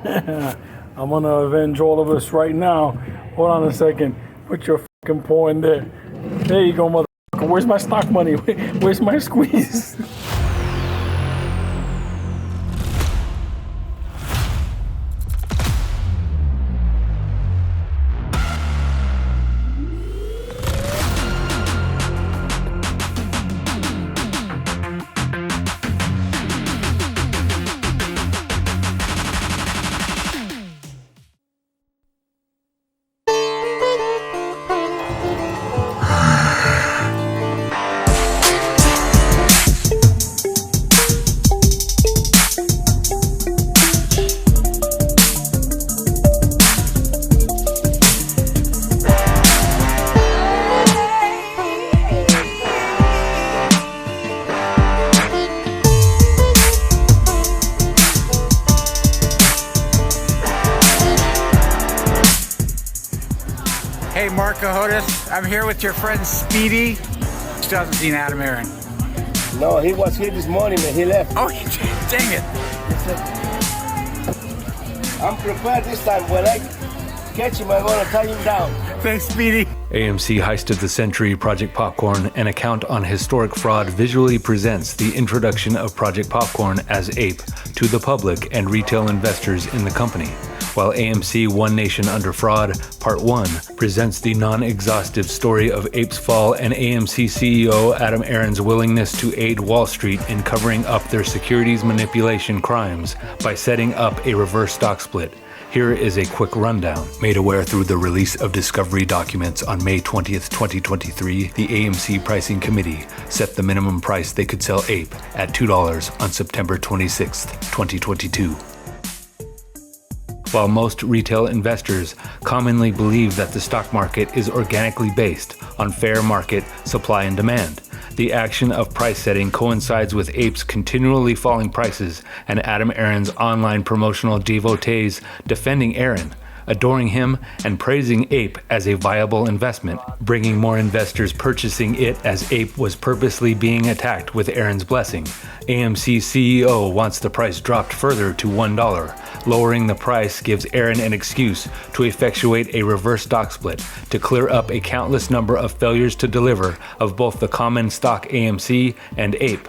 I'm gonna avenge all of us right now. Hold on a second. Put your fucking paw in there. There you go, motherfucker. Where's my stock money? Where's my squeeze? Hey, Marco Hodes, I'm here with your friend Speedy. Still hasn't seen Adam Aron. No, he was here this morning, but he left. Oh, dang it. I'm prepared this time. When I catch him, I'm going to tie him down. Thanks, Speedy. AMC Heist of the Century Project Popcorn, an account on historic fraud, visually presents the introduction of Project Popcorn as Ape to the public and retail investors in the company, while AMC One Nation Under Fraud Part 1 presents the non-exhaustive story of Ape's fall and AMC CEO Adam Aron's willingness to aid Wall Street in covering up their securities manipulation crimes by setting up a reverse stock split. Here is a quick rundown. Made aware through the release of discovery documents on May 20th, 2023, the AMC Pricing Committee set the minimum price they could sell Ape at $2 on September 26th, 2022. While most retail investors commonly believe that the stock market is organically based on fair market supply and demand, the action of price setting coincides with Ape's continually falling prices and Adam Aron's online promotional devotees defending Aron, adoring him, and praising Ape as a viable investment, bringing more investors purchasing it as Ape was purposely being attacked with Aron's blessing. AMC CEO wants the price dropped further to $1. Lowering the price gives Aron an excuse to effectuate a reverse stock split to clear up a countless number of failures to deliver of both the common stock AMC and Ape.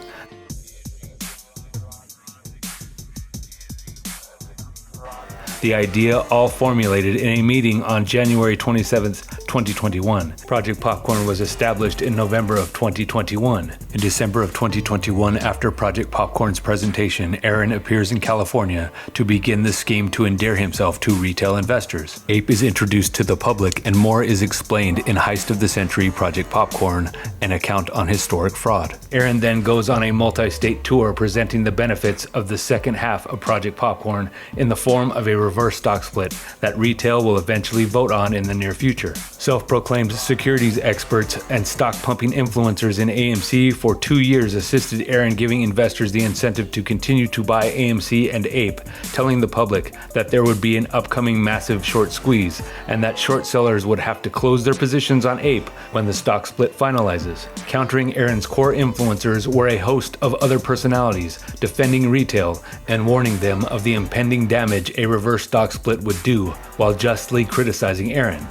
The idea all formulated in a meeting on January 27th, 2021. Project Popcorn was established in November of 2021. In December of 2021, after Project Popcorn's presentation, Aron appears in California to begin the scheme to endear himself to retail investors. Ape is introduced to the public and more is explained in Heist of the Century Project Popcorn, an account on historic fraud. Aron then goes on a multi-state tour presenting the benefits of the second half of Project Popcorn in the form of a reverse stock split that retail will eventually vote on in the near future. Self-proclaimed securities experts and stock pumping influencers in AMC for 2 years assisted Aron, giving investors the incentive to continue to buy AMC and Ape, telling the public that there would be an upcoming massive short squeeze and that short sellers would have to close their positions on Ape when the stock split finalizes. Countering Aron's core influencers were a host of other personalities defending retail and warning them of the impending damage a reverse stock split would do, while justly criticizing Aron.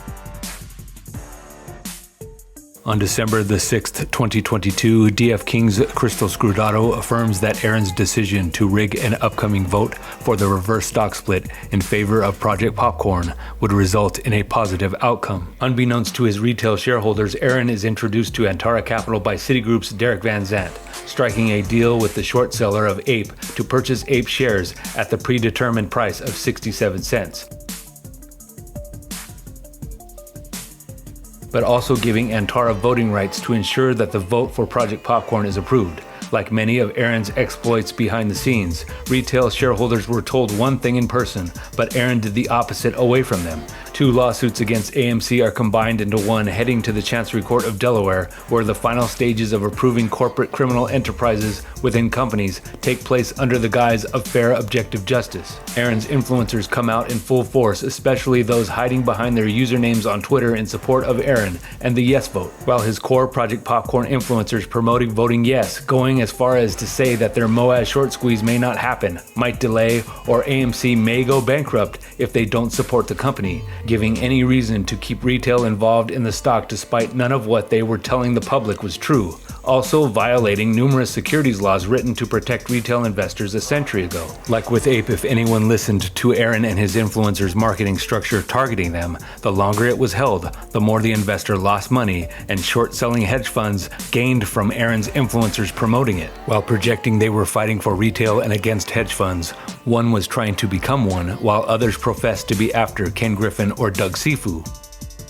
On December the 6th, 2022, DF King's Crystal Scrutato affirms that Aron's decision to rig an upcoming vote for the reverse stock split in favor of Project Popcorn would result in a positive outcome. Unbeknownst to his retail shareholders, Aron is introduced to Antara Capital by Citigroup's Derek Van Zandt, striking a deal with the short seller of Ape to purchase Ape shares at the predetermined price of 67 cents. But also giving Antara voting rights to ensure that the vote for Project Popcorn is approved. Like many of Aron's exploits behind the scenes, retail shareholders were told one thing in person, but Aron did the opposite away from them, Two lawsuits against AMC are combined into one, heading to the Chancery Court of Delaware, where the final stages of approving corporate criminal enterprises within companies take place under the guise of fair objective justice. Aron's influencers come out in full force, especially those hiding behind their usernames on Twitter in support of Aron and the yes vote, while his core Project Popcorn influencers promoting voting yes, going as far as to say that their Moaz short squeeze may not happen, might delay, or AMC may go bankrupt if they don't support the company, giving any reason to keep retail involved in the stock despite none of what they were telling the public was true, also violating numerous securities laws written to protect retail investors a century ago. Like with Ape, if anyone listened to Aron and his influencers' marketing structure targeting them, the longer it was held, the more the investor lost money, and short-selling hedge funds gained from Aron's influencers promoting it. While projecting they were fighting for retail and against hedge funds, one was trying to become one, while others professed to be after Ken Griffin or Doug Sifu.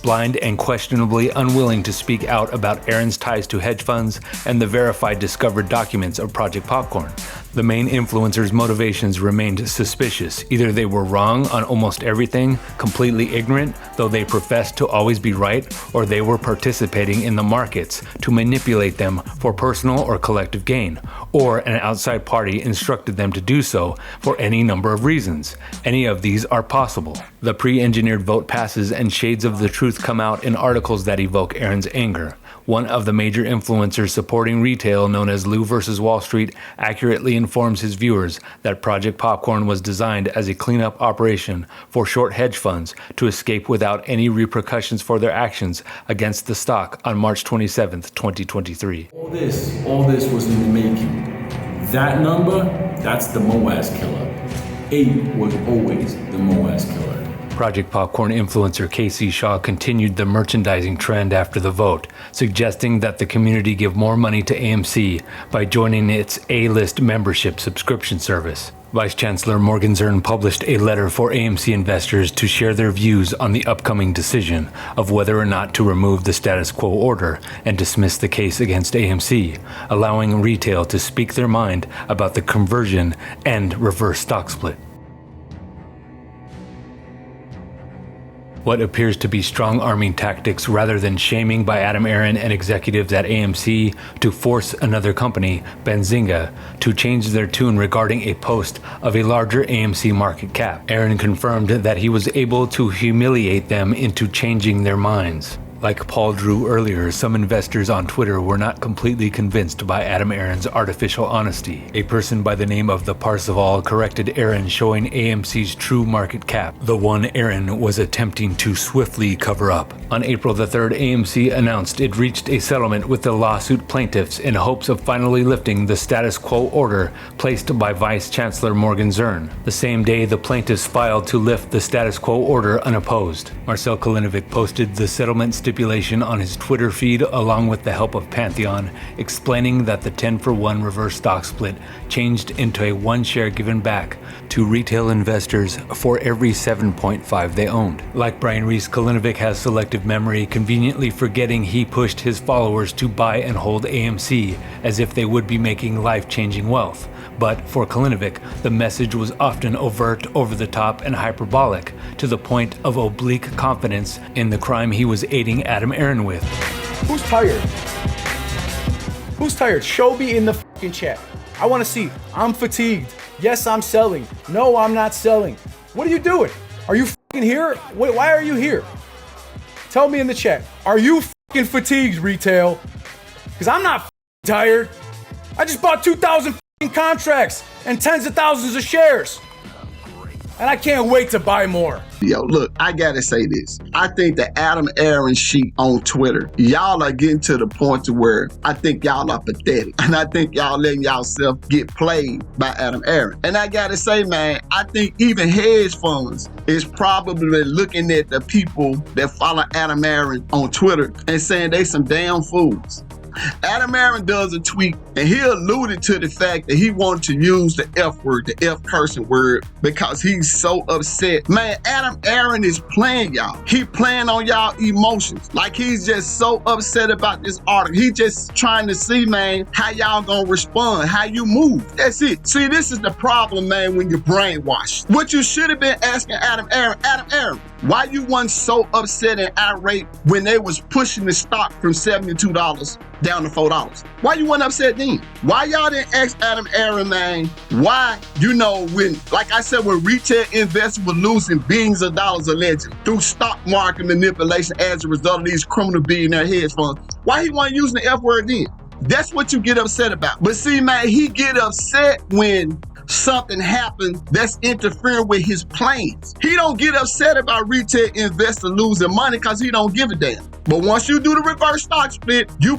Blind and questionably unwilling to speak out about Aron's ties to hedge funds and the verified discovered documents of Project Popcorn. The main influencers' motivations remained suspicious. Either they were wrong on almost everything, completely ignorant, though they professed to always be right, or they were participating in the markets to manipulate them for personal or collective gain, or an outside party instructed them to do so for any number of reasons. Any of these are possible. The pre-engineered vote passes and shades of the truth come out in articles that evoke Aron's anger. One of the major influencers supporting retail, known as Lou vs. Wallstreet, accurately informs his viewers that Project Popcorn was designed as a cleanup operation for short hedge funds to escape without any repercussions for their actions against the stock on March 27, 2023. All this was in the making. That number, that's the Moaz killer. 8 was always the Moaz killer. Project Popcorn influencer Casey Shaw continued the merchandising trend after the vote, suggesting that the community give more money to AMC by joining its A-list membership subscription service. Vice Chancellor Morgan Zurn published a letter for AMC investors to share their views on the upcoming decision of whether or not to remove the status quo order and dismiss the case against AMC, allowing retail to speak their mind about the conversion and reverse stock split. What appears to be strong-arming tactics rather than shaming by Adam Aron and executives at AMC to force another company, Benzinga, to change their tune regarding a post of a larger AMC market cap. Aron confirmed that he was able to humiliate them into changing their minds. Like Paul drew earlier, some investors on Twitter were not completely convinced by Adam Aron's artificial honesty. A person by the name of the Parseval corrected Aron, showing AMC's true market cap, the one Aron was attempting to swiftly cover up. On April the 3rd, AMC announced it reached a settlement with the lawsuit plaintiffs in hopes of finally lifting the status quo order placed by Vice Chancellor Morgan Zurn. The same day, the plaintiffs filed to lift the status quo order unopposed. Marcel Kalinovic posted the settlement stipulation on his Twitter feed along with the help of Pantheon, explaining that the 10-for-1 reverse stock split changed into a 1 share given back to retail investors for every 7.5 they owned. Like Brian Reis, Kalinovic has selective memory, conveniently forgetting he pushed his followers to buy and hold AMC as if they would be making life-changing wealth. But for Kalinovic, the message was often overt, over-the-top, and hyperbolic, to the point of oblique confidence in the crime he was aiding Adam Aron with. Who's tired? Who's tired? Show me in the fucking chat. I want to see. I'm fatigued. Yes, I'm selling. No, I'm not selling. What are you doing? Are you fucking here? Why are you here? Tell me in the chat. Are you fucking fatigued, retail? Because I'm not fucking tired. I just bought 2,000 contracts and tens of thousands of shares. And I can't wait to buy more. Yo, look, I gotta say this. I think the Adam Aron sheet on Twitter, y'all are getting to the point to where I think y'all are pathetic. And I think y'all letting y'allself get played by Adam Aron. And I gotta say, man, I think even hedge funds is probably looking at the people that follow Adam Aron on Twitter and saying they some damn fools. Adam Aron does a tweet and he alluded to the fact that he wanted to use the F word, the F cursing word, because he's so upset. Man, Adam Aron is playing y'all. He playing on y'all emotions. Like he's just so upset about this article. He just trying to see, man, how y'all gonna respond, how you move. That's it. See, this is the problem, man, when you're brainwashed. What you should have been asking Adam Aron, Why you wasn't so upset and irate when they was pushing the stock from $72 down to $4? Why you wasn't upset then? Why y'all didn't ask Aron, man, why, when, like I said, when retail investors were losing billions of dollars allegedly through stock market manipulation as a result of these criminal billionaire hedge funds, why he wasn't using the F word then? That's what you get upset about. But see, man, he get upset when something happens that's interfering with his plans. He don't get upset about retail investors losing money because he don't give a damn. But once you do the reverse stock split, you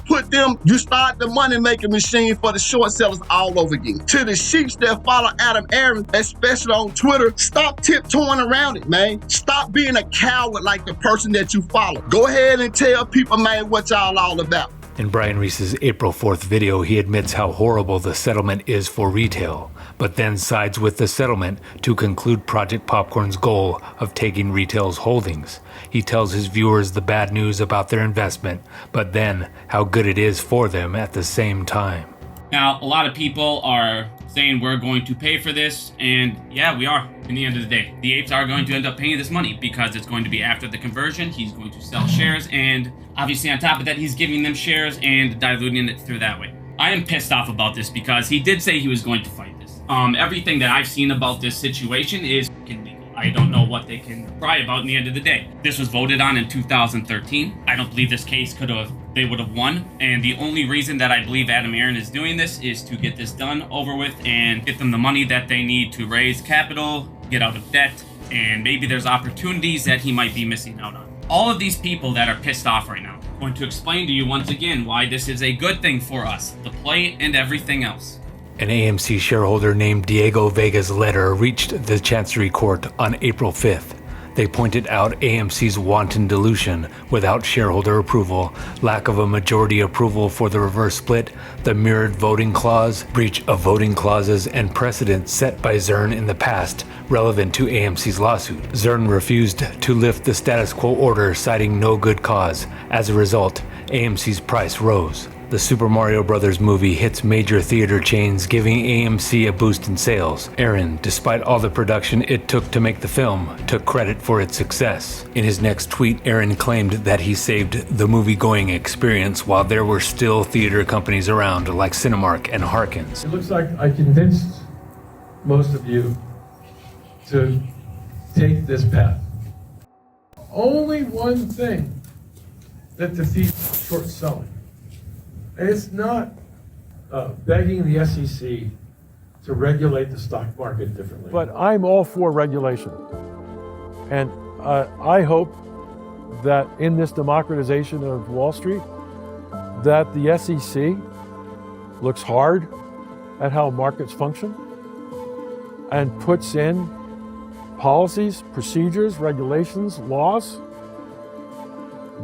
start the money making machine for the short sellers all over again. To the sheeps that follow Aron, especially on Twitter, stop tiptoeing around it, man. Stop being a coward like the person that you follow. Go ahead and tell people, man, what y'all all about. In Brian Reis's April 4th video, he admits how horrible the settlement is for retail, but then sides with the settlement to conclude Project Popcorn's goal of taking retail's holdings. He tells his viewers the bad news about their investment, but then how good it is for them at the same time. Now, a lot of people are saying we're going to pay for this, and yeah, we are. In the end of the day, the apes are going to end up paying this money because it's going to be after the conversion. He's going to sell shares, and obviously on top of that, he's giving them shares and diluting it through that way. I am pissed off about this because he did say he was going to fight this. Everything that I've seen about this situation is legal. I don't know what they can cry about in the end of the day. This was voted on in 2013. I don't believe this case they would have won. And the only reason that I believe Aron is doing this is to get this done, over with, and get them the money that they need to raise capital, get out of debt, and maybe there's opportunities that he might be missing out on. All of these people that are pissed off right now, I'm going to explain to you once again why this is a good thing for us, the play and everything else. An AMC shareholder named Diego Vega's letter reached the Chancery Court on April 5th. They pointed out AMC's wanton dilution without shareholder approval, lack of a majority approval for the reverse split, the mirrored voting clause, breach of voting clauses, and precedents set by Zurn in the past relevant to AMC's lawsuit. Zurn refused to lift the status quo order, citing no good cause. As a result, AMC's price rose. The Super Mario Bros. Movie hits major theater chains, giving AMC a boost in sales. Aron, despite all the production it took to make the film, took credit for its success. In his next tweet, Aron claimed that he saved the movie-going experience while there were still theater companies around like Cinemark and Harkins. It looks like I convinced most of you to take this path. Only one thing that defeats short selling. It's not begging the SEC to regulate the stock market differently. But I'm all for regulation. And I hope that in this democratization of Wall Street, that the SEC looks hard at how markets function and puts in policies, procedures, regulations, laws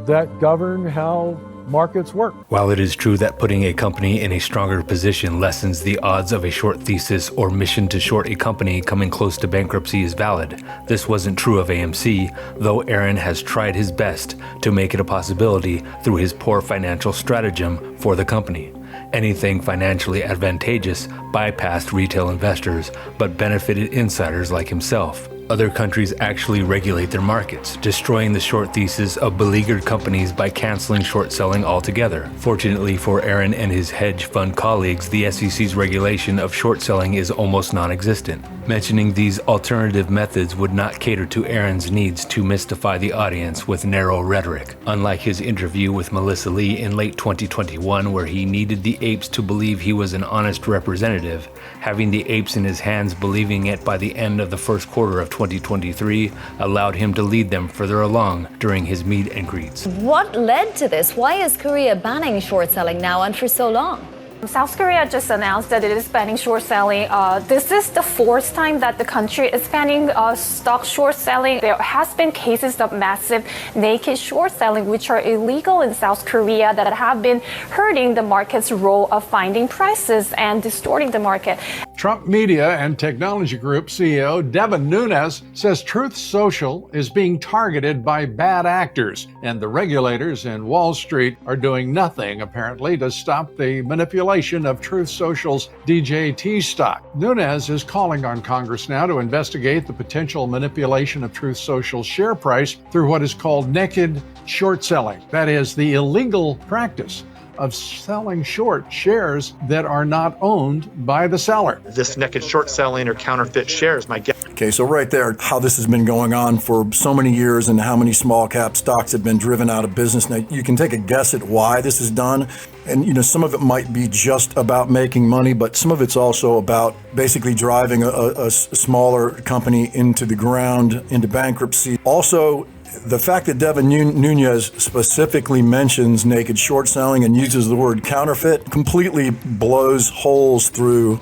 that govern how markets work. While it is true that putting a company in a stronger position lessens the odds of a short thesis or mission to short a company coming close to bankruptcy is valid, this wasn't true of AMC, though Aron has tried his best to make it a possibility through his poor financial stratagem for the company. Anything financially advantageous bypassed retail investors, but benefited insiders like himself. Other countries actually regulate their markets, destroying the short thesis of beleaguered companies by canceling short selling altogether. Fortunately for Aron and his hedge fund colleagues, the SEC's regulation of short selling is almost non-existent. Mentioning these alternative methods would not cater to Aron's needs to mystify the audience with narrow rhetoric. Unlike his interview with Melissa Lee in late 2021, where he needed the apes to believe he was an honest representative, having the apes in his hands believing it by the end of the first quarter of 2023 allowed him to lead them further along during his meet and greets. What led to this? Why is Korea banning short selling now and for so long? South Korea just announced that it is banning short selling. This is the fourth time that the country is banning stock short selling. There has been cases of massive naked short selling, which are illegal in South Korea, that have been hurting the market's role of finding prices and distorting the market. Trump Media and Technology Group CEO Devin Nunes says Truth Social is being targeted by bad actors, and the regulators in Wall Street are doing nothing, apparently, to stop the manipulation of Truth Social's DJT stock. Nunes is calling on Congress now to investigate the potential manipulation of Truth Social's share price through what is called naked short selling. That is, the illegal practice of selling short shares that are not owned by the seller. This naked short selling or counterfeit shares, my guess. Okay, so right there, how this has been going on for so many years and how many small cap stocks have been driven out of business. Now, you can take a guess at why this is done. And, some of it might be just about making money, but some of it's also about basically driving a smaller company into the ground, into bankruptcy. Also, the fact that Devin Nunes specifically mentions naked short selling and uses the word counterfeit completely blows holes through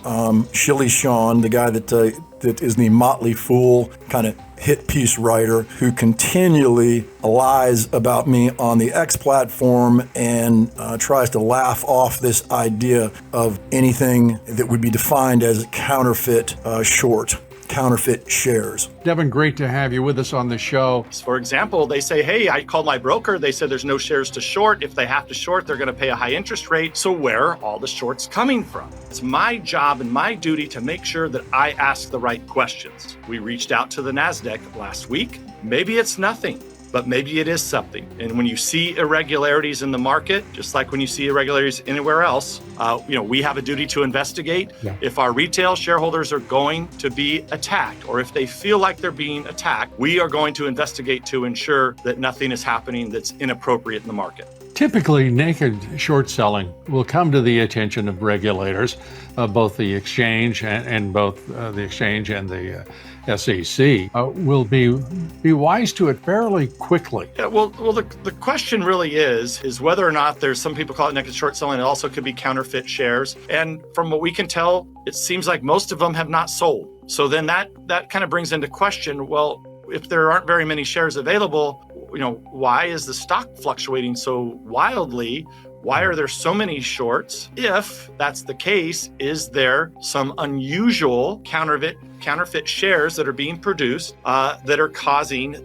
Shilly Sean, the guy that is the Motley Fool kind of hit piece writer who continually lies about me on the X platform and tries to laugh off this idea of anything that would be defined as counterfeit counterfeit shares. Devin, great to have you with us on the show. For example, they say, hey, I called my broker. They said there's no shares to short. If they have to short, they're going to pay a high interest rate. So where are all the shorts coming from? It's my job and my duty to make sure that I ask the right questions. We reached out to the NASDAQ last week. Maybe it's nothing, but maybe it is something. And when you see irregularities in the market, just like when you see irregularities anywhere else, we have a duty to investigate. Yeah. If our retail shareholders are going to be attacked, or if they feel like they're being attacked, we are going to investigate to ensure that nothing is happening that's inappropriate in the market. Typically, naked short selling will come to the attention of regulators, both the exchange and both the exchange and the SEC will be wise to it fairly quickly. Yeah, well, the question really is whether or not there's some people call it naked short selling. It also could be counterfeit shares. And from what we can tell, it seems like most of them have not sold. So then that kind of brings into question, well, if there aren't very many shares available, why is the stock fluctuating so wildly? Why are there so many shorts? If that's the case, is there some unusual counterfeit shares that are being produced that are causing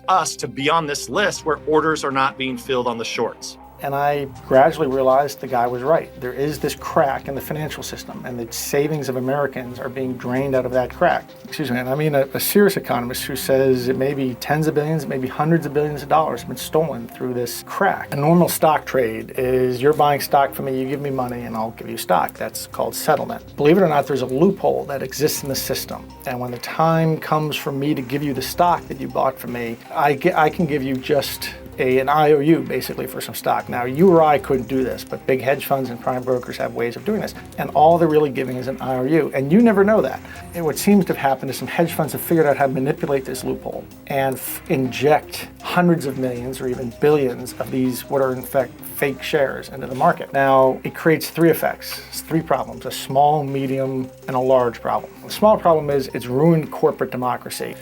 us to be on this list where orders are not being filled on the shorts? And I gradually realized the guy was right. There is this crack in the financial system, and the savings of Americans are being drained out of that crack. Excuse me, and I mean a serious economist who says it may be tens of billions, maybe hundreds of billions of dollars have been stolen through this crack. A normal stock trade is you're buying stock from me, you give me money, and I'll give you stock. That's called settlement. Believe it or not, there's a loophole that exists in the system. And when the time comes for me to give you the stock that you bought from me, I can give you just an IOU basically for some stock. Now, you or I couldn't do this, but big hedge funds and prime brokers have ways of doing this. And all they're really giving is an IOU. And you never know that. And what seems to have happened is some hedge funds have figured out how to manipulate this loophole and inject hundreds of millions or even billions of these, what are in fact fake shares, into the market. Now, it creates three effects, three problems: a small, medium, and a large problem. The small problem is it's ruined corporate democracy.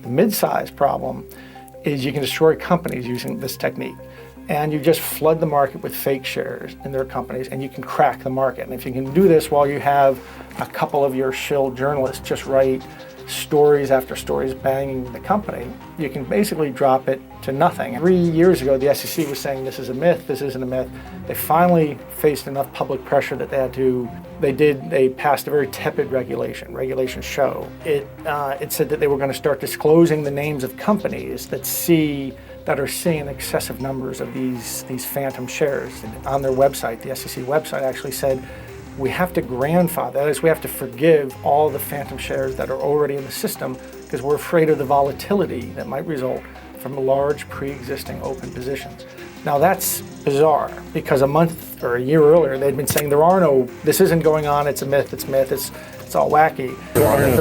The mid-sized problem is you can destroy companies using this technique. And you just flood the market with fake shares in their companies, and you can crack the market. And if you can do this while you have a couple of your shill journalists just write stories after stories banging the company, you can basically drop it to nothing. 3 years ago, the SEC was saying this is a myth, this isn't a myth. They finally faced enough public pressure that they passed a very tepid regulation show. It said that they were going to start disclosing the names of companies that are seeing excessive numbers of these phantom shares. And on their website, the SEC website actually said, we have to grandfather, that is, we have to forgive all the phantom shares that are already in the system because we're afraid of the volatility that might result from large pre-existing open positions. Now that's bizarre because a month or a year earlier they'd been saying this isn't going on, it's a myth, it's all wacky. There are no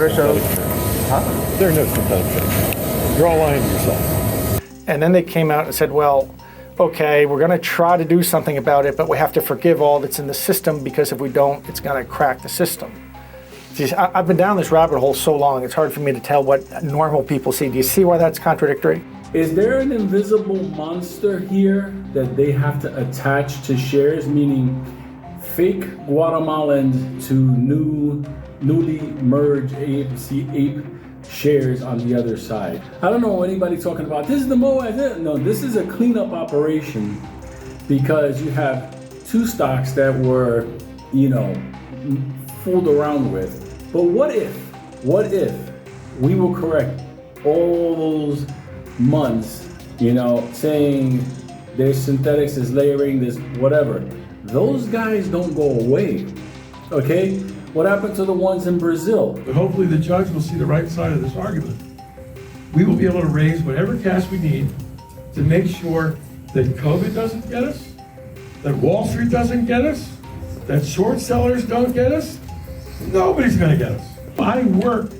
competitive. You're all lying to yourself. And then they came out and said, well, okay, we're going to try to do something about it, but we have to forgive all that's in the system because if we don't, it's going to crack the system. See, I've been down this rabbit hole so long, it's hard for me to tell what normal people see. Do you see why that's contradictory? Is there an invisible monster here that they have to attach to shares, meaning fake Guatemalans to new newly merged AMC Ape shares on the other side. I don't know anybody talking about this is the MOAD. No, this is a cleanup operation because you have two stocks that were, fooled around with. But what if we will correct all those months, saying there's synthetics, there's layering, there's whatever. Those guys don't go away, okay? What happened to the ones in Brazil? But hopefully the judge will see the right side of this argument. We will be able to raise whatever cash we need to make sure that COVID doesn't get us, that Wallstreet doesn't get us, that short sellers don't get us. Nobody's gonna get us. I work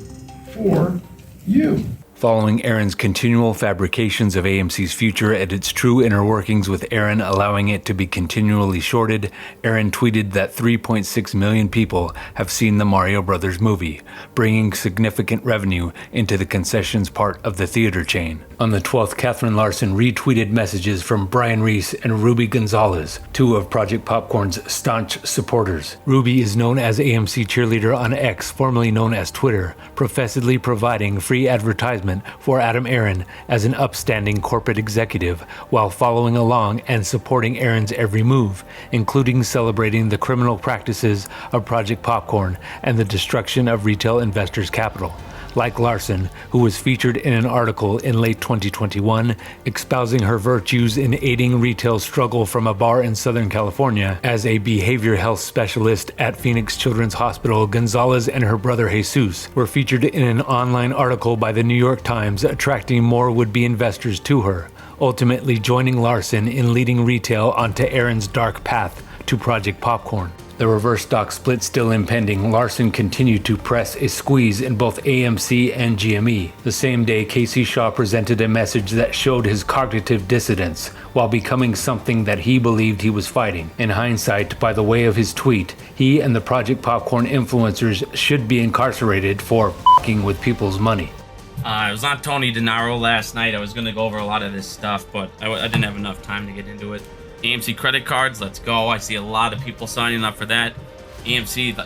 for you. Following Aron's continual fabrications of AMC's future and its true inner workings with Aron allowing it to be continually shorted, Aron tweeted that 3.6 million people have seen the Mario Brothers movie, bringing significant revenue into the concessions part of the theater chain. On the 12th, Katherine Larsen retweeted messages from Brian Reis and Ruby Gonzalez, two of Project Popcorn's staunch supporters. Ruby is known as AMC Cheerleader on X, formerly known as Twitter, professedly providing free advertisement for Adam Aron as an upstanding corporate executive while following along and supporting Aron's every move, including celebrating the criminal practices of Project Popcorn and the destruction of retail investors' capital. Like Larsen, who was featured in an article in late 2021 espousing her virtues in aiding retail's struggle from a bar in Southern California. As a behavior health specialist at Phoenix Children's Hospital, Gonzalez and her brother Jesus were featured in an online article by the New York Times, attracting more would-be investors to her, ultimately joining Larsen in leading retail onto Aron's dark path to Project Popcorn. The reverse stock split still impending, Larsen continued to press a squeeze in both AMC and GME. The same day, Casey Shaw presented a message that showed his cognitive dissonance while becoming something that he believed he was fighting. In hindsight, by the way of his tweet, he and the Project Popcorn influencers should be incarcerated for f***ing with people's money. I was on Tony DeNaro last night. I was going to go over a lot of this stuff, but I didn't have enough time to get into it. AMC credit cards, let's go. I see a lot of people signing up for that. AMC,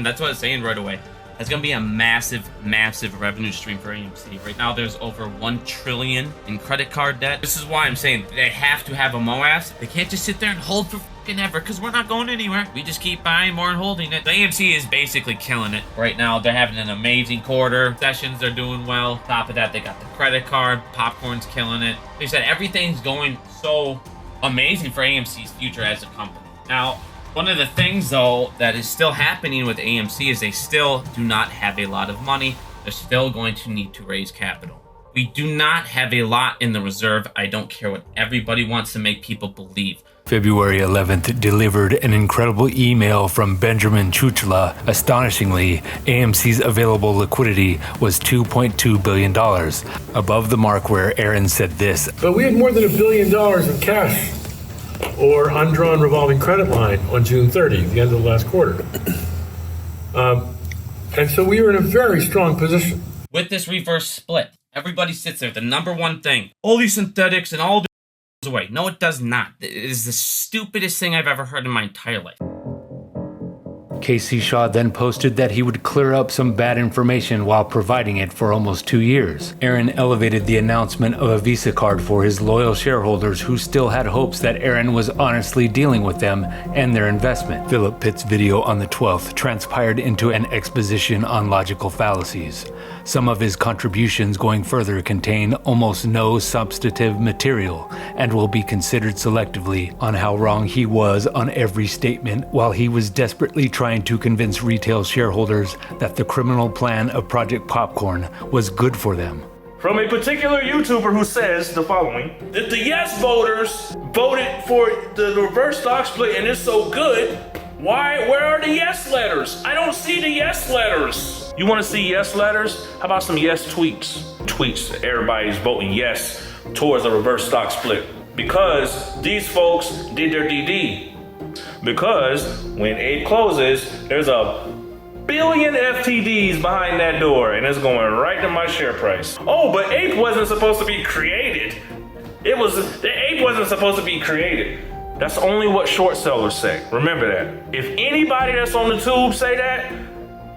that's what it's saying right away. It's going to be a massive, massive revenue stream for AMC. Right now, there's over $1 trillion in credit card debt. This is why I'm saying they have to have a MOAS. They can't just sit there and hold for fucking ever, because we're not going anywhere. We just keep buying more and holding it. The AMC is basically killing it. Right now, they're having an amazing quarter. Sessions are doing well. Top of that, they got the credit card. Popcorn's killing it. They said everything's going so amazing for AMC's future as a company. Now, one of the things though that is still happening with AMC is they still do not have a lot of money. They're still going to need to raise capital. We do not have a lot in the reserve. I don't care what everybody wants to make people believe. February 11th delivered an incredible email from Benjamin Tuttle. Astonishingly, AMC's available liquidity was $2.2 billion, above the mark where Aron said this. But we had more than $1 billion in cash or undrawn revolving credit line on June 30, the end of the last quarter. And so we were in a very strong position. With this reverse split, everybody sits there. The number one thing, all these synthetics and all the away. No, it does not. It is the stupidest thing I've ever heard in my entire life. Casey Shaw then posted that he would clear up some bad information while providing it for almost 2 years. Aron elevated the announcement of a Visa card for his loyal shareholders who still had hopes that Aron was honestly dealing with them and their investment. Phillip Pitts' video on the 12th transpired into an exposition on logical fallacies. Some of his contributions going further contain almost no substantive material and will be considered selectively on how wrong he was on every statement while he was desperately trying to convince retail shareholders that the criminal plan of Project Popcorn was good for them. From a particular YouTuber who says the following, that the yes voters voted for the reverse stock split and it's so good, where are the yes letters? I don't see the yes letters. You want to see yes letters? How about some yes tweets? Tweets, everybody's voting yes towards a reverse stock split. Because these folks did their DD. Because when Ape closes, there's a billion FTDs behind that door and it's going right to my share price. Oh, but Ape wasn't supposed to be created. The Ape wasn't supposed to be created. That's only what short sellers say. Remember that. If anybody that's on the tube say that,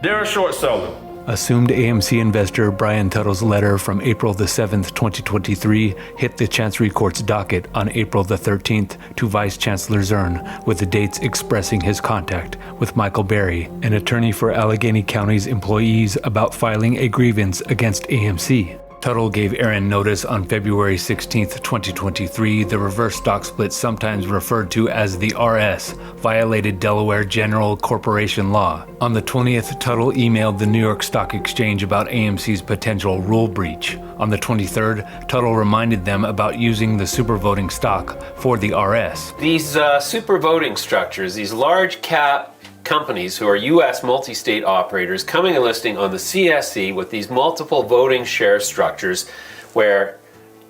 They're a short seller. Assumed AMC investor Brian Tuttle's letter from April the 7th, 2023 hit the Chancery Court's docket on April the 13th to Vice Chancellor Zurn, with the dates expressing his contact with Michael Berry, an attorney for Allegheny County's employees, about filing a grievance against AMC. Tuttle gave Aron notice on February 16, 2023. The reverse stock split, sometimes referred to as the RS, violated Delaware General Corporation law. On the 20th, Tuttle emailed the New York Stock Exchange about AMC's potential rule breach. On the 23rd, Tuttle reminded them about using the supervoting stock for the RS. These supervoting structures, these large cap companies who are U.S. multi-state operators coming and listing on the CSE with these multiple voting share structures where,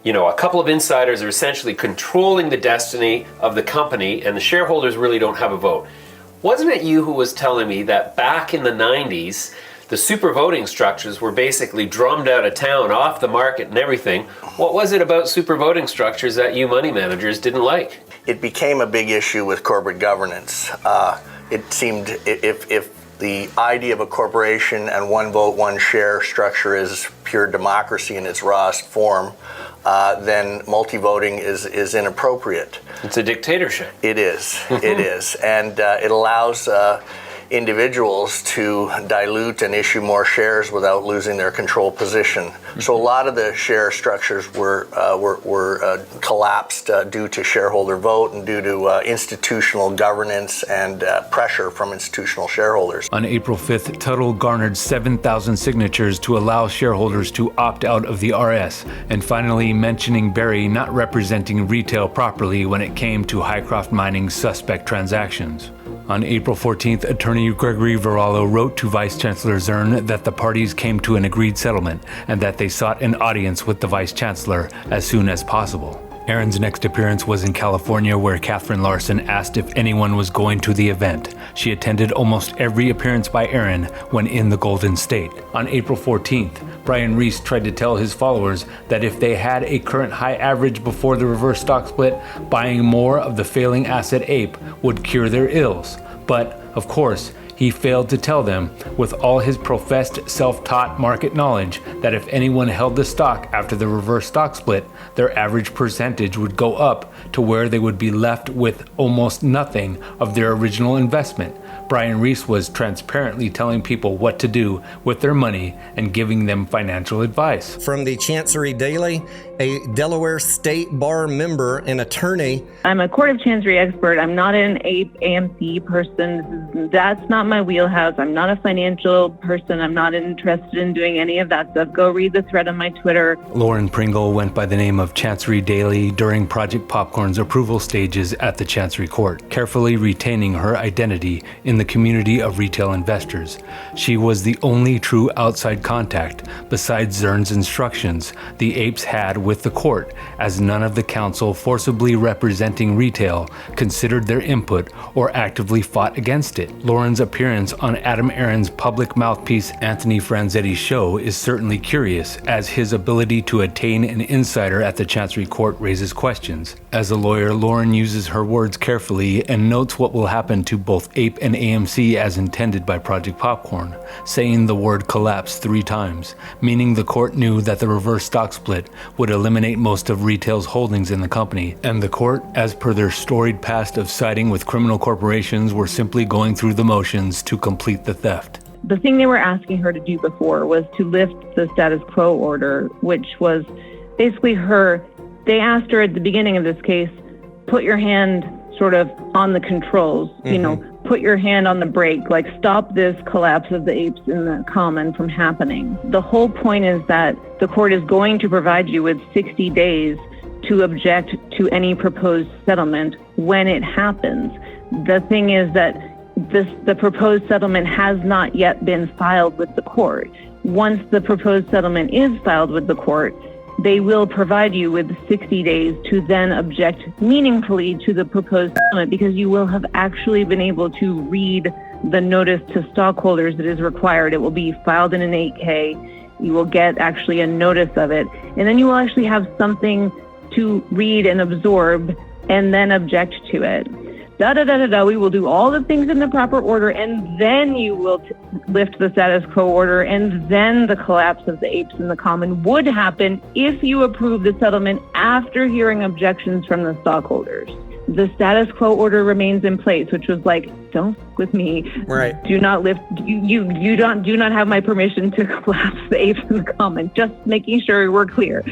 you know, a couple of insiders are essentially controlling the destiny of the company and the shareholders really don't have a vote. Wasn't it you who was telling me that back in the 90s, the super voting structures were basically drummed out of town, off the market and everything? What was it about super voting structures that you money managers didn't like? It became a big issue with corporate governance. It seemed if the idea of a corporation and one vote, one share structure is pure democracy in its rawest form, then multi-voting is inappropriate. It's a dictatorship. It is. It is. And it allows individuals to dilute and issue more shares without losing their control position. So a lot of the share structures were collapsed due to shareholder vote and due to institutional governance and pressure from institutional shareholders. On April 5th, Tuttle garnered 7,000 signatures to allow shareholders to opt out of the RS, and finally mentioning Berry not representing retail properly when it came to Hycroft Mining's suspect transactions. On April 14th, attorney Gregory Varallo wrote to Vice Chancellor Zurn that the parties came to an agreed settlement and that they sought an audience with the Vice Chancellor as soon as possible. Aron's next appearance was in California, where Katherine Larsen asked if anyone was going to the event. She attended almost every appearance by Aron when in the Golden State. On April 14th, Brian Reis tried to tell his followers that if they had a current high average before the reverse stock split, buying more of the failing asset ape would cure their ills. But, of course, he failed to tell them, with all his professed self-taught market knowledge, that if anyone held the stock after the reverse stock split, their average percentage would go up to where they would be left with almost nothing of their original investment. Brian Reis was transparently telling people what to do with their money and giving them financial advice. From the Chancery Daily, a Delaware State Bar member and attorney. I'm a Court of Chancery expert. I'm not an AMC person. That's not my wheelhouse. I'm not a financial person. I'm not interested in doing any of that stuff. Go read the thread on my Twitter. Lauren Pringle went by the name of Chancery Daily during Project Popcorn's approval stages at the Chancery Court, carefully retaining her identity in the community of retail investors. She was the only true outside contact, besides Zurn's instructions, the apes had with the court, as none of the counsel forcibly representing retail considered their input or actively fought against it. Lauren's appearance on Adam Aron's public mouthpiece Anthony Franzetti's show is certainly curious, as his ability to attain an insider at the Chancery Court raises questions. As a lawyer, Lauren uses her words carefully and notes what will happen to both ape and AMC as intended by Project Popcorn, saying the word collapse 3 times, meaning the court knew that the reverse stock split would eliminate most of retail's holdings in the company, and the court, as per their storied past of siding with criminal corporations, were simply going through the motions to complete the theft. The thing they were asking her to do before was to lift the status quo order, which was basically they asked her at the beginning of this case, put your hand sort of on the controls, put your hand on the brake, like stop this collapse of the apes in the common from happening. The whole point is that the court is going to provide you with 60 days to object to any proposed settlement when it happens. The thing is that the proposed settlement has not yet been filed with the court. Once the proposed settlement is filed with the court, they will provide you with 60 days to then object meaningfully to the proposed settlement, because you will have actually been able to read the notice to stockholders that is required. It will be filed in an 8K. You will get actually a notice of it. And then you will actually have something to read and absorb and then object to it. We will do all the things in the proper order, and then you will lift the status quo order, and then the collapse of the apes in the common would happen if you approve the settlement after hearing objections from the stockholders. The status quo order remains in place, which was like, don't f- with me. Right. Do not lift. You do not have my permission to collapse the apes in the common. Just making sure we're clear.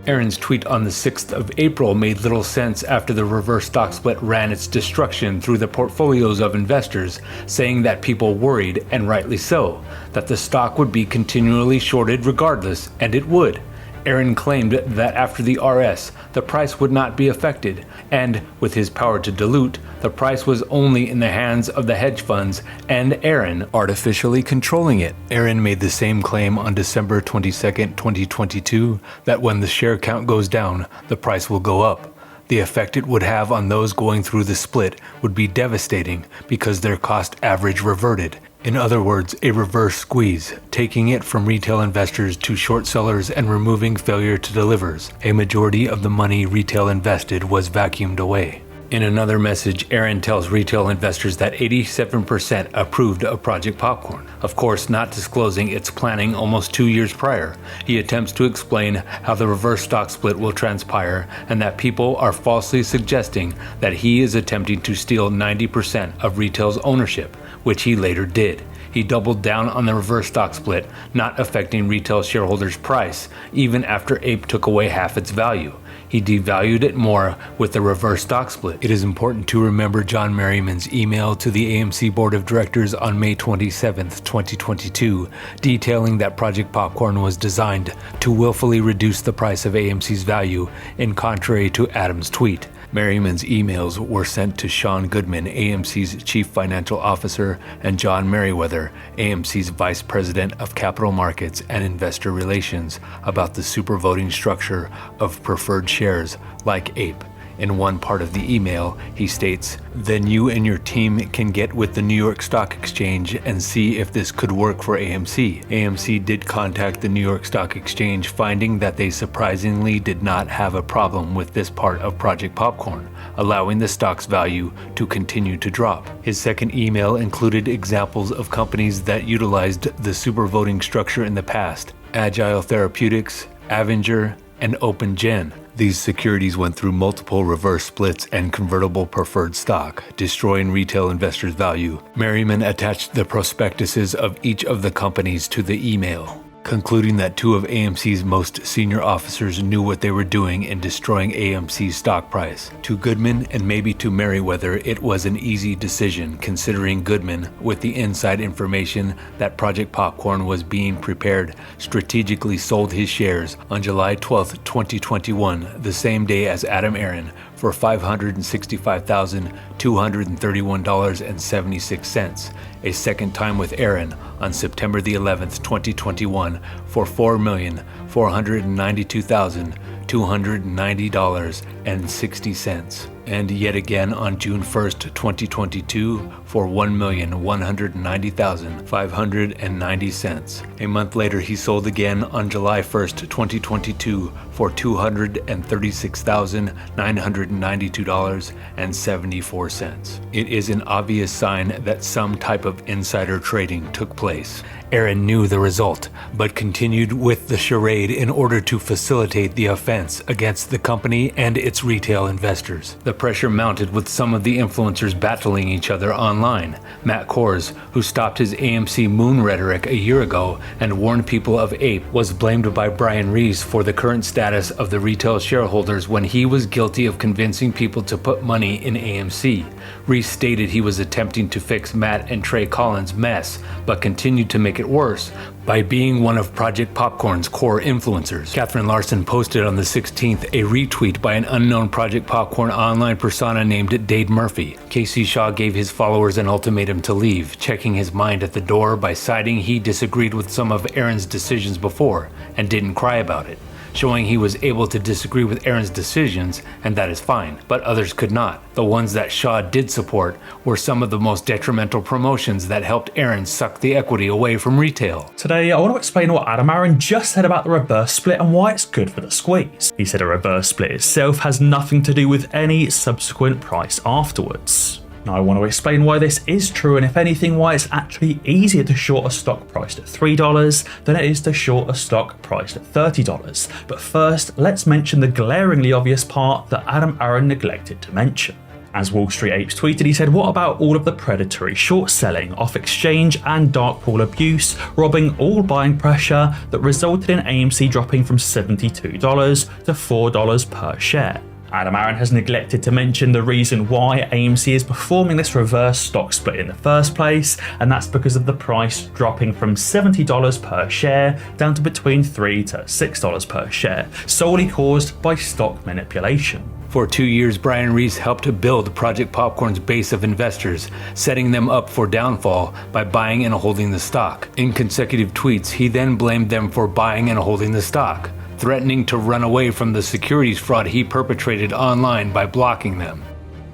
Aron's tweet on the 6th of April made little sense after the reverse stock split ran its destruction through the portfolios of investors, saying that people worried, and rightly so, that the stock would be continually shorted regardless, and it would. Aron claimed that after the RS, the price would not be affected, and with his power to dilute, the price was only in the hands of the hedge funds and Aron artificially controlling it. Aron made the same claim on December 22, 2022, that when the share count goes down, the price will go up. The effect it would have on those going through the split would be devastating because their cost average reverted. In other words, a reverse squeeze, taking it from retail investors to short sellers and removing failure to delivers. A majority of the money retail invested was vacuumed away. In another message, Aron tells retail investors that 87% approved of Project Popcorn, of course not disclosing its planning almost 2 years prior. He attempts to explain how the reverse stock split will transpire and that people are falsely suggesting that he is attempting to steal 90% of retail's ownership, which he later did. He doubled down on the reverse stock split, not affecting retail shareholders' price, even after Ape took away half its value. He devalued it more with the reverse stock split. It is important to remember John Merriman's email to the AMC Board of Directors on May 27, 2022, detailing that Project Popcorn was designed to willfully reduce the price of AMC's value, in contrary to Adams' tweet. Merriman's emails were sent to Sean Goodman, AMC's Chief Financial Officer, and John Merriweather, AMC's Vice President of Capital Markets and Investor Relations, about the super voting structure of preferred shares like Ape. In one part of the email, he states, "Then you and your team can get with the New York Stock Exchange and see if this could work for AMC." AMC did contact the New York Stock Exchange, finding that they surprisingly did not have a problem with this part of Project Popcorn, allowing the stock's value to continue to drop. His second email included examples of companies that utilized the super voting structure in the past: Agile Therapeutics, Avenger, and OpenGen. These securities went through multiple reverse splits and convertible preferred stock, destroying retail investors' value. Merriman attached the prospectuses of each of the companies to the email, concluding that two of AMC's most senior officers knew what they were doing in destroying AMC's stock price. To Goodman and maybe to Merriweather, it was an easy decision, considering Goodman, with the inside information that Project Popcorn was being prepared, strategically sold his shares on July 12, 2021, the same day as Adam Aron, for $565,231.76. A second time with Aron on September the 11th, 2021 for $4,492,290.60. And yet again on June 1st, 2022 for $1,190,590. A month later, he sold again on July 1st, 2022 for $236,992.74. It is an obvious sign that some type of insider trading took place. Aron knew the result, but continued with the charade in order to facilitate the offense against the company and its retail investors. The pressure mounted with some of the influencers battling each other online. Matt Khors, who stopped his AMC Moon rhetoric a year ago and warned people of Ape, was blamed by Brian Reis for the current status of the retail shareholders when he was guilty of convincing people to put money in AMC. Reis stated he was attempting to fix Matt and Trey Collins' mess, but continued to make it worse by being one of Project Popcorn's core influencers. Katherine Larsen posted on the 16th a retweet by an unknown Project Popcorn online persona named Dade Murphy. Casey Shaw gave his followers an ultimatum to leave, checking his mind at the door by citing he disagreed with some of Aron's decisions before and didn't cry about it. showing he was able to disagree with Aron's decisions, and that is fine, but others could not. The ones that Shaw did support were some of the most detrimental promotions that helped Aron suck the equity away from retail. Today, I want to explain what Aron just said about the reverse split and why it's good for the squeeze. He said a reverse split itself has nothing to do with any subsequent price afterwards. Now I want to explain why this is true, and if anything, why it's actually easier to short a stock priced at $3 than it is to short a stock priced at $30. But first, let's mention the glaringly obvious part that Aron neglected to mention. As Wall Street Apes tweeted, he said, what about all of the predatory short selling, off exchange and dark pool abuse, robbing all buying pressure that resulted in AMC dropping from $72 to $4 per share? Aron has neglected to mention the reason why AMC is performing this reverse stock split in the first place, and that's because of the price dropping from $70 per share down to between $3 to $6 per share, solely caused by stock manipulation. For 2 years, Brian Reis helped build Project Popcorn's base of investors, setting them up for downfall by buying and holding the stock. In consecutive tweets, he then blamed them for buying and holding the stock, threatening to run away from the securities fraud he perpetrated online by blocking them.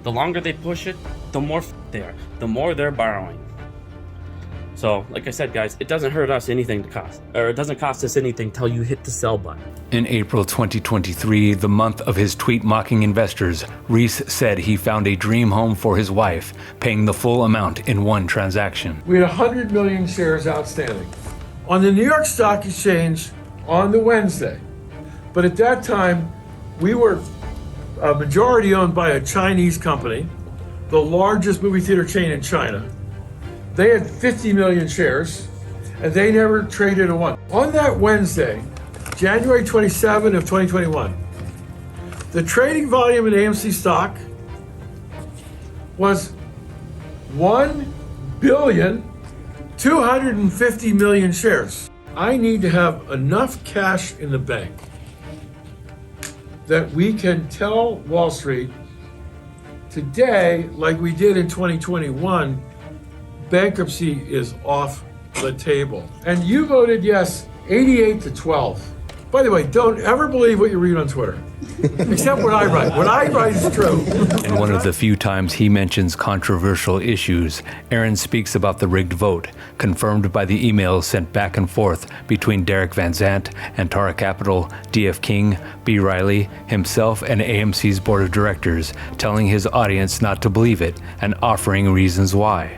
The longer they push it, the more they are, the more they're borrowing. So, like I said, guys, it doesn't hurt us anything to cost, or it doesn't cost us anything till you hit the sell button. In April 2023, the month of his tweet mocking investors, Reis said he found a dream home for his wife, paying the full amount in one transaction. We had 100 million shares outstanding on the New York Stock Exchange on the Wednesday. But at that time, we were a majority owned by a Chinese company, the largest movie theater chain in China. They had 50 million shares, and they never traded a one. On that Wednesday, January 27 of 2021, the trading volume in AMC stock was 1,250,000,000 shares. I need to have enough cash in the bank that we can tell Wall Street today, like we did in 2021, bankruptcy is off the table. And you voted yes, 88 to 12. By the way, don't ever believe what you read on Twitter, except what I write. What I write is true. And one of the few times he mentions controversial issues, Aron speaks about the rigged vote, confirmed by the emails sent back and forth between Derek Van Zandt, Antara Capital, D.F. King, B. Riley, himself, and AMC's board of directors, telling his audience not to believe it and offering reasons why.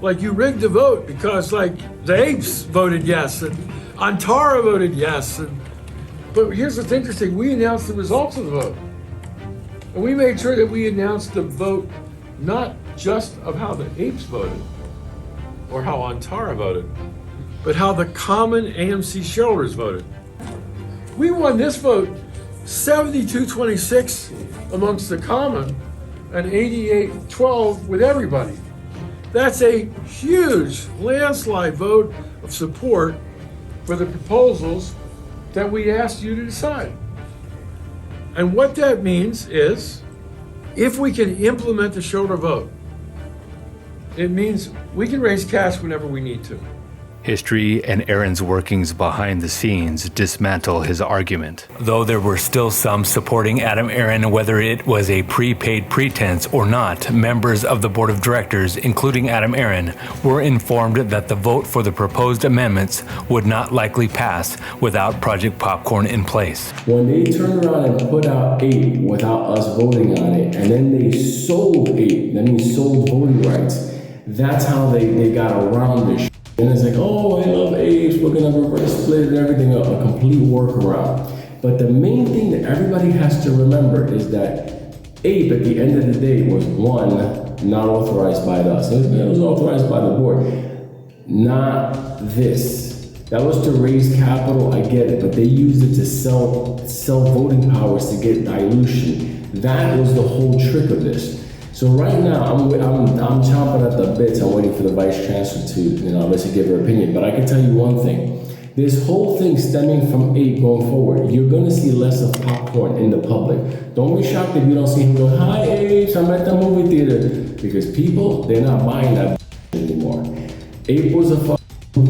Like, you rigged the vote because, like, the apes voted yes, and Antara voted yes. But here's what's interesting. We announced the results of the vote. And we made sure that we announced the vote not just of how the apes voted or how Antara voted, but how the common AMC shareholders voted. We won this vote 72-26 amongst the common and 88-12 with everybody. That's a huge landslide vote of support for the proposals that we asked you to decide. And what that means is, if we can implement the shareholder vote, it means we can raise cash whenever we need to. History and Aron's workings behind the scenes dismantle his argument. Though there were still some supporting Aron, whether it was a prepaid pretense or not, members of the board of directors, including Aron, were informed that the vote for the proposed amendments would not likely pass without Project Popcorn in place. When they turned around and put out 8 without us voting on it, and then they sold 8, that means sold voting rights, that's how they got around this. And it's like, oh, I love apes, we're gonna reverse split and everything, a complete workaround. But the main thing that everybody has to remember is that ape at the end of the day was one, not authorized by us. It was authorized by the board. Not this. That was to raise capital, I get it, but they used it to sell voting powers to get dilution. That was the whole trick of this. So right now, I'm chomping at the bits. I'm waiting for the vice chancellor to, obviously give her opinion. But I can tell you one thing: this whole thing stemming from 8 going forward, you're going to see less of popcorn in the public. Don't be shocked if you don't see him go, "Hi apes, I'm at the movie theater," because people, they're not buying that anymore. Ape was a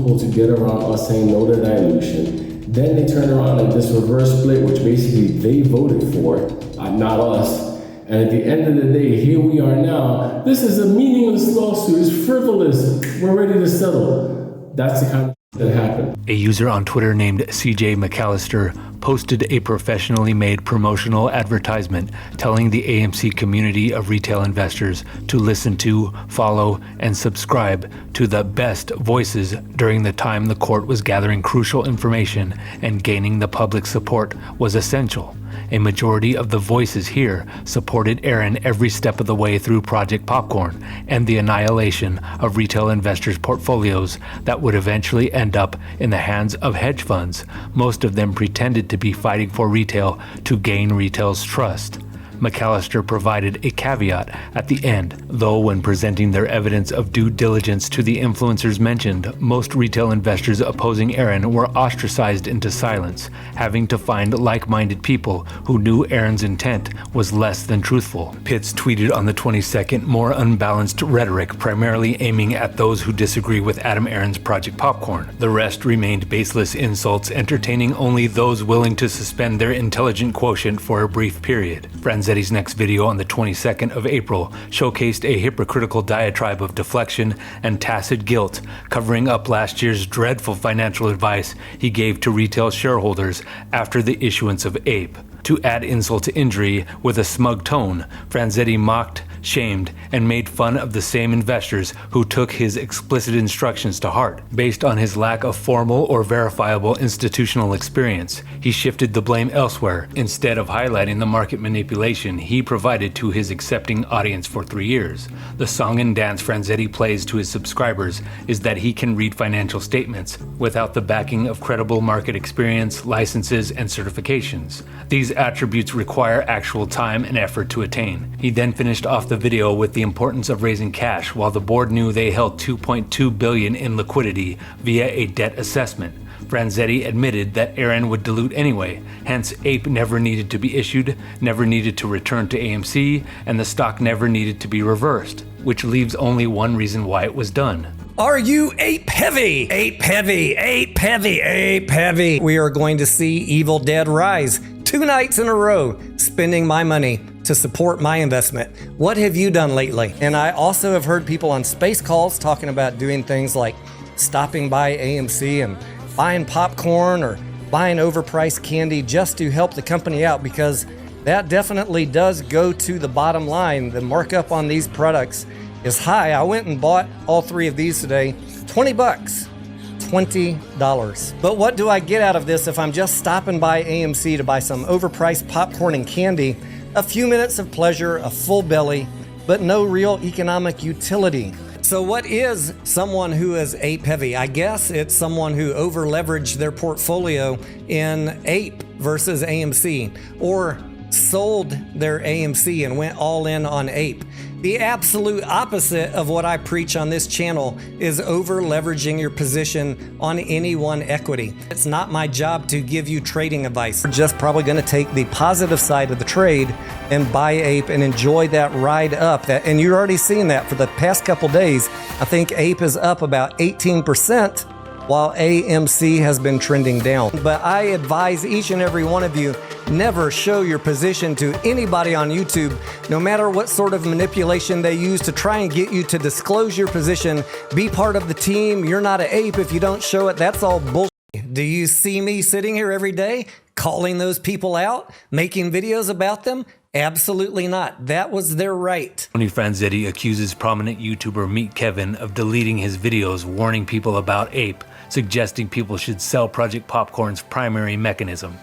loophole to get around us saying no to dilution. Then they turn around and this reverse split, which basically they voted for, not us. And at the end of the day, here we are now. This is a meaningless lawsuit. It's frivolous. We're ready to settle. That's the kind of that happened. A user on Twitter named CJ McAllister posted a professionally made promotional advertisement telling the AMC community of retail investors to listen to, follow, and subscribe to the best voices during the time the court was gathering crucial information and gaining the public support was essential. A majority of the voices here supported Aron every step of the way through Project Popcorn and the annihilation of retail investors' portfolios that would eventually end up in the hands of hedge funds. Most of them pretended to be fighting for retail to gain retail's trust. McAllister provided a caveat at the end, though when presenting their evidence of due diligence to the influencers mentioned, most retail investors opposing Aron were ostracized into silence, having to find like-minded people who knew Aron's intent was less than truthful. Pitts tweeted on the 22nd more unbalanced rhetoric, primarily aiming at those who disagree with Adam Aron's Project Popcorn. The rest remained baseless insults, entertaining only those willing to suspend their intelligent quotient for a brief period. Franzetti's next video on the 22nd of April showcased a hypocritical diatribe of deflection and tacit guilt, covering up last year's dreadful financial advice he gave to retail shareholders after the issuance of APE. To add insult to injury, with a smug tone, Franzetti mocked, shamed, and made fun of the same investors who took his explicit instructions to heart. Based on his lack of formal or verifiable institutional experience, he shifted the blame elsewhere, instead of highlighting the market manipulation he provided to his accepting audience for 3 years. The song and dance Franzetti plays to his subscribers is that he can read financial statements without the backing of credible market experience, licenses, and certifications. These attributes require actual time and effort to attain. He then finished off the video with the importance of raising cash while the board knew they held $2.2 billion in liquidity via a debt assessment. Franzetti admitted that Aron would dilute anyway, hence APE never needed to be issued, never needed to return to AMC, and the stock never needed to be reversed, which leaves only one reason why it was done. Are you ape heavy? Ape heavy, ape heavy, ape heavy. We are going to see Evil Dead rise 2 nights in a row, spending my money to support my investment. What have you done lately? And I also have heard people on space calls talking about doing things like stopping by AMC and buying popcorn or buying overpriced candy just to help the company out, because that definitely does go to the bottom line. The markup on these products is high. I went and bought all 3 of these today, $20. $20. But what do I get out of this if I'm just stopping by AMC to buy some overpriced popcorn and candy? A few minutes of pleasure, a full belly, but no real economic utility. So what is someone who is ape heavy? I guess it's someone who over leveraged their portfolio in APE versus AMC, or sold their AMC and went all in on APE. The absolute opposite of what I preach on this channel is over leveraging your position on any one equity. It's not my job to give you trading advice. We're just probably going to take the positive side of the trade and buy APE and enjoy that ride up. And you're already seeing that for the past couple days. I think APE is up about 18%. While AMC has been trending down. But I advise each and every one of you, never show your position to anybody on YouTube, no matter what sort of manipulation they use to try and get you to disclose your position. Be part of the team. You're not an ape if you don't show it. That's all bullshit. Do you see me sitting here every day calling those people out, making videos about them? Absolutely not. That was their right. Tony Franzetti accuses prominent YouTuber Meet Kevin of deleting his videos warning people about APE, suggesting people should sell Project Popcorn's primary mechanism.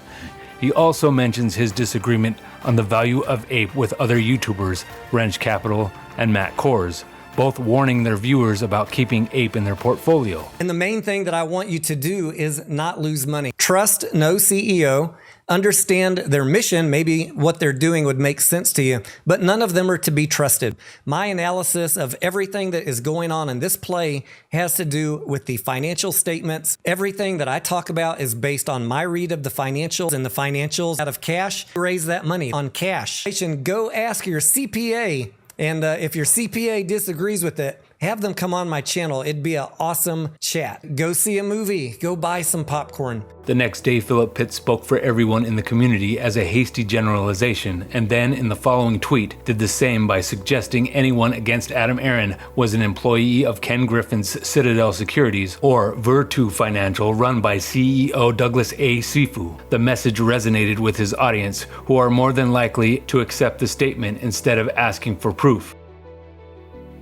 He also mentions his disagreement on the value of APE with other YouTubers, Wrench Capital and Matt Khors, both warning their viewers about keeping APE in their portfolio. And the main thing that I want you to do is not lose money. Trust no CEO. Understand their mission. Maybe what they're doing would make sense to you, but none of them are to be trusted. My analysis of everything that is going on in this play has to do with the financial statements. Everything that I talk about is based on my read of the financials, and the financials out of cash, raise that money on cash. Go ask your CPA, and if your CPA disagrees with it, have them come on my channel. It'd be an awesome chat. Go see a movie. Go buy some popcorn. The next day, Phillip Pitts spoke for everyone in the community as a hasty generalization, and then in the following tweet did the same by suggesting anyone against Adam Aron was an employee of Ken Griffin's Citadel Securities or Virtu Financial run by CEO Douglas A. Sifu. The message resonated with his audience, who are more than likely to accept the statement instead of asking for proof.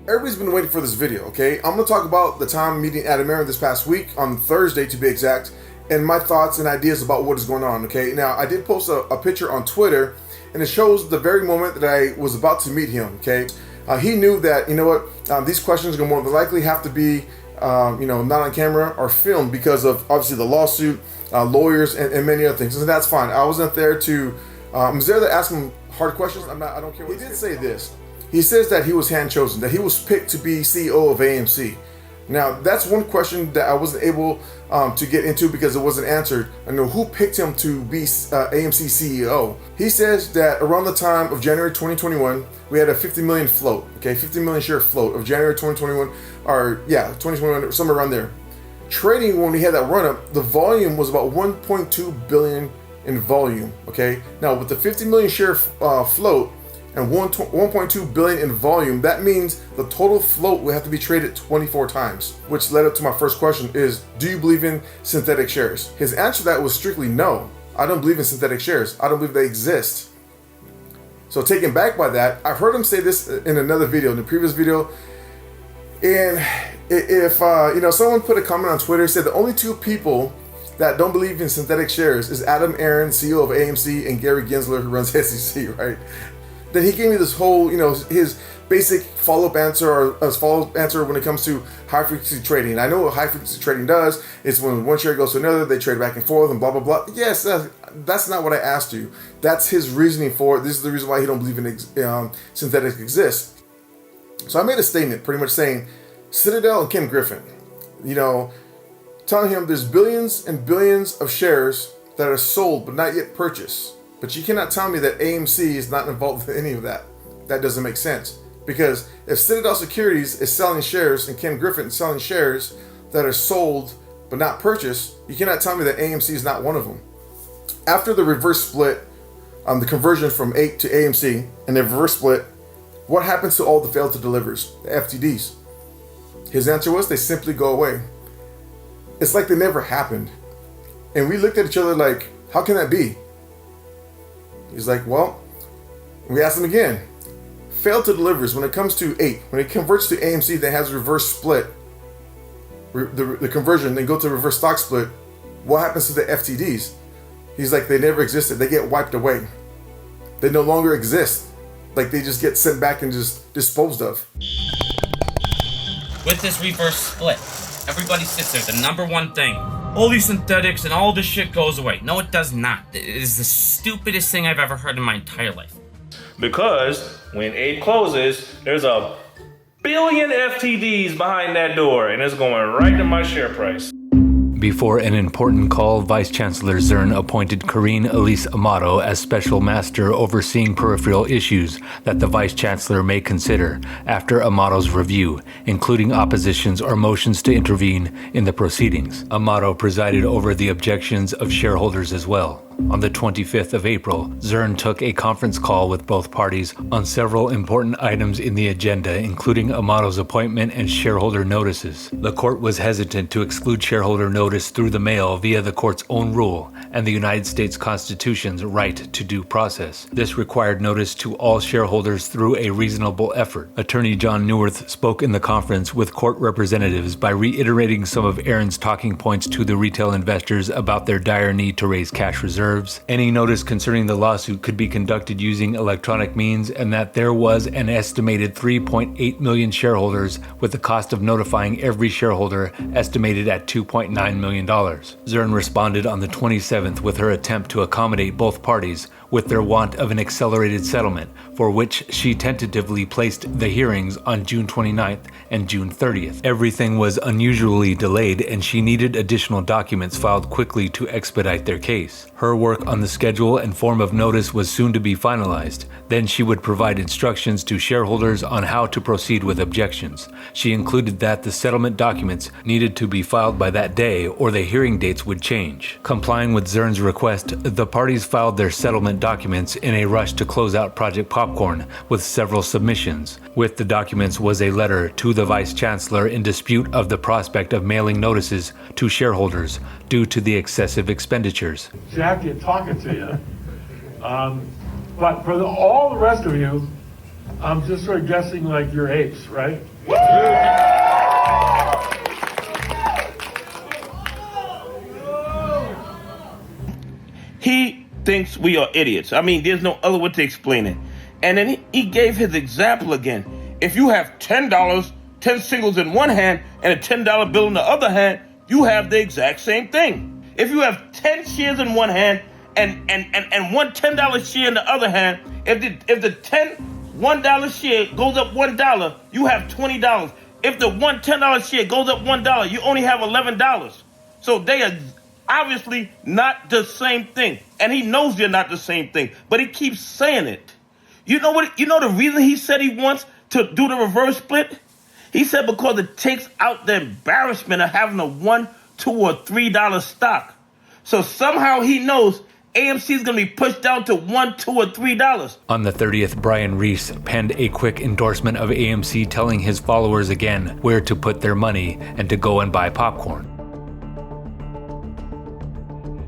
Everybody's been waiting for this video, okay? I'm gonna talk about the time meeting Adam Aron this past week, on Thursday to be exact, and my thoughts and ideas about what is going on, okay? Now, I did post a picture on Twitter, and it shows the very moment that I was about to meet him, okay? He knew that, you know what, these questions are gonna more than likely have to be, not on camera or filmed because of, obviously, the lawsuit, lawyers, and many other things, and that's fine. I wasn't there to, I was there to ask him hard questions. I don't care what he did say this. He says that he was hand-chosen, that he was picked to be CEO of AMC. Now, that's one question that I wasn't able to get into because it wasn't answered. I know who picked him to be AMC CEO. He says that around the time of January 2021, we had a 50 million float, okay, 50 million share float of January 2021, 2021, somewhere around there. Trading, when we had that run-up, the volume was about 1.2 billion in volume, okay? Now, with the 50 million share float, and 1.2 billion in volume, that means the total float will have to be traded 24 times, which led up to my first question is, do you believe in synthetic shares? His answer to that was strictly no. I don't believe in synthetic shares. I don't believe they exist. So taken back by that, I've heard him say this in another video, in the previous video, and if someone put a comment on Twitter, said the only two people that don't believe in synthetic shares is Adam Aron, CEO of AMC, and Gary Gensler, who runs SEC, right? Then he gave me this whole, his basic follow-up answer when it comes to high-frequency trading. I know what high-frequency trading does. It's when one share goes to another, they trade back and forth and blah, blah, blah. Yes, that's not what I asked you. That's his reasoning for it. This is the reason why he don't believe in synthetics exist. So I made a statement pretty much saying, Citadel and Ken Griffin, telling him there's billions and billions of shares that are sold but not yet purchased. But you cannot tell me that AMC is not involved with any of that. That doesn't make sense. Because if Citadel Securities is selling shares and Ken Griffin is selling shares that are sold but not purchased, you cannot tell me that AMC is not one of them. After the reverse split, the conversion from 8 to AMC and the reverse split, what happens to all the failed to delivers, the FTDs? His answer was they simply go away. It's like they never happened. And we looked at each other like, how can that be? He's like, well, we asked him again. Failed to delivers when it comes to 8. When it converts to AMC that has reverse split, the conversion, then go to reverse stock split, what happens to the FTDs? He's like, they never existed. They get wiped away. They no longer exist. Like they just get sent back and just disposed of. With this reverse split, everybody sits there. The number one thing. All these synthetics and all this shit goes away. No, it does not. It is the stupidest thing I've ever heard in my entire life. Because when 8 closes, there's a billion FTDs behind that door, and it's going right to my share price. Before an important call, Vice Chancellor Zurn appointed Karine Elise Amato as Special Master overseeing peripheral issues that the Vice Chancellor may consider after Amato's review, including oppositions or motions to intervene in the proceedings. Amato presided over the objections of shareholders as well. On the 25th of April, Zurn took a conference call with both parties on several important items in the agenda, including Amato's appointment and shareholder notices. The court was hesitant to exclude shareholder notice through the mail via the court's own rule and the United States Constitution's right to due process. This required notice to all shareholders through a reasonable effort. Attorney John Neuwirth spoke in the conference with court representatives by reiterating some of Aron's talking points to the retail investors about their dire need to raise cash reserves. Any notice concerning the lawsuit could be conducted using electronic means, and that there was an estimated 3.8 million shareholders, with the cost of notifying every shareholder estimated at $2.9 million. Zurn responded on the 27th with her attempt to accommodate both parties with their want of an accelerated settlement, for which she tentatively placed the hearings on June 29th and June 30th. Everything was unusually delayed, and she needed additional documents filed quickly to expedite their case. Her Paperwork on the schedule and form of notice was soon to be finalized. Then she would provide instructions to shareholders on how to proceed with objections. She included that the settlement documents needed to be filed by that day or the hearing dates would change. Complying with Zurn's request, the parties filed their settlement documents in a rush to close out Project Popcorn with several submissions. With the documents was a letter to the Vice Chancellor in dispute of the prospect of mailing notices to shareholders due to the excessive expenditures. Jackie, talking to you. But for all the rest of you, I'm just sort of guessing like you're apes, right? He thinks we are idiots. I mean, there's no other way to explain it. And then he gave his example again. If you have $10, 10 singles in one hand and a $10 bill in the other hand, you have the exact same thing. If you have 10 shares in one hand and one $10 share in the other hand, if the $1 share goes up $1, you have $20. If the one $10 share goes up $1, you only have $11. So they are obviously not the same thing. And he knows they're not the same thing, but he keeps saying it. You know what? You know the reason he said he wants to do the reverse split? He said because it takes out the embarrassment of having a $1, $2, or $3 stock. So somehow he knows AMC is going to be pushed down to $1, $2, or $3. On the 30th, Brian Reis penned a quick endorsement of AMC telling his followers again where to put their money and to go and buy popcorn.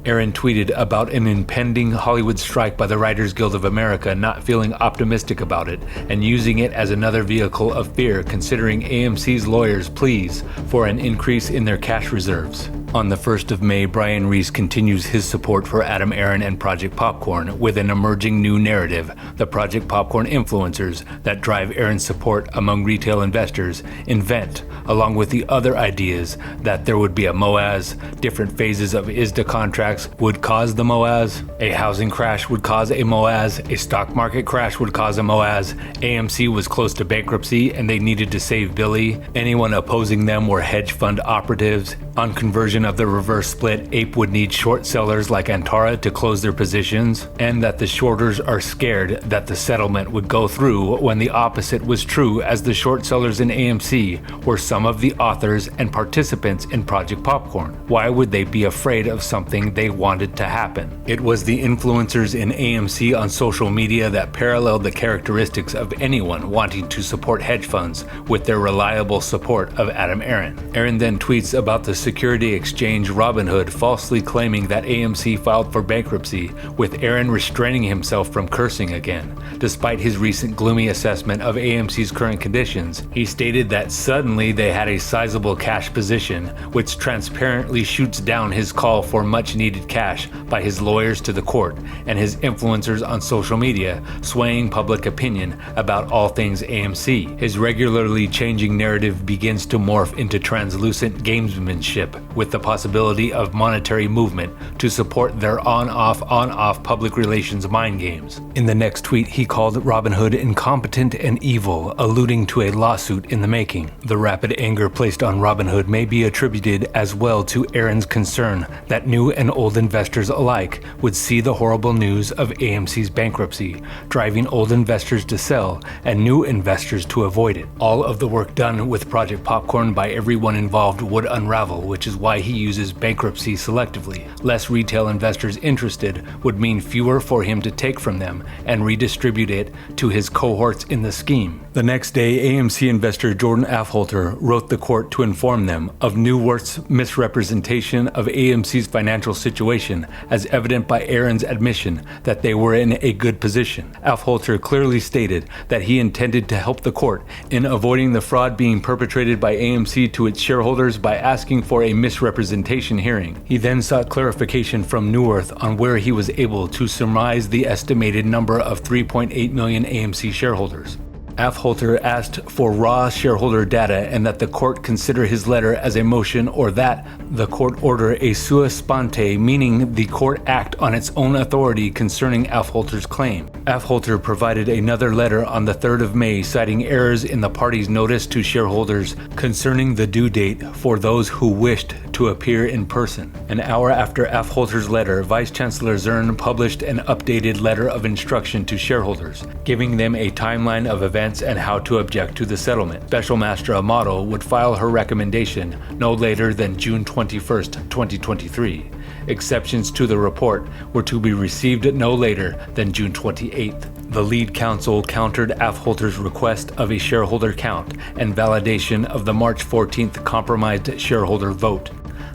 Aron tweeted about an impending Hollywood strike by the Writers Guild of America, not feeling optimistic about it and using it as another vehicle of fear, considering AMC's lawyers' pleas for an increase in their cash reserves. On the 1st of May, Brian Reis continues his support for Adam Aron and Project Popcorn with an emerging new narrative, the Project Popcorn influencers that drive Aron's support among retail investors invent, along with the other ideas that there would be a MOAS, different phases of ISDA contracts would cause the MOAS, a housing crash would cause a MOAS, a stock market crash would cause a MOAS, AMC was close to bankruptcy and they needed to save Billy, anyone opposing them were hedge fund operatives. On conversion of the reverse split, Ape would need short sellers like Antara to close their positions, and that the shorters are scared that the settlement would go through when the opposite was true, as the short sellers in AMC were some of the authors and participants in Project Popcorn. Why would they be afraid of something they wanted to happen? It was the influencers in AMC on social media that paralleled the characteristics of anyone wanting to support hedge funds with their reliable support of Adam Aron. Aron then tweets about the security exchange Robinhood falsely claiming that AMC filed for bankruptcy, with Aron restraining himself from cursing again. Despite his recent gloomy assessment of AMC's current conditions, he stated that suddenly they had a sizable cash position, which transparently shoots down his call for much needed cash by his lawyers to the court and his influencers on social media, swaying public opinion about all things AMC. His regularly changing narrative begins to morph into translucent gamesmanship, with the possibility of monetary movement to support their on-off public relations mind games. In the next tweet, he called Robinhood incompetent and evil, alluding to a lawsuit in the making. The rapid anger placed on Robinhood may be attributed as well to Aron's concern that new and old investors alike would see the horrible news of AMC's bankruptcy, driving old investors to sell and new investors to avoid it. All of the work done with Project Popcorn by everyone involved would unravel, which is why he uses bankruptcy selectively. Less retail investors interested would mean fewer for him to take from them and redistribute it to his cohorts in the scheme. The next day, AMC investor Jordan Affolter wrote the court to inform them of Neuwirth's misrepresentation of AMC's financial situation, as evident by Aron's admission that they were in a good position. Affolter clearly stated that he intended to help the court in avoiding the fraud being perpetrated by AMC to its shareholders by asking for a misrepresentation hearing. He then sought clarification from Neuwirth on where he was able to surmise the estimated number of 3.8 million AMC shareholders. Affolter asked for raw shareholder data and that the court consider his letter as a motion, or that the court order a sua sponte, meaning the court act on its own authority concerning Affolter's claim. Affolter provided another letter on the 3rd of May citing errors in the party's notice to shareholders concerning the due date for those who wished to appear in person. An hour after Affolter's letter, Vice Chancellor Zurn published an updated letter of instruction to shareholders, giving them a timeline of events and how to object to the settlement. Special Master Amato would file her recommendation no later than June 21st, 2023. Exceptions to the report were to be received no later than June 28th. The lead counsel countered Affolter's request of a shareholder count and validation of the March 14th compromised shareholder vote.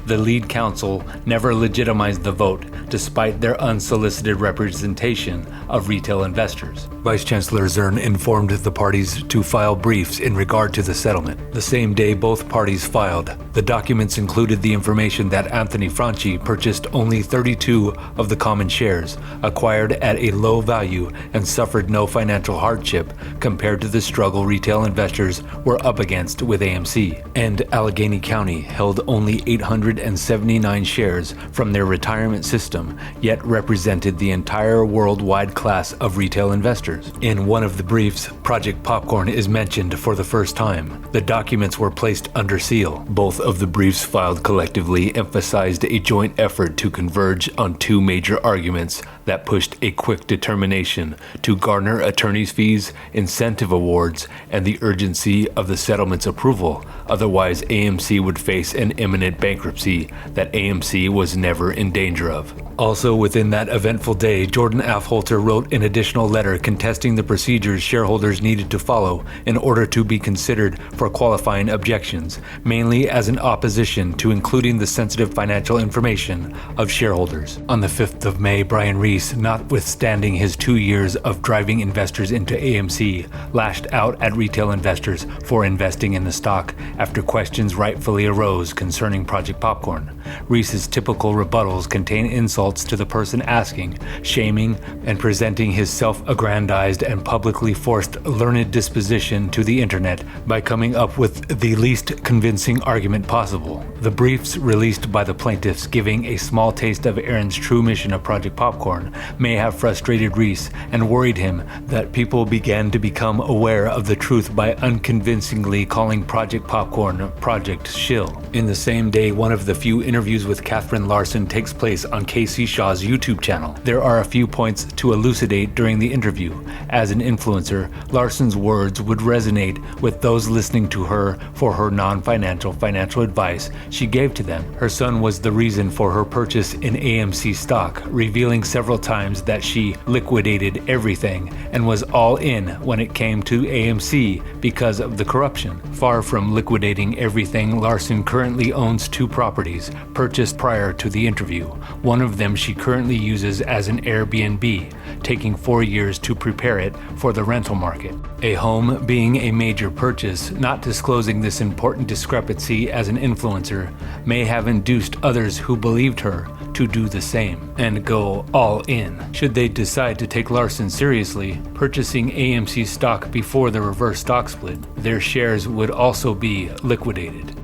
The lead counsel never legitimized the vote, despite their unsolicited representation of retail investors. Vice Chancellor Zurn informed the parties to file briefs in regard to the settlement. The same day both parties filed, the documents included the information that Anthony Franchi purchased only 32 of the common shares, acquired at a low value and suffered no financial hardship compared to the struggle retail investors were up against with AMC. And Allegheny County held only 879 shares from their retirement system, yet represented the entire worldwide class of retail investors. In one of the briefs, Project Popcorn is mentioned for the first time. The documents were placed under seal. Both of the briefs filed collectively emphasized a joint effort to converge on two major arguments that pushed a quick determination to garner attorney's fees, incentive awards, and the urgency of the settlement's approval. Otherwise, AMC would face an imminent bankruptcy that AMC was never in danger of. Also within that eventful day, Jordan Affolter wrote an additional letter contesting the procedures shareholders needed to follow in order to be considered for qualifying objections, mainly as an opposition to including the sensitive financial information of shareholders. On the 5th of May, Brian Reis, notwithstanding his 2 years of driving investors into AMC, lashed out at retail investors for investing in the stock after questions rightfully arose concerning Project Popcorn. Reis's typical rebuttals contain insults to the person asking, shaming, and presenting his self-aggrandized and publicly forced learned disposition to the internet by coming up with the least convincing argument possible. The briefs released by the plaintiffs giving a small taste of Aron's true mission of Project Popcorn may have frustrated Reis and worried him that people began to become aware of the truth by unconvincingly calling Project Popcorn Project Shill. In the same day, one of the few interviews with Katherine Larsen takes place on Casey Shaw's YouTube channel. There are a few points to elucidate during the interview. As an influencer, Larsen's words would resonate with those listening to her for her non-financial financial advice she gave to them. Her son was the reason for her purchase in AMC stock, revealing several times that she liquidated everything and was all in when it came to AMC because of the corruption. Far from liquidating everything, Larsen currently owns 2 properties purchased prior to the interview. One of them she currently uses as an Airbnb, taking 4 years to prepare it for the rental market. A home being a major purchase, not disclosing this important discrepancy as an influencer may have induced others who believed her to do the same and go all in. Should they decide to take Larsen seriously, purchasing AMC stock before the reverse stock split, their shares would also be liquidated.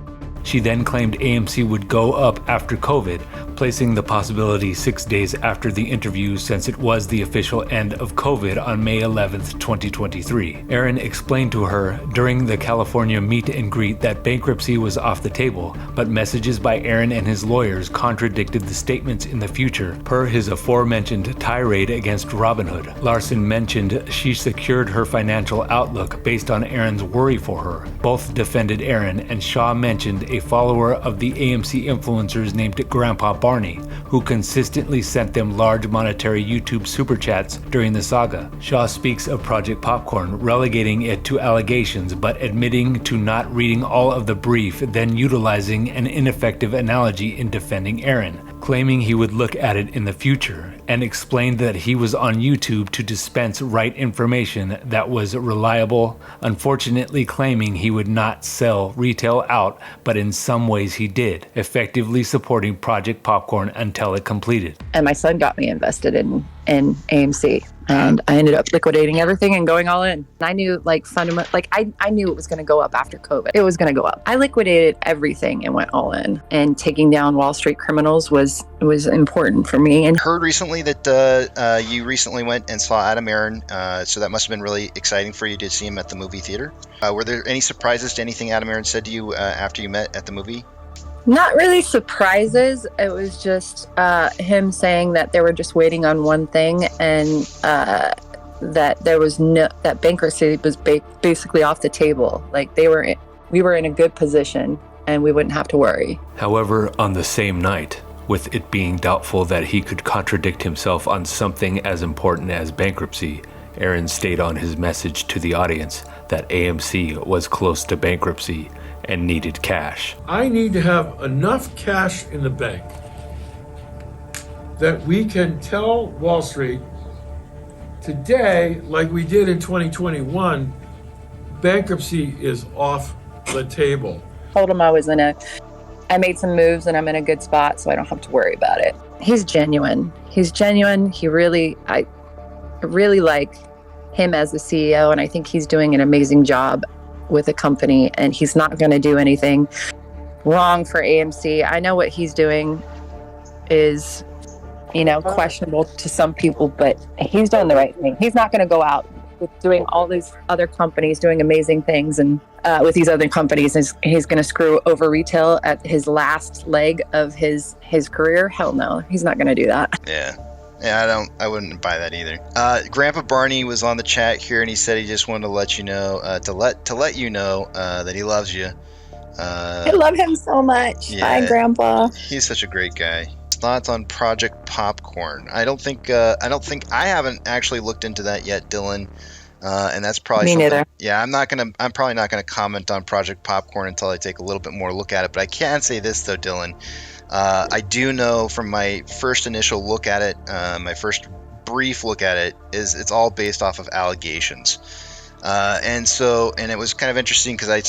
She then claimed AMC would go up after COVID, placing the possibility 6 days after the interview since it was the official end of COVID on May 11th, 2023. Aron explained to her during the California meet and greet that bankruptcy was off the table, but messages by Aron and his lawyers contradicted the statements in the future, per his aforementioned tirade against Robinhood. Larsen mentioned she secured her financial outlook based on Aron's worry for her. Both defended Aron, and Shaw mentioned a follower of the AMC influencers named Grandpa Barney, who consistently sent them large monetary YouTube super chats during the saga. Shaw speaks of Project Popcorn, relegating it to allegations but admitting to not reading all of the brief, then utilizing an ineffective analogy in defending Aron, claiming he would look at it in the future, and explained that he was on YouTube to dispense right information that was reliable, unfortunately claiming he would not sell retail out, but in some ways he did, effectively supporting Project Popcorn until it completed. And my son got me invested in AMC. And I ended up liquidating everything and going all in. I knew I knew it was going to go up after COVID. It was going to go up. I liquidated everything and went all in. And taking down Wallstreet criminals was important for me. And heard recently that you recently went and saw Adam Aron, so that must have been really exciting for you to see him at the movie theater. Were there any surprises to anything Adam Aron said to you after you met at the movie? Not really surprises. It was just him saying that they were just waiting on one thing, and that there was that bankruptcy was basically off the table. Like we were in a good position, and we wouldn't have to worry. However, on the same night, with it being doubtful that he could contradict himself on something as important as bankruptcy, Aron stayed on his message to the audience that AMC was close to bankruptcy and needed cash. I need to have enough cash in the bank that we can tell Wall Street today, like we did in 2021, bankruptcy is off the table. Told him I made some moves and I'm in a good spot, so I don't have to worry about it. He's genuine. I really like him as the CEO, and I think he's doing an amazing job with the company, and he's not going to do anything wrong for AMC. I know what he's doing is, questionable to some people, but he's doing the right thing. He's not going to go out with doing all these other companies doing amazing things, and with these other companies, he's going to screw over retail at his last leg of his career. Hell no, he's not going to do that. Yeah, I wouldn't buy that either. Grandpa Barney was on the chat here, and he said he just wanted to let you know, to let you know that he loves you. I love him so much. Yeah, Bye, Grandpa. He's such a great guy. Thoughts on Project Popcorn? I I haven't actually looked into that yet, Dylan. And that's probably Me neither. Yeah, I'm probably not gonna comment on Project Popcorn until I take a little bit more look at it. But I can say this though, Dylan. I do know from my first initial look at it, my first brief look at it, is it's all based off of allegations. And it was kind of interesting because I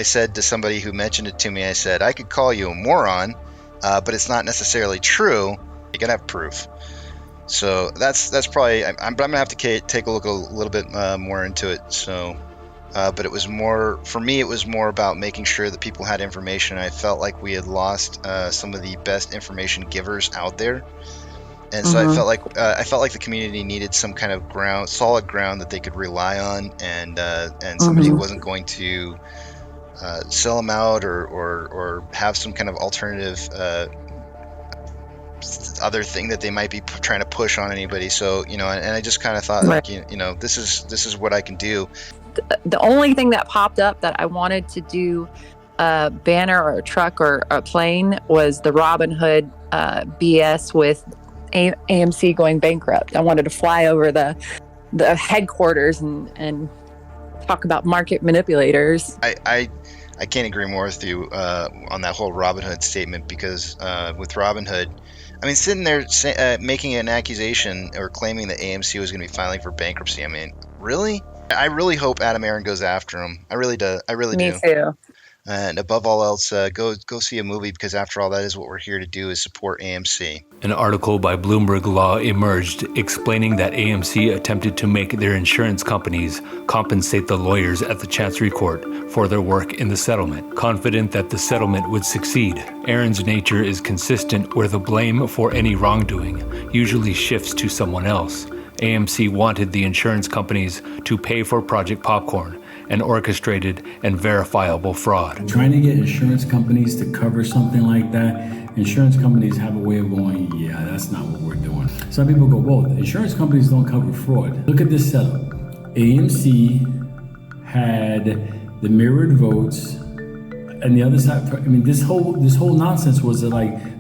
said to somebody who mentioned it to me, I said, I could call you a moron, but it's not necessarily true. You gotta have proof. So that's probably, I'm gonna have to take a look a little bit more into it. So, but it was more, for me, it was more about making sure that people had information. I felt like we had lost some of the best information givers out there. And so I felt like the community needed some kind of solid ground that they could rely on, and somebody who wasn't going to sell them out or have some kind of alternative other thing that they might be trying to push on anybody. So, and I just kind of thought, like, this is what I can do. The only thing that popped up that I wanted to do a banner or a truck or a plane was the Robinhood BS with AMC going bankrupt. I wanted to fly over the headquarters and talk about market manipulators. I can't agree more with you on that whole Robinhood statement, because with Robinhood, I mean, sitting there making an accusation or claiming that AMC was going to be filing for bankruptcy. I mean, really? I really hope Aron goes after him. I really do. Me too. And above all else, go see a movie, because after all, that is what we're here to do, is support AMC. An article by Bloomberg Law emerged explaining that AMC attempted to make their insurance companies compensate the lawyers at the Chancery Court for their work in the settlement. Confident that the settlement would succeed, Aron's nature is consistent where the blame for any wrongdoing usually shifts to someone else. AMC wanted the insurance companies to pay for Project Popcorn, an orchestrated and verifiable fraud. Trying to get insurance companies to cover something like that, insurance companies have a way of going, yeah, that's not what we're doing. Some people go, well, insurance companies don't cover fraud. Look at this setup. AMC had the mirrored votes, and the other side, I mean, this whole nonsense was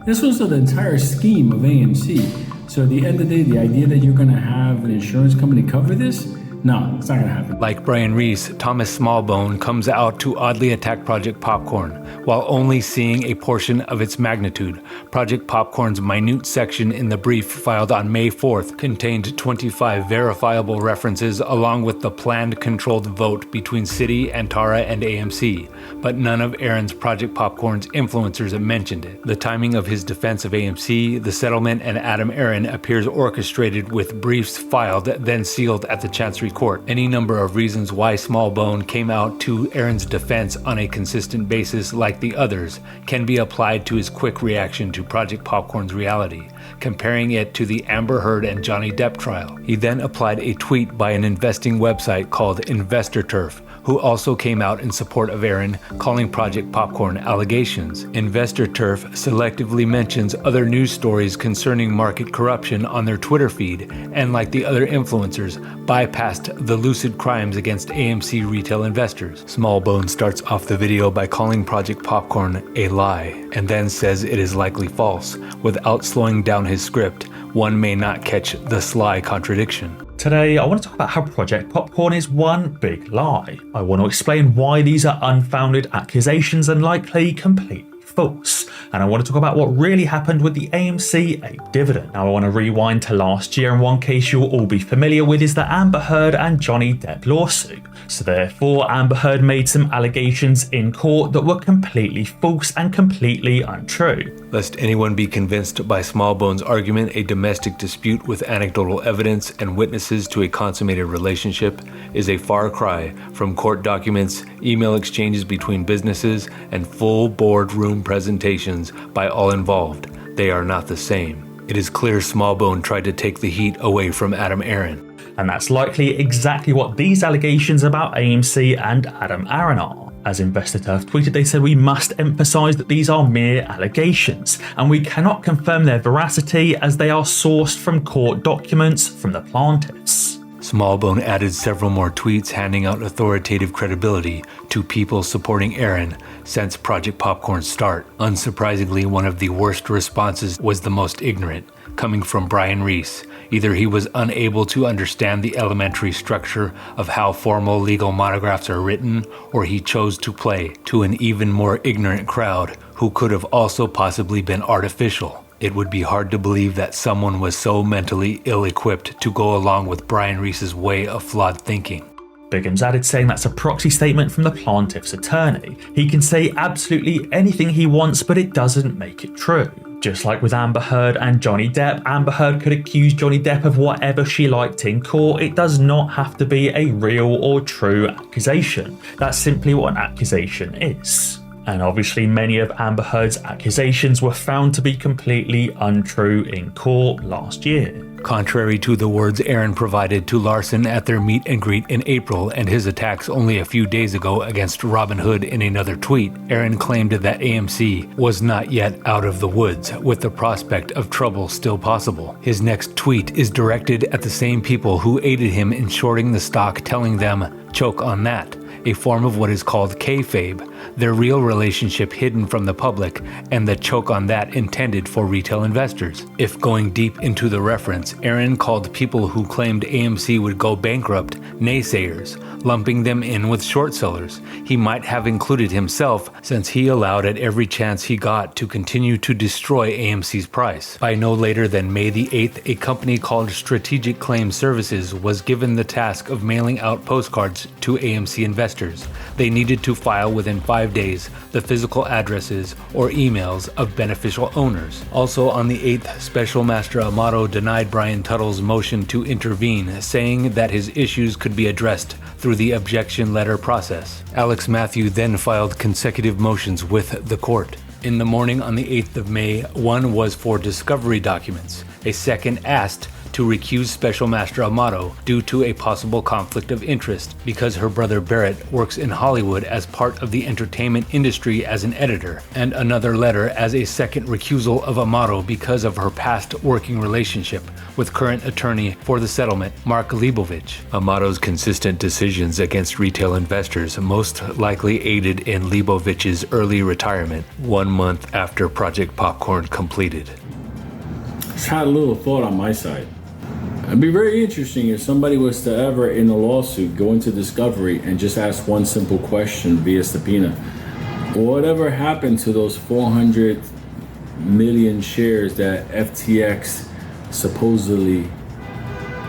this was the entire scheme of AMC. So at the end of the day, the idea that you're gonna have an insurance company cover this, no, it's not gonna happen. Like Brian Reis, Thomas Smallbone comes out to oddly attack Project Popcorn, while only seeing a portion of its magnitude. Project Popcorn's minute section in the brief filed on May 4th contained 25 verifiable references along with the planned controlled vote between Citi, Antara, and AMC, but none of Aron's Project Popcorn's influencers mentioned it. The timing of his defense of AMC, the settlement, and Aron appears orchestrated with briefs filed, then sealed at the Chancery Court. Any number of reasons why Smallbone came out to Aron's defense on a consistent basis like the others can be applied to his quick reaction to Project Popcorn's reality, comparing it to the Amber Heard and Johnny Depp trial. He then applied a tweet by an investing website called Investor Turf, who also came out in support of Aron, calling Project Popcorn allegations. Investor Turf selectively mentions other news stories concerning market corruption on their Twitter feed, and like the other influencers, bypassed the lucid crimes against AMC retail investors. Smallbone starts off the video by calling Project Popcorn a lie, and then says it is likely false. Without slowing down his script, one may not catch the sly contradiction. Today, I want to talk about how Project Popcorn is one big lie. I want to explain why these are unfounded accusations and likely completely false. And I want to talk about what really happened with the AMC ape dividend. Now I want to rewind to last year, and one case you'll all be familiar with is the Amber Heard and Johnny Depp lawsuit. So therefore, Amber Heard made some allegations in court that were completely false and completely untrue. Lest anyone be convinced by Smallbone's argument, a domestic dispute with anecdotal evidence and witnesses to a consummated relationship is a far cry from court documents, email exchanges between businesses, and full boardroom presentations by all involved. They are not the same. It is clear Smallbone tried to take the heat away from Adam Aron. And that's likely exactly what these allegations about AMC and Adam Aron are. As InvestorTurf tweeted, they said we must emphasise that these are mere allegations, and we cannot confirm their veracity as they are sourced from court documents from the plaintiffs. Smallbone added several more tweets handing out authoritative credibility to people supporting Aron since Project Popcorn's start. Unsurprisingly, one of the worst responses was the most ignorant, coming from Brian Reis. Either he was unable to understand the elementary structure of how formal legal monographs are written, or he chose to play to an even more ignorant crowd who could have also possibly been artificial. It would be hard to believe that someone was so mentally ill-equipped to go along with Brian Reis's way of flawed thinking. Biggums added, saying that's a proxy statement from the plaintiff's attorney. He can say absolutely anything he wants, but it doesn't make it true. Just like with Amber Heard and Johnny Depp, Amber Heard could accuse Johnny Depp of whatever she liked in court. It does not have to be a real or true accusation. That's simply what an accusation is. And obviously many of Amber Heard's accusations were found to be completely untrue in court last year. Contrary to the words Aron provided to Larsen at their meet and greet in April and his attacks only a few days ago against Robinhood in another tweet, Aron claimed that AMC was not yet out of the woods, with the prospect of trouble still possible. His next tweet is directed at the same people who aided him in shorting the stock, telling them, "Choke on that," a form of what is called kayfabe, their real relationship hidden from the public, and the choke on that intended for retail investors. If going deep into the reference, Aron called people who claimed AMC would go bankrupt naysayers, lumping them in with short sellers. He might have included himself, since he allowed at every chance he got to continue to destroy AMC's price. By no later than May the 8th, a company called Strategic Claim Services was given the task of mailing out postcards to AMC investors. They needed to file within 5 days the physical addresses or emails of beneficial owners. Also on the 8th, Special Master Amato denied Brian Tuttle's motion to intervene, saying that his issues could be addressed through the objection letter process. Alex Matthew then filed consecutive motions with the court. In the morning on the 8th of May, one was for discovery documents. A second asked to recuse Special Master Amato due to a possible conflict of interest because her brother Barrett works in Hollywood as part of the entertainment industry as an editor, and another letter as a second recusal of Amato because of her past working relationship with current attorney for the settlement, Mark Leibovich. Amato's consistent decisions against retail investors most likely aided in Leibovich's early retirement 1 month after Project Popcorn completed. Just had a little thought on my side. It'd be very interesting if somebody was to ever, in a lawsuit, go into discovery and just ask one simple question via subpoena. Whatever happened to those 400 million shares that FTX supposedly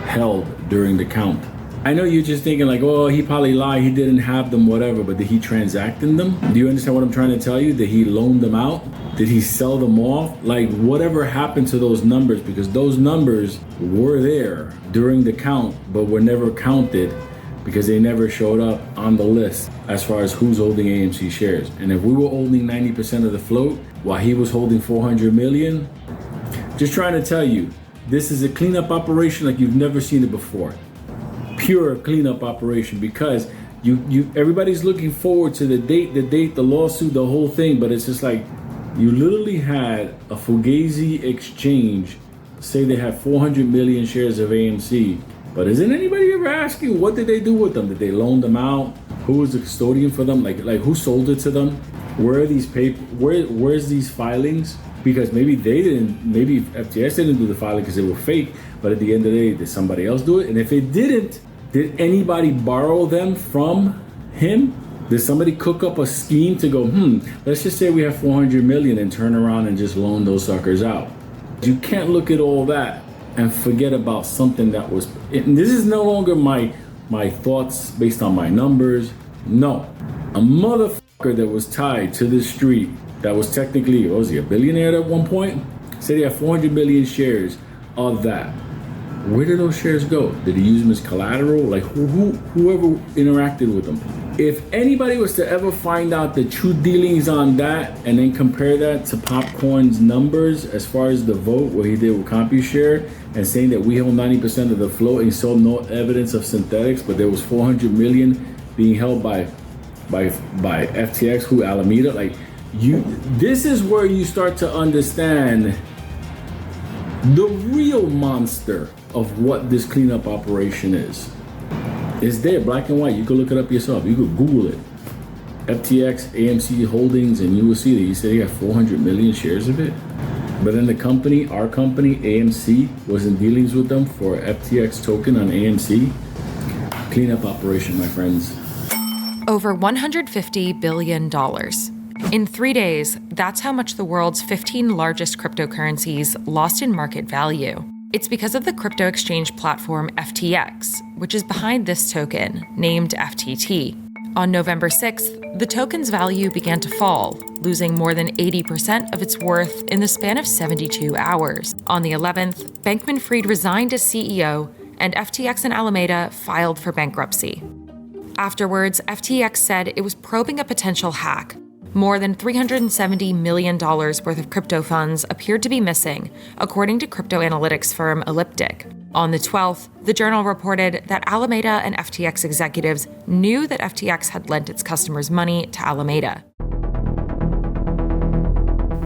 held during the count? I know you're just thinking like, oh, he probably lied, he didn't have them, whatever, but did he transact in them? Do you understand what I'm trying to tell you? Did he loan them out? Did he sell them off? Like, whatever happened to those numbers? Because those numbers were there during the count, but were never counted because they never showed up on the list as far as who's holding AMC shares. And if we were holding 90% of the float while he was holding 400 million, just trying to tell you, this is a cleanup operation like you've never seen it before. Pure cleanup operation, because everybody's looking forward to the date, the lawsuit, the whole thing, but it's just like you literally had a Fugazi exchange say they had 400 million shares of AMC, but isn't anybody ever asking what did they do with them? Did they loan them out? Who was the custodian for them? Like who sold it to them? Where are these where's these filings? Because maybe FTX didn't do the filing because they were fake, but at the end of the day, did somebody else do it? And if it didn't, did anybody borrow them from him? Did somebody cook up a scheme to go, let's just say we have 400 million and turn around and just loan those suckers out? You can't look at all that and forget about something that was, and this is no longer my thoughts based on my numbers. No, a motherfucker that was tied to the street that was technically, what was he, a billionaire at one point? Said he had 400 million shares of that. Where did those shares go? Did he use them as collateral? Like whoever interacted with them. If anybody was to ever find out the true dealings on that and then compare that to Popcorn's numbers as far as the vote, what he did with CompuShare, and saying that we hold 90% of the float and saw no evidence of synthetics, but there was 400 million being held by FTX, who Alameda, this is where you start to understand the real monster of what this cleanup operation is. It's there, black and white. You can look it up yourself. You could Google it. FTX, AMC Holdings, and you will see that he said he got 400 million shares of it. But then the company, our company, AMC, was in dealings with them for FTX token on AMC. Cleanup operation, my friends. Over $150 billion. In 3 days, that's how much the world's 15 largest cryptocurrencies lost in market value. It's because of the crypto exchange platform FTX, which is behind this token, named FTT. On November 6th, the token's value began to fall, losing more than 80% of its worth in the span of 72 hours. On the 11th, Bankman-Fried resigned as CEO, and FTX and Alameda filed for bankruptcy. Afterwards, FTX said it was probing a potential hack. More than $370 million worth of crypto funds appeared to be missing, according to crypto analytics firm Elliptic. On the 12th, the Journal reported that Alameda and FTX executives knew that FTX had lent its customers money to Alameda.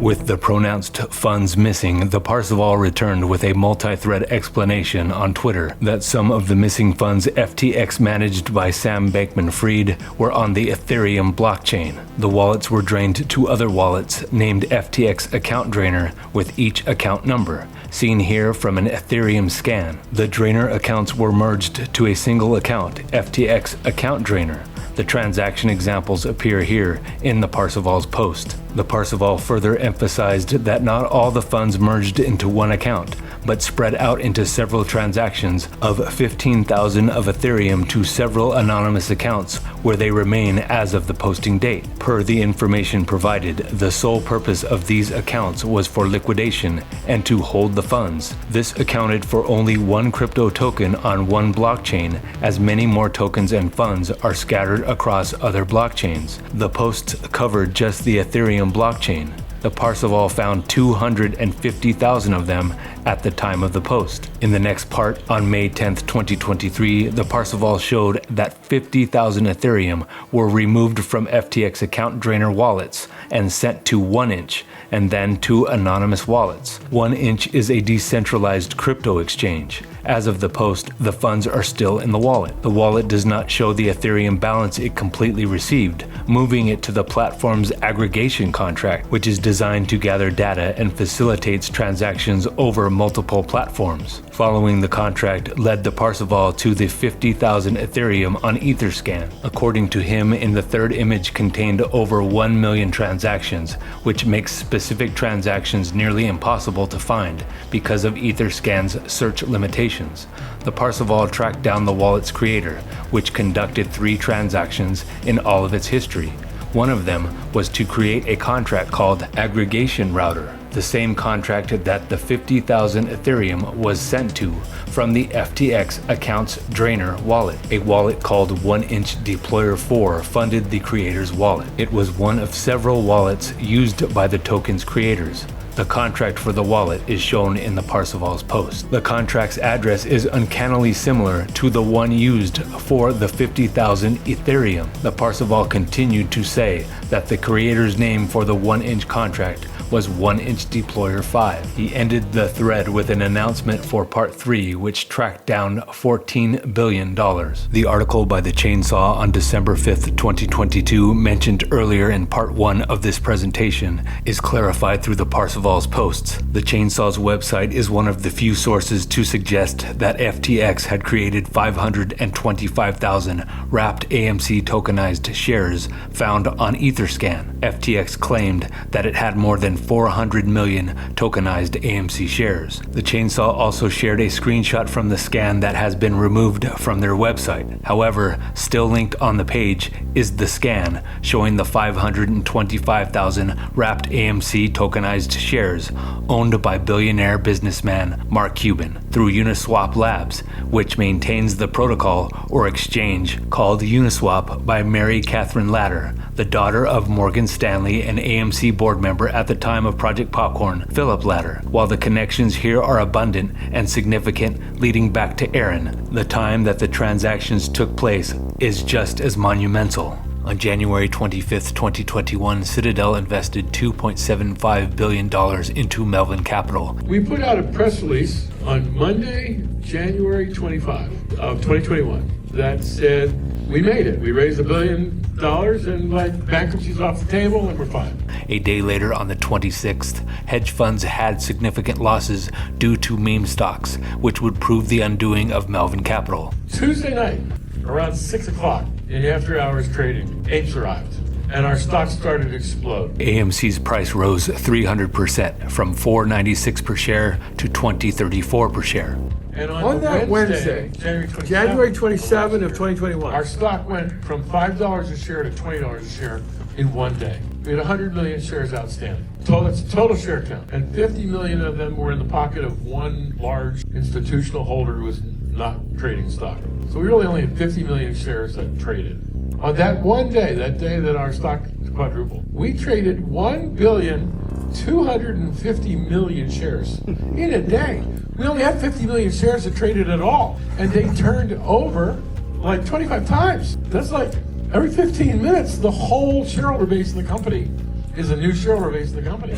With the pronounced funds missing, the Parseval returned with a multi-thread explanation on Twitter that some of the missing funds FTX managed by Sam Bankman-Fried were on the Ethereum blockchain. The wallets were drained to other wallets named FTX Account Drainer with each account number, seen here from an Ethereum scan. The drainer accounts were merged to a single account, FTX Account Drainer. The transaction examples appear here in the Parseval's post. The Parseval further emphasized that not all the funds merged into one account, but spread out into several transactions of 15,000 of Ethereum to several anonymous accounts where they remain as of the posting date. Per the information provided, the sole purpose of these accounts was for liquidation and to hold the funds. This accounted for only one crypto token on one blockchain, as many more tokens and funds are scattered across other blockchains. The post covered just the Ethereum blockchain. The Parseval found 250,000 of them at the time of the post. In the next part, on May 10th, 2023, the Parseval showed that 50,000 Ethereum were removed from FTX Account Drainer wallets and sent to 1inch, and then to anonymous wallets. 1inch is a decentralized crypto exchange. As of the post, the funds are still in the wallet. The wallet does not show the Ethereum balance it completely received, moving it to the platform's aggregation contract, which is designed to gather data and facilitates transactions over multiple platforms. Following the contract led the Parseval to the 50,000 Ethereum on Etherscan. According to him, in the third image contained over 1 million transactions, which makes specific transactions nearly impossible to find because of Etherscan's search limitations. The Parseval tracked down the wallet's creator, which conducted 3 transactions in all of its history. One of them was to create a contract called Aggregation Router, the same contract that the 50,000 Ethereum was sent to from the FTX Accounts Drainer wallet. A wallet called 1inch Deployer 4 funded the creator's wallet. It was one of several wallets used by the token's creators. The contract for the wallet is shown in the Parseval's post. The contract's address is uncannily similar to the one used for the 50,000 Ethereum. The Parseval continued to say that the creator's name for the 1-inch contract was 1-inch deployer 5. He ended the thread with an announcement for part 3, which tracked down $14 billion. The article by the Chainsaw on December 5th, 2022, mentioned earlier in part 1 of this presentation, is clarified through the Parseval's posts. The Chainsaw's website is one of the few sources to suggest that FTX had created 525,000 wrapped AMC tokenized shares found on Etherscan. FTX claimed that it had more than 400 million tokenized AMC shares. The Chainsaw also shared a screenshot from the scan that has been removed from their website. However, still linked on the page is the scan showing the 525,000 wrapped AMC tokenized shares owned by billionaire businessman Mark Cuban through Uniswap Labs, which maintains the protocol or exchange called Uniswap by Mary Katherine Larsen, the daughter of Morgan Stanley and AMC board member at the time of Project Popcorn, Phillip Larsen. While the connections here are abundant and significant, leading back to Aron, the time that the transactions took place is just as monumental. On January 25th, 2021, Citadel invested $2.75 billion into Melvin Capital. We put out a press release on Monday, January 25 of 2021 that said we made it. We raised $1 billion and bankruptcy's off the table and we're fine. A day later, on the 26th, hedge funds had significant losses due to meme stocks, which would prove the undoing of Melvin Capital. Tuesday night, around 6 o'clock in after hours trading, apes arrived and our stock started to explode. AMC's price rose 300% from $4.96 per share to $20.34 per share. And on that Wednesday, January 27 of 2021, our stock went from $5 a share to $20 a share in one day. We had 100 million shares outstanding. That's total share count. And 50 million of them were in the pocket of one large institutional holder who was not trading stock. So we really only had 50 million shares that traded. On that one day, that day that our stock quadrupled, we traded 1,250,000,000 shares in a day. We only had 50 million shares that traded at all, and they turned over like 25 times. That's like every 15 minutes, the whole shareholder base of the company is a new shareholder base of the company.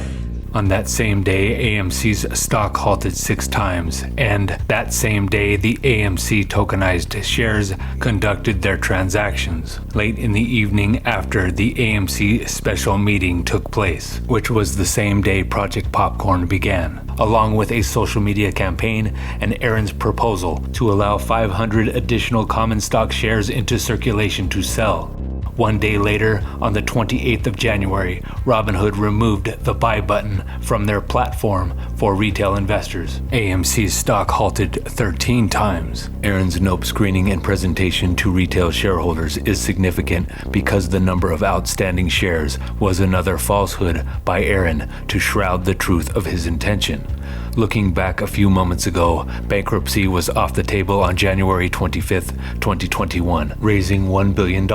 On that same day, AMC's stock halted 6 times, and that same day, the AMC tokenized shares conducted their transactions. Late in the evening after the AMC special meeting took place, which was the same day Project Popcorn began, along with a social media campaign and Aron's proposal to allow 500 additional common stock shares into circulation to sell. One day later, on the 28th of January, Robinhood removed the buy button from their platform for retail investors. AMC's stock halted 13 times. Aron's nope screening and presentation to retail shareholders is significant because the number of outstanding shares was another falsehood by Aron to shroud the truth of his intention. Looking back a few moments ago, bankruptcy was off the table on January 25th, 2021, raising $1 billion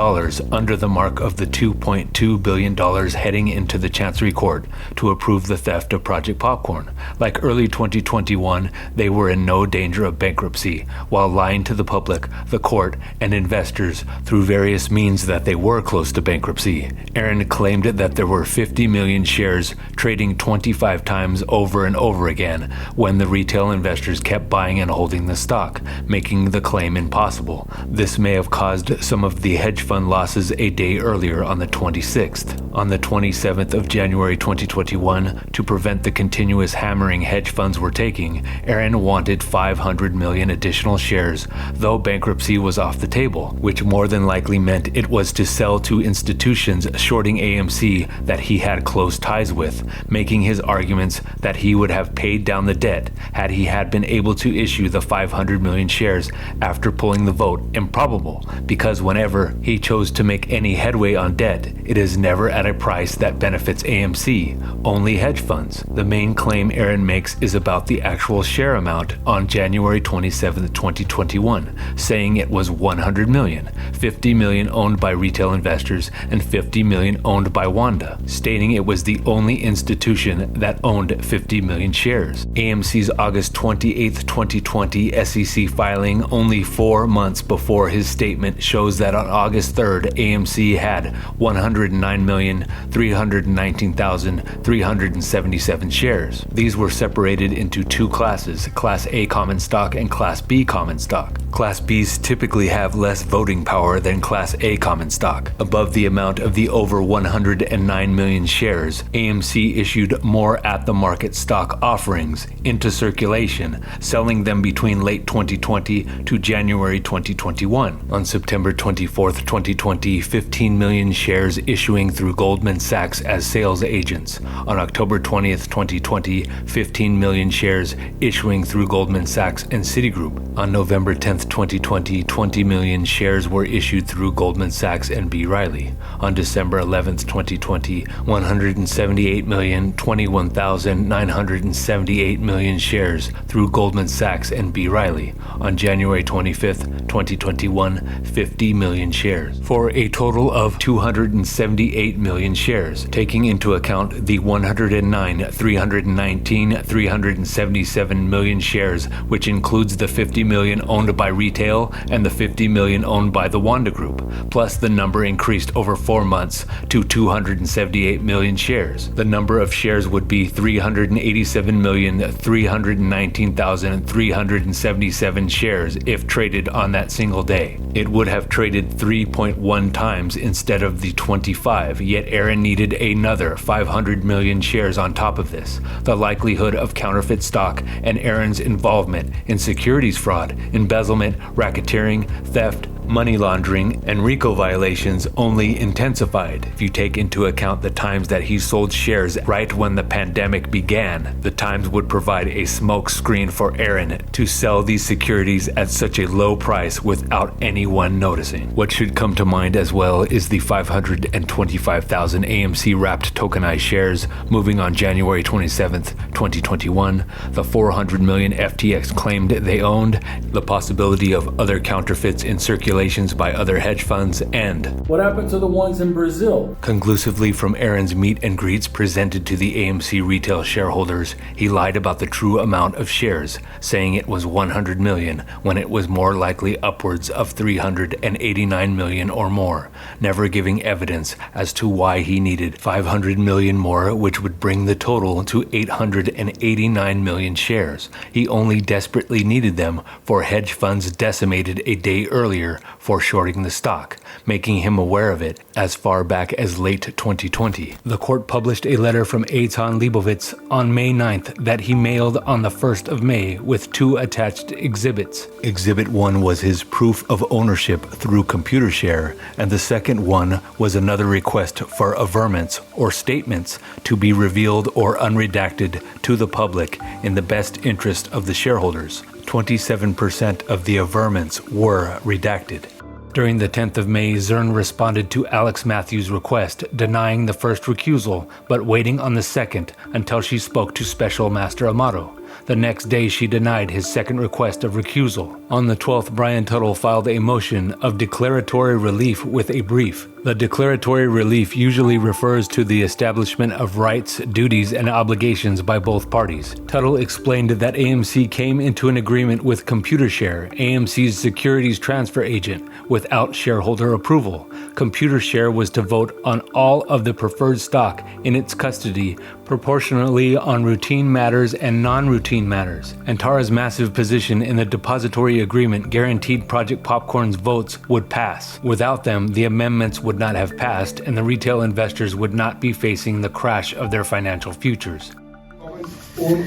under the mark of the $2.2 billion heading into the Chancery Court to approve the theft of Project Popcorn. Like early 2021, they were in no danger of bankruptcy, while lying to the public, the court, and investors through various means that they were close to bankruptcy. Aron claimed that there were 50 million shares trading 25 times over and over again when the retail investors kept buying and holding the stock, making the claim impossible. This may have caused some of the hedge fund losses a day earlier on the 26th. On the 27th of January 2021, to prevent the continuous hammering hedge funds were taking, Aron wanted 500 million additional shares, though bankruptcy was off the table, which more than likely meant it was to sell to institutions shorting AMC that he had close ties with, making his arguments that he would have paid down down the debt had he been able to issue the 500 million shares after pulling the vote improbable, because whenever he chose to make any headway on debt, it is never at a price that benefits AMC, only hedge funds. The main claim Aron makes is about the actual share amount on January 27, 2021, saying it was 100 million, 50 million owned by retail investors and 50 million owned by Wanda, stating it was the only institution that owned 50 million shares. AMC's August 28, 2020 SEC filing only 4 months before his statement shows that on August 3rd, AMC had 109,319,377 shares. These were separated into 2 classes, Class A common stock and Class B common stock. Class Bs typically have less voting power than Class A common stock. Above the amount of the over 109 million shares, AMC issued more at-the-market stock offerings into circulation, selling them between late 2020 to January 2021. On September 24, 2020, 15 million shares issuing through Goldman Sachs as sales agents. On October 20th, 2020, 15 million shares issuing through Goldman Sachs and Citigroup. On November 10th, 2020, 20 million shares were issued through Goldman Sachs and B. Riley. On December 11th, 2020, 178,021,978 million shares through Goldman Sachs and B. Riley. On January 25th, 2021, 50 million shares, for a total of 278 million shares, taking into account the 109,319,377 million shares, which includes the 50 million owned by retail and the 50 million owned by the Wanda Group, plus the number increased over 4 months to 278 million shares. The number of shares would be 387,319,377 shares if traded on that single day. It would have traded 3.1 times instead of the 25, yet Aron needed another 500 million shares on top of this. The likelihood of counterfeit stock and Aron's involvement in securities fraud, embezzlement, racketeering, theft, money laundering, and RICO violations only intensified. If you take into account the times that he sold shares right when the pandemic began, the times would provide a smoke screen for Aron to sell these securities at such a low price without anyone noticing. What should come to mind as well is the 525,000 AMC wrapped tokenized shares moving on January 27th, 2021, the 400 million FTX claimed they owned, the possibility of other counterfeits in circulation by other hedge funds, and what happened to the ones in Brazil? Conclusively from Aron's meet and greets presented to the AMC retail shareholders, he lied about the true amount of shares, saying it was 100 million when it was more likely upwards of 389 million or more, never giving evidence as to why he needed 500 million more, which would bring the total to 889 million shares. He only desperately needed them for hedge funds decimated a day earlier for shorting the stock, making him aware of it as far back as late 2020. The court published a letter from Etan Leibovitz on May 9th that he mailed on the 1st of May with 2 attached exhibits. Exhibit 1 was his proof of ownership through computer share, and the second one was another request for averments or statements to be revealed or unredacted to the public in the best interest of the shareholders. 27% of the averments were redacted. During the 10th of May, Zurn responded to Alex Matthews' request, denying the first recusal, but waiting on the second until she spoke to Special Master Amato. The next day, she denied his second request of recusal. On the 12th, Brian Tuttle filed a motion of declaratory relief with a brief. The declaratory relief usually refers to the establishment of rights, duties, and obligations by both parties. Tuttle explained that AMC came into an agreement with Computershare, AMC's securities transfer agent, without shareholder approval. Computershare was to vote on all of the preferred stock in its custody proportionally on routine matters and non-routine matters. Antara's massive position in the depository agreement guaranteed Project Popcorn's votes would pass. Without them, the amendments would not have passed, and the retail investors would not be facing the crash of their financial futures.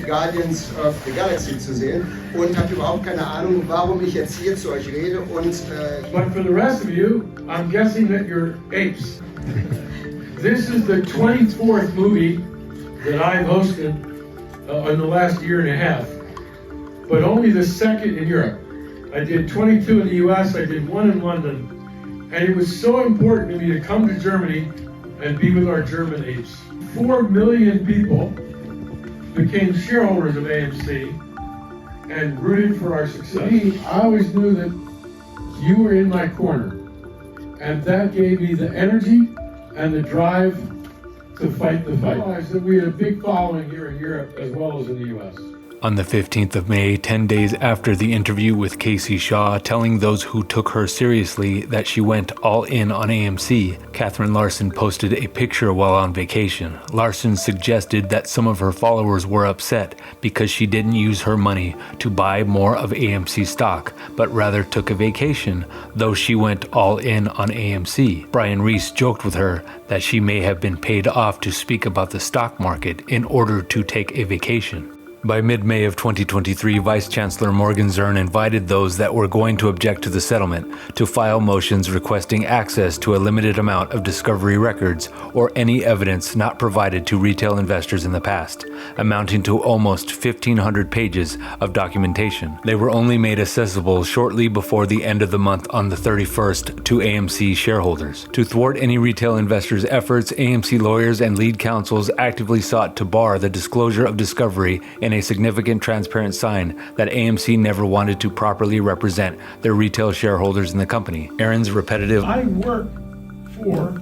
Guardians of the Galaxy zu sehen und habe überhaupt keine Ahnung, warum ich jetzt hier zu euch rede und But for the rest of you, I'm guessing that you're apes. This is the 24th movie that I've hosted in the last year and a half, but only the second in Europe. I did 22 in the US, I did 1 in London, and it was so important to me to come to Germany and be with our German apes. 4 million people became shareholders of AMC and rooted for our success. I always knew that you were in my corner, and that gave me the energy and the drive to fight the fight. I realized that we had a big following here in Europe as well as in the US. On the 15th of May, 10 days after the interview with Casey Shaw telling those who took her seriously that she went all in on AMC, Katherine Larsen posted a picture while on vacation. Larsen suggested that some of her followers were upset because she didn't use her money to buy more of AMC stock, but rather took a vacation, though she went all in on AMC. Brian Reis joked with her that she may have been paid off to speak about the stock market in order to take a vacation. By mid-May of 2023, Vice Chancellor Morgan Zurn invited those that were going to object to the settlement to file motions requesting access to a limited amount of discovery records or any evidence not provided to retail investors in the past, amounting to almost 1,500 pages of documentation. They were only made accessible shortly before the end of the month on the 31st to AMC shareholders. To thwart any retail investors' efforts, AMC lawyers and lead counsels actively sought to bar the disclosure of discovery in a significant transparent sign that AMC never wanted to properly represent their retail shareholders in the company. Aron's repetitive I work for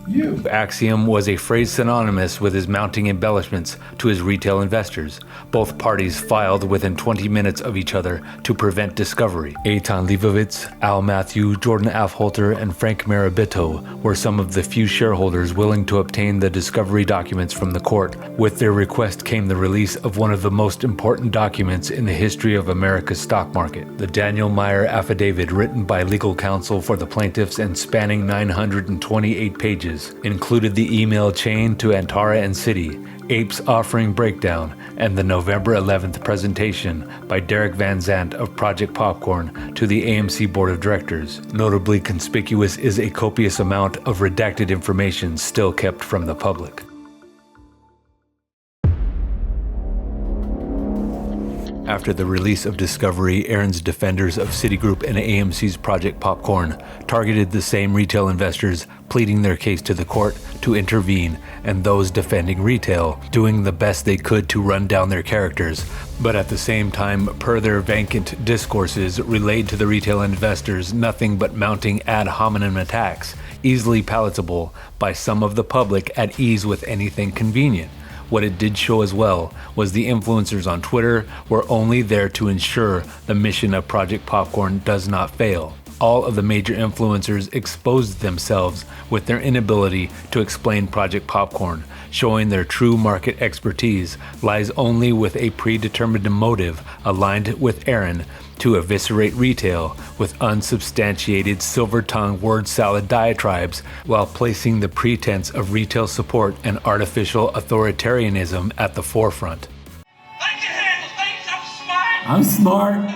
you axiom was a phrase synonymous with his mounting embellishments to his retail investors. Both parties filed within 20 minutes of each other to prevent discovery. Etan Leibovitz, Al Matthew, Jordan Afholter, and Frank Marabito were some of the few shareholders willing to obtain the discovery documents from the court. With their request came the release of one of the most important documents in the history of America's stock market, the Daniel Meyer Affidavit, written by legal counsel for the plaintiffs and spanning 928 pages. Included the email chain to Antara and Citi, Apes offering breakdown, and the November 11th presentation by Derek Van Zandt of Project Popcorn to the AMC Board of Directors. Notably conspicuous is a copious amount of redacted information still kept from the public. After the release of Discovery, Aron's defenders of Citigroup and AMC's Project Popcorn targeted the same retail investors, pleading their case to the court to intervene, and those defending retail, doing the best they could to run down their characters, but at the same time, per their vacant discourses, relayed to the retail investors nothing but mounting ad hominem attacks, easily palatable by some of the public at ease with anything convenient. What it did show as well was the influencers on Twitter were only there to ensure the mission of Project Popcorn does not fail. All of the major influencers exposed themselves with their inability to explain Project Popcorn, showing their true market expertise lies only with a predetermined motive aligned with Aron to eviscerate retail with unsubstantiated silver-tongued word salad diatribes while placing the pretense of retail support and artificial authoritarianism at the forefront. I'm smart.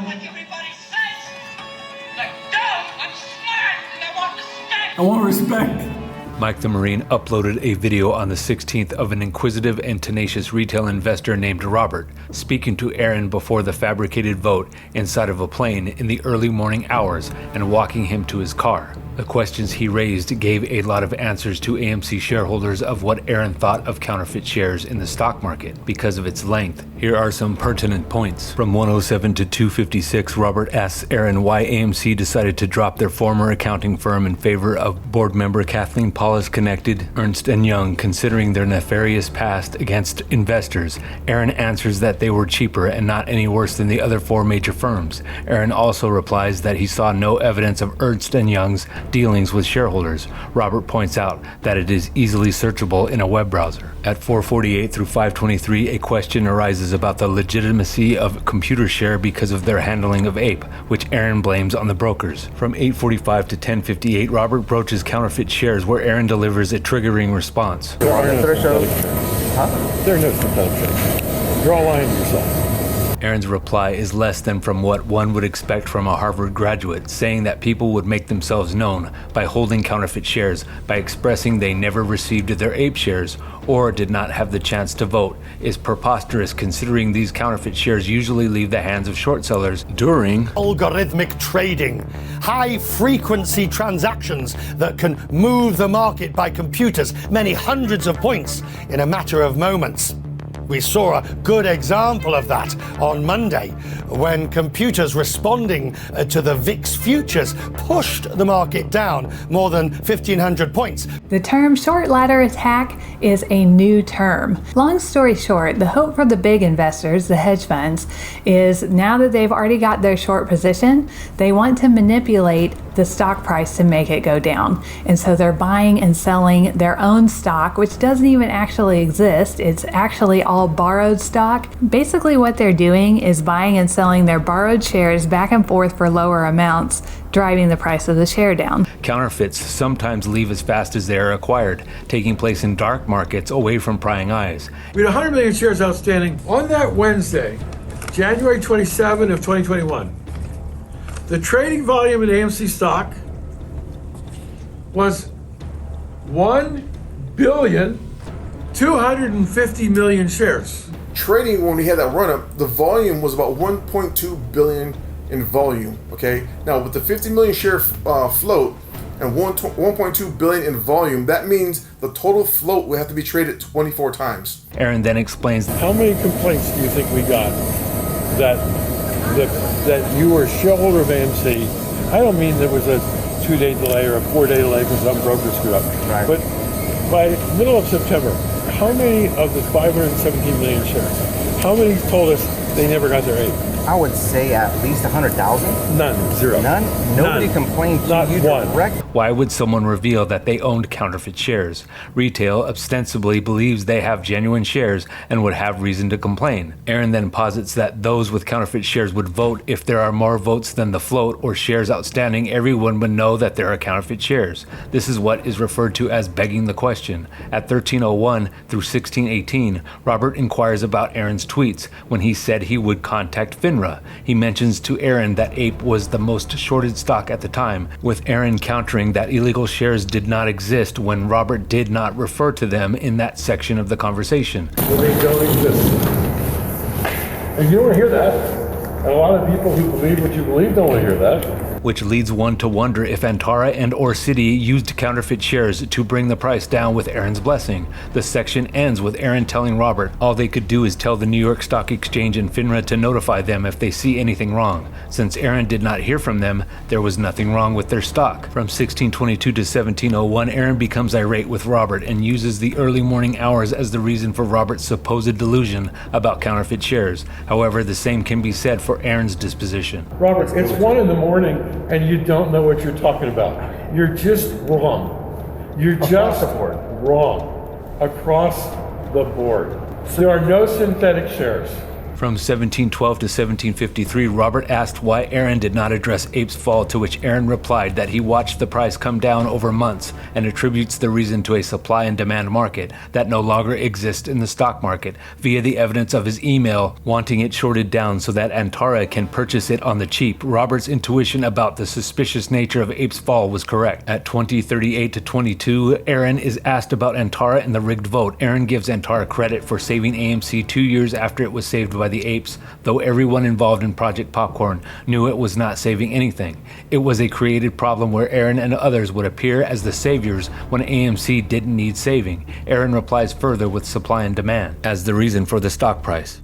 I want respect. Mike the Marine uploaded a video on the 16th of an inquisitive and tenacious retail investor named Robert, speaking to Aron before the fabricated vote inside of a plane in the early morning hours and walking him to his car. The questions he raised gave a lot of answers to AMC shareholders of what Aron thought of counterfeit shares in the stock market because of its length. Here are some pertinent points. From 107 to 256, Robert asks Aron why AMC decided to drop their former accounting firm in favor of board member Kathleen Paulus-connected Ernst & Young, considering their nefarious past against investors. Aron answers that they were cheaper and not any worse than the other four major firms. Aron also replies that he saw no evidence of Ernst & Young's dealings with shareholders. Robert points out that it is easily searchable in a web browser. At 448 through 523, a question arises about the legitimacy of ComputerShare because of their handling of Ape, which Aron blames on the brokers. From 845 to 1058, Robert broaches counterfeit shares, where Aron delivers a triggering response. There are no competitive shares. You're all lying to yourself. Aron's reply is less than from what one would expect from a Harvard graduate, saying that people would make themselves known by holding counterfeit shares, by expressing they never received their ape shares or did not have the chance to vote, is preposterous considering these counterfeit shares usually leave the hands of short sellers during algorithmic trading, high-frequency transactions that can move the market by computers many hundreds of points in a matter of moments. We saw a good example of that on Monday when computers responding to the VIX futures pushed the market down more than 1,500 points. The term short ladder attack is a new term. Long story short, the hope for the big investors, the hedge funds, is now that they've already got their short position, they want to manipulate the stock price to make it go down. And so they're buying and selling their own stock, which doesn't even actually exist. It's actually all borrowed stock. Basically what they're doing is buying and selling their borrowed shares back and forth for lower amounts, driving the price of the share down. Counterfeits sometimes leave as fast as they are acquired, taking place in dark markets away from prying eyes. We had 100 million shares outstanding on that Wednesday, January 27 of 2021. The trading volume in AMC stock was 1,250,000,000 shares. Trading, when we had that run up, the volume was about 1.2 billion in volume. Okay, now with the 50 million share float and 1.2 billion in volume, that means the total float would have to be traded 24 times. Aron then explains, how many complaints do you think we got that you were a shareholder of AMC? I don't mean there was a 2-day delay or a 4-day delay because some broker screwed up. Right. But by middle of September, how many of the 517 million shares, how many told us they never got their ape? I would say at least 100,000. None. Zero. None? Nobody complained to you direct. Why would someone reveal that they owned counterfeit shares? Retail ostensibly believes they have genuine shares and would have reason to complain. Aron then posits that those with counterfeit shares would vote if there are more votes than the float or shares outstanding. Everyone would know that there are counterfeit shares. This is what is referred to as begging the question. At 1301 through 1618, Robert inquires about Aron's tweets when he said he would contact FINRA. He mentions to Aron that ape was the most shorted stock at the time, with Aron countering that illegal shares did not exist when Robert did not refer to them in that section of the conversation. Well, they don't exist. And you don't want to hear that. And a lot of people who believe what you believe don't want to hear that. Which leads one to wonder if Antara and or Citi used counterfeit shares to bring the price down with Aron's blessing. The section ends with Aron telling Robert all they could do is tell the New York Stock Exchange and FINRA to notify them if they see anything wrong. Since Aron did not hear from them, there was nothing wrong with their stock. From 1622 to 1701, Aron becomes irate with Robert and uses the early morning hours as the reason for Robert's supposed delusion about counterfeit shares. However, the same can be said for Aron's disposition. Robert, it's 1 a.m. and you don't know what you're talking about. You're just wrong. You're just wrong. Across the board. There are no synthetic shares. From 1712 to 1753, Robert asked why Aron did not address ape's fall, to which Aron replied that he watched the price come down over months and attributes the reason to a supply and demand market that no longer exists in the stock market via the evidence of his email wanting it shorted down so that Antara can purchase it on the cheap. Robert's intuition about the suspicious nature of ape's fall was correct. At 2038 to 22, Aron is asked about Antara and the rigged vote. Aron gives Antara credit for saving AMC 2 years after it was saved by the apes, though everyone involved in Project Popcorn knew it was not saving anything. It was a created problem where Aron and others would appear as the saviors when AMC didn't need saving. Aron replies further with supply and demand as the reason for the stock price.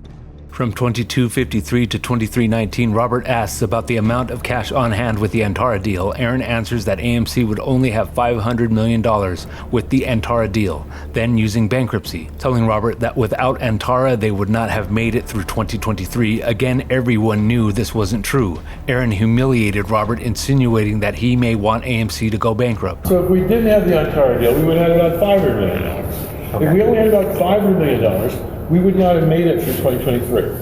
From 2253 to 2319, Robert asks about the amount of cash on hand with the Antara deal. Aron answers that AMC would only have $500 million with the Antara deal, then using bankruptcy, telling Robert that without Antara they would not have made it through 2023. Again, everyone knew this wasn't true. Aron humiliated Robert, insinuating that he may want AMC to go bankrupt. So if we didn't have the Antara deal, we would have had about $500 million. Okay. If we only had about $500 million, we would not have made it through 2023.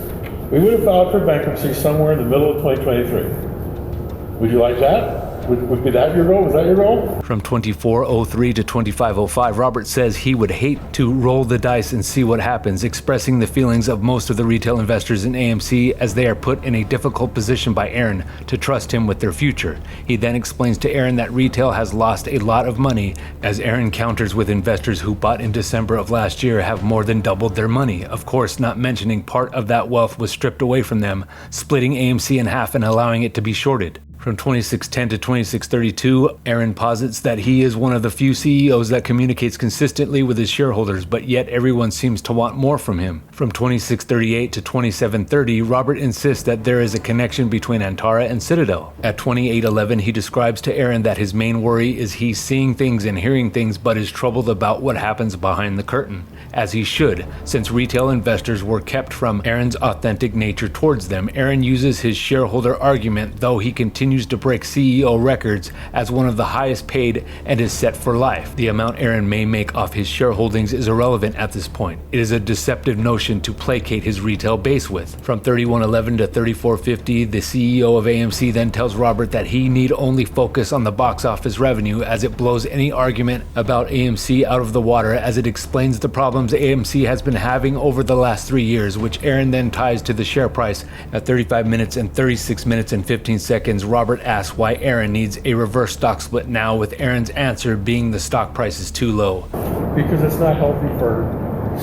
We would have filed for bankruptcy somewhere in the middle of 2023. Would you like that? Would be that your role? Was that your role? From 2403 to 2505, Robert says he would hate to roll the dice and see what happens, expressing the feelings of most of the retail investors in AMC as they are put in a difficult position by Aron to trust him with their future. He then explains to Aron that retail has lost a lot of money, as Aron counters with investors who bought in December of last year have more than doubled their money, of course not mentioning part of that wealth was stripped away from them, splitting AMC in half and allowing it to be shorted. From 2610 to 2632, Aron posits that he is one of the few CEOs that communicates consistently with his shareholders, but yet everyone seems to want more from him. From 2638 to 2730, Robert insists that there is a connection between Antara and Citadel. At 2811, he describes to Aron that his main worry is he's seeing things and hearing things, but is troubled about what happens behind the curtain, as he should, since retail investors were kept from Aron's authentic nature towards them. Aron uses his shareholder argument, though he continues to break CEO records as one of the highest paid and is set for life. The amount Aron may make off his shareholdings is irrelevant at this point. It is a deceptive notion to placate his retail base with. From 3111 to 3450, the CEO of AMC then tells Robert that he need only focus on the box office revenue, as it blows any argument about AMC out of the water, as it explains the problems AMC has been having over the last 3 years, which Aron then ties to the share price. At 35 minutes and 36 minutes and 15 seconds, Robert asks why Aron needs a reverse stock split now, with Aron's answer being the stock price is too low. Because it's not healthy for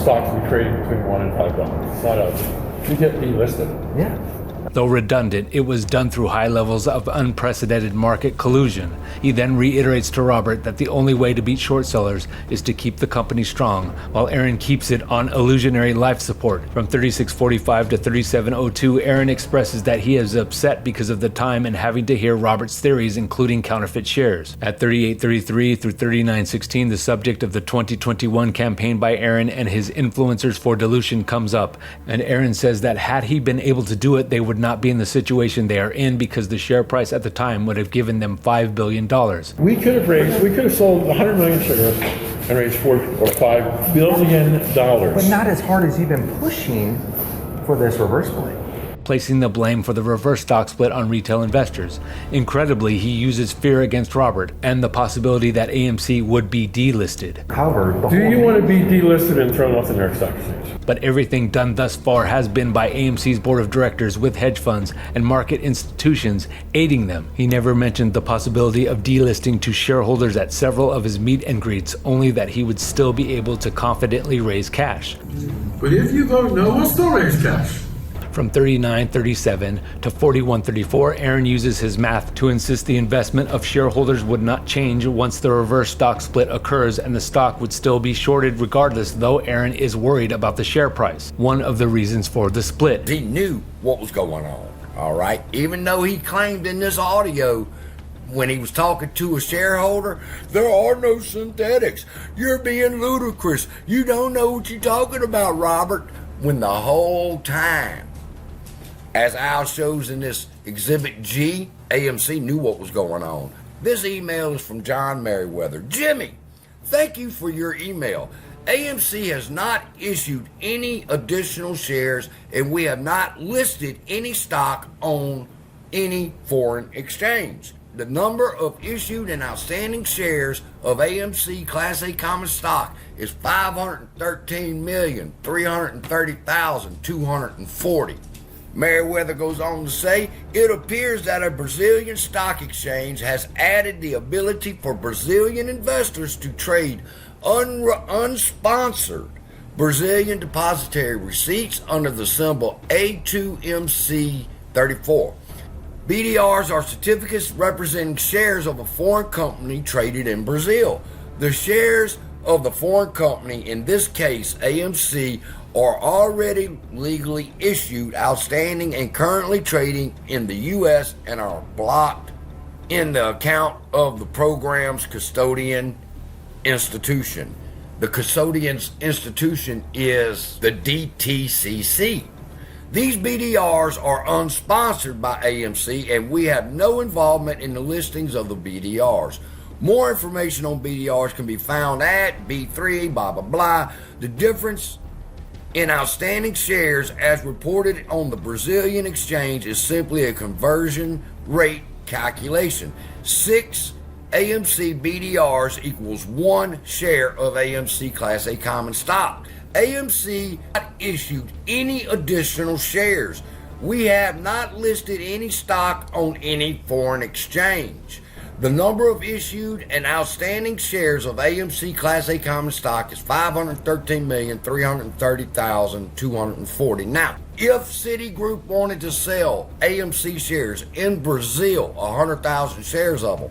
stocks to be trading between $1 and $5. It's not healthy. You get delisted. Yeah. Though redundant, it was done through high levels of unprecedented market collusion. He then reiterates to Robert that the only way to beat short sellers is to keep the company strong, while Aron keeps it on illusionary life support. From 3645 to 3702, Aron expresses that he is upset because of the time and having to hear Robert's theories, including counterfeit shares. At 3833 through 3916, the subject of the 2021 campaign by Aron and his influencers for dilution comes up, and Aron says that had he been able to do it, they would not be in the situation they are in, because the share price at the time would have given them $5 billion. We could have sold 100 million shares and raised $4 or $5 billion. But not as hard as you've been pushing for this reverse split. Placing the blame for the reverse stock split on retail investors. Incredibly, he uses fear against Robert and the possibility that AMC would be delisted. However, do you want to be delisted and thrown off the New York Stock Exchange? But everything done thus far has been by AMC's board of directors, with hedge funds and market institutions aiding them. He never mentioned the possibility of delisting to shareholders at several of his meet and greets, only that he would still be able to confidently raise cash. But if you vote no, we'll still raise cash. From 3937 to 4134, Aron uses his math to insist the investment of shareholders would not change once the reverse stock split occurs, and the stock would still be shorted regardless, though Aron is worried about the share price. One of the reasons for the split. He knew what was going on, all right? Even though he claimed in this audio when he was talking to a shareholder, there are no synthetics. You're being ludicrous. You don't know what you're talking about, Robert. When the whole time, as Al shows in this Exhibit G, AMC knew what was going on. This email is from John Merriweather. Jimmy, thank you for your email. AMC has not issued any additional shares, and we have not listed any stock on any foreign exchange. The number of issued and outstanding shares of AMC Class A common stock is 513,330,240. Merriweather goes on to say, it appears that a Brazilian stock exchange has added the ability for Brazilian investors to trade unsponsored Brazilian Depository receipts under the symbol A2MC34. BDRs are certificates representing shares of a foreign company traded in Brazil. The shares of the foreign company, in this case AMC, are already legally issued, outstanding, and currently trading in the U.S. and are blocked in the account of the program's custodian institution. The custodian's institution is the DTCC. These BDRs are unsponsored by AMC, and we have no involvement in the listings of the BDRs. More information on BDRs can be found at B3, blah, blah, blah. The difference in outstanding shares as reported on the Brazilian exchange is simply a conversion rate calculation. 6 AMC BDRs equals 1 share of AMC Class A common stock. AMC not issued any additional shares. We have not listed any stock on any foreign exchange. The number of issued and outstanding shares of AMC Class A common stock is 513,330,240. Now, if Citigroup wanted to sell AMC shares in Brazil, 100,000 shares of them,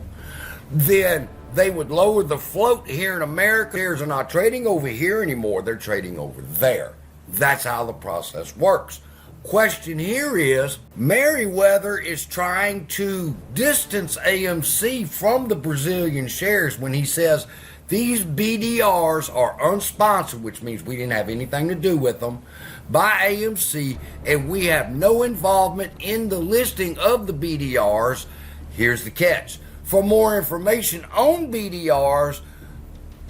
then they would lower the float here in America. Shares are not trading over here anymore. They're trading over there. That's how the process works. Question here is, Merriweather is trying to distance AMC from the Brazilian shares when he says these BDRs are unsponsored, which means we didn't have anything to do with them, by AMC, and we have no involvement in the listing of the BDRs. Here's the catch. For more information on BDRs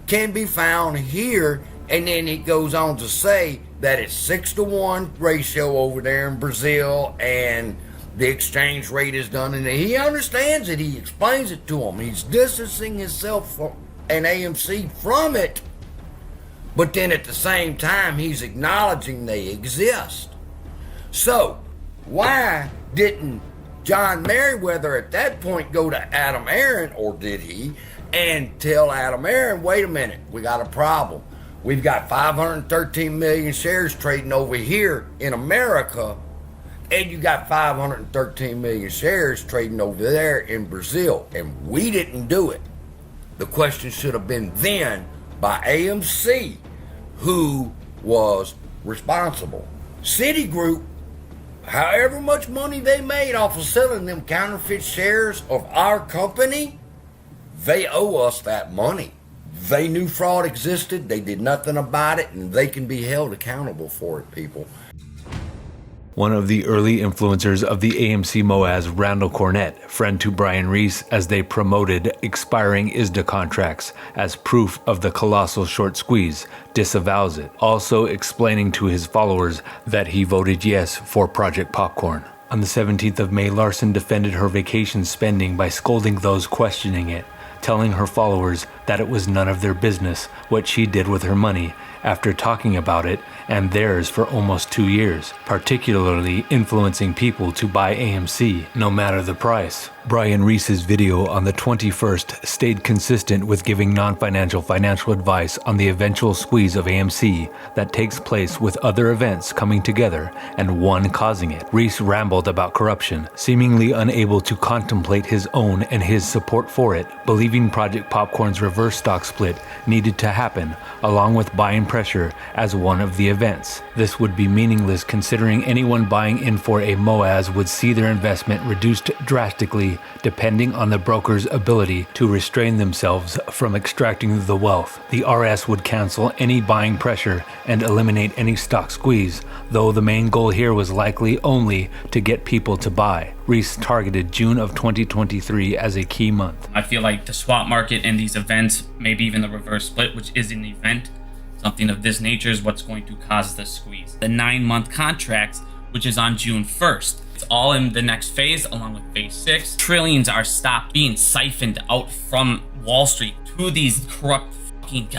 can be found here, and then it goes on to say that it's 6-to-1 ratio over there in Brazil, and the exchange rate is done, and he understands it. He explains it to him. He's distancing himself and AMC from it, but then at the same time, he's acknowledging they exist. So, why didn't John Merriweather at that point go to Adam Aron, or did he, and tell Adam Aron, wait a minute, we got a problem. We've got 513 million shares trading over here in America, and you got 513 million shares trading over there in Brazil, and we didn't do it. The question should have been then by AMC, who was responsible. Citigroup, however much money they made off of selling them counterfeit shares of our company, they owe us that money. They knew fraud existed, they did nothing about it, and they can be held accountable for it, people. One of the early influencers of the AMC MOAS, Randall Cornett, friend to Brian Reis, as they promoted expiring ISDA contracts as proof of the colossal short squeeze, disavows it, also explaining to his followers that he voted yes for Project Popcorn. On the 17th of May, Larsen defended her vacation spending by scolding those questioning it, telling her followers that it was none of their business what she did with her money after talking about it and theirs for almost 2 years, particularly influencing people to buy AMC no matter the price. Brian Reis's video on the 21st stayed consistent with giving non-financial financial advice on the eventual squeeze of AMC that takes place with other events coming together and one causing it. Reis rambled about corruption, seemingly unable to contemplate his own and his support for it, believing Project Popcorn's reverse stock split needed to happen, along with buying pressure as one of the events. This would be meaningless considering anyone buying in for a MOAS would see their investment reduced drastically depending on the broker's ability to restrain themselves from extracting the wealth. The RS would cancel any buying pressure and eliminate any stock squeeze, though the main goal here was likely only to get people to buy. Reis targeted June of 2023 as a key month. I feel like the swap market and these events, maybe even the reverse split, which is an event, something of this nature is what's going to cause the squeeze. The 9-month contracts, which is on June 1st. It's all in the next phase, along with phase 6. Trillions are stopped being siphoned out from Wall Street to these corrupt fucking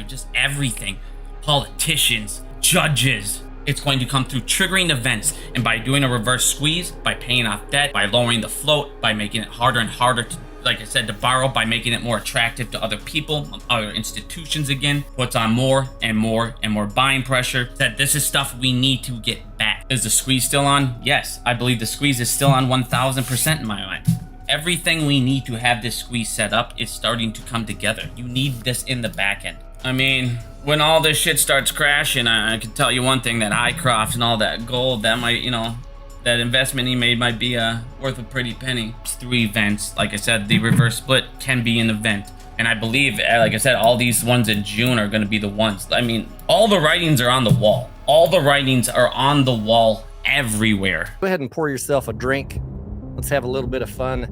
just everything. Politicians, judges. It's going to come through triggering events, and by doing a reverse squeeze, by paying off debt, by lowering the float, by making it harder and harder to, like I said, to borrow, by making it more attractive to other people, other institutions again, puts on more and more and more buying pressure, that this is stuff we need to get back. Is the squeeze still on? Yes, I believe the squeeze is still on 1000% in my mind. Everything we need to have this squeeze set up is starting to come together. You need this in the back end. I mean, when all this shit starts crashing, I can tell you one thing, that Hycroft and all that gold, that might, that investment he made might be worth a pretty penny. It's 3 events. Like I said, the reverse split can be an event. And I believe, like I said, all these ones in June are going to be the ones. I mean, all the writings are on the wall. All the writings are on the wall everywhere. Go ahead and pour yourself a drink. Let's have a little bit of fun.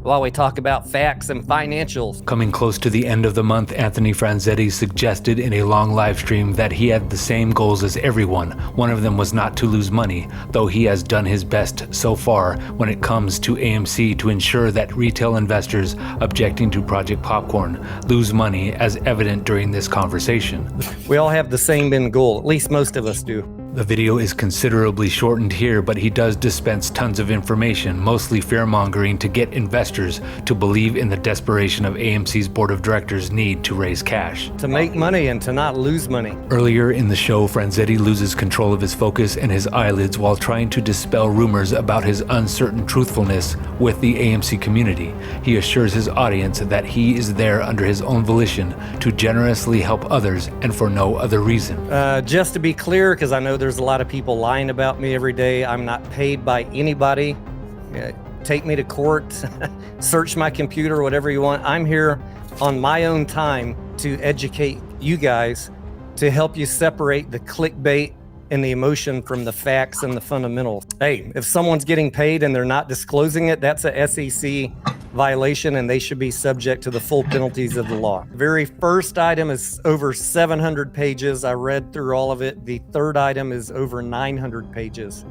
while we talk about facts and financials. Coming close to the end of the month, Anthony Franzetti suggested in a long live stream that he had the same goals as everyone. One of them was not to lose money, though he has done his best so far when it comes to AMC to ensure that retail investors objecting to Project Popcorn lose money, as evident during this conversation. We all have the same end goal, at least most of us do. The video is considerably shortened here, but he does dispense tons of information, mostly fear-mongering to get investors to believe in the desperation of AMC's board of directors' need to raise cash. To make money and to not lose money. Earlier in the show, Franzetti loses control of his focus and his eyelids while trying to dispel rumors about his uncertain truthfulness with the AMC community. He assures his audience that he is there under his own volition to generously help others and for no other reason. Just to be clear, because I know there's a lot of people lying about me every day. I'm not paid by anybody. Take me to court, search my computer, whatever you want. I'm here on my own time to educate you guys, to help you separate the clickbait and the emotion from the facts and the fundamentals. Hey, if someone's getting paid and they're not disclosing it, that's a SEC violation and they should be subject to the full penalties of the law. The very first item is over 700 pages. I read through all of it. The third item is over 900 pages.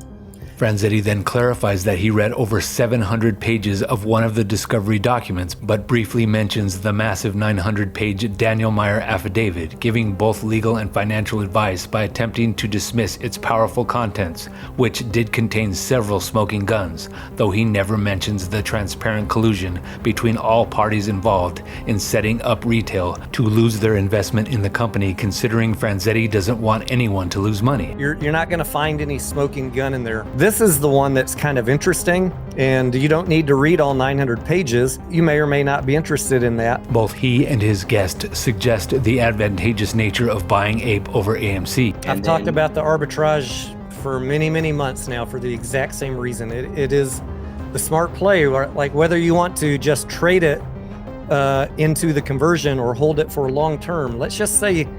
Franzetti then clarifies that he read over 700 pages of one of the discovery documents, but briefly mentions the massive 900-page Daniel Meyer Affidavit, giving both legal and financial advice by attempting to dismiss its powerful contents, which did contain several smoking guns, though he never mentions the transparent collusion between all parties involved in setting up retail to lose their investment in the company, considering Franzetti doesn't want anyone to lose money. You're not going to find any smoking gun in there. This is the one that's kind of interesting, and you don't need to read all 900 pages. You may or may not be interested in that. Both he and his guest suggest the advantageous nature of buying Ape over AMC. I've talked about the arbitrage for many, many months now for the exact same reason. It is the smart play, like whether you want to just trade it into the conversion or hold it for long term. Let's just say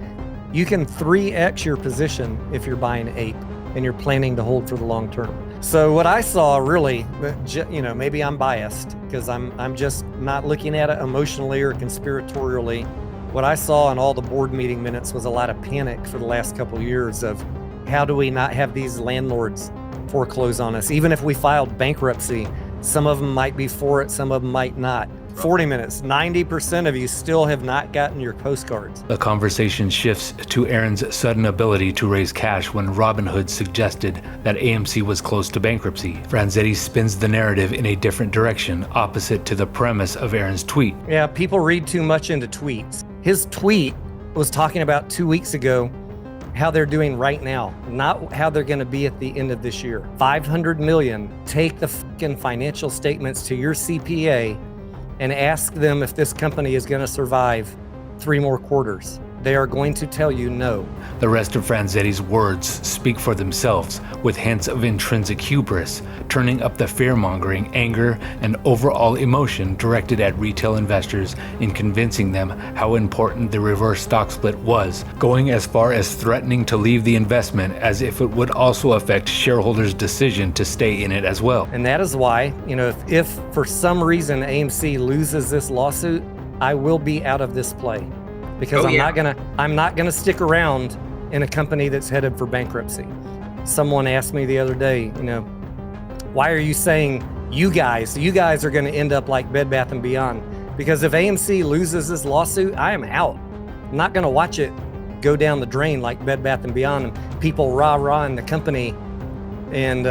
you can 3x your position if you're buying Ape and you're planning to hold for the long term. So what I saw really, maybe I'm biased because I'm just not looking at it emotionally or conspiratorially. What I saw in all the board meeting minutes was a lot of panic for the last couple of years of how do we not have these landlords foreclose on us? Even if we filed bankruptcy, some of them might be for it, some of them might not. 40 minutes, 90% of you still have not gotten your postcards. The conversation shifts to Aron's sudden ability to raise cash when Robinhood suggested that AMC was close to bankruptcy. Franzetti spins the narrative in a different direction, opposite to the premise of Aron's tweet. Yeah, people read too much into tweets. His tweet was talking about 2 weeks ago how they're doing right now, not how they're going to be at the end of this year. 500 million. Take the fucking financial statements to your CPA and ask them if this company is going to survive 3 more quarters. They are going to tell you no. The rest of Franzetti's words speak for themselves, with hints of intrinsic hubris, turning up the fear-mongering, anger, and overall emotion directed at retail investors in convincing them how important the reverse stock split was, going as far as threatening to leave the investment as if it would also affect shareholders' decision to stay in it as well. And that is why, if for some reason AMC loses this lawsuit, I will be out of this play. Because I'm not gonna stick around in a company that's headed for bankruptcy. Someone asked me the other day, why are you saying you guys are gonna end up like Bed Bath & Beyond? Because if AMC loses this lawsuit, I am out. I'm not gonna watch it go down the drain like Bed Bath & Beyond and people rah-rah in the company. And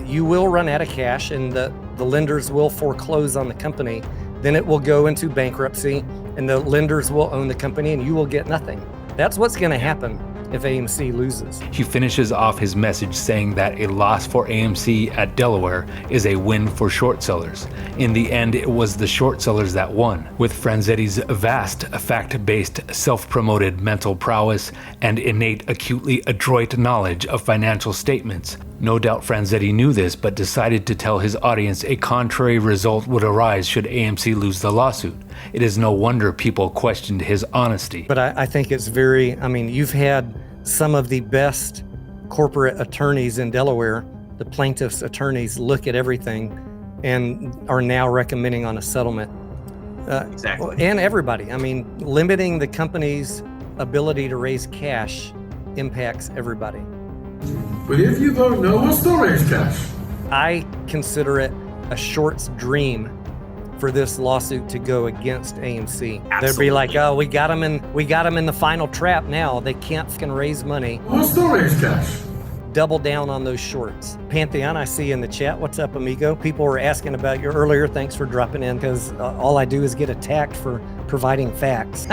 you will run out of cash and the lenders will foreclose on the company. Then it will go into bankruptcy and the lenders will own the company and you will get nothing. That's what's going to happen if AMC loses. He finishes off his message saying that a loss for AMC at Delaware is a win for short sellers. In the end, it was the short sellers that won, with Franzetti's vast, fact-based, self-promoted mental prowess and innate, acutely adroit knowledge of financial statements. No doubt Franzetti knew this, but decided to tell his audience a contrary result would arise should AMC lose the lawsuit. It is no wonder people questioned his honesty. But I think it's you've had some of the best corporate attorneys in Delaware, the plaintiffs' attorneys, look at everything and are now recommending on a settlement. Exactly. And everybody. I mean, limiting the company's ability to raise cash impacts everybody. But if you vote no, we'll still raise cash. I consider it a short's dream for this lawsuit to go against AMC. Absolutely. They'd be like, "Oh, we got them in the final trap now. They can't fucking raise money." We'll still raise cash. Double down on those shorts. Pantheon, I see in the chat. What's up, amigo? People were asking about you earlier. Thanks for dropping in, because all I do is get attacked for providing facts.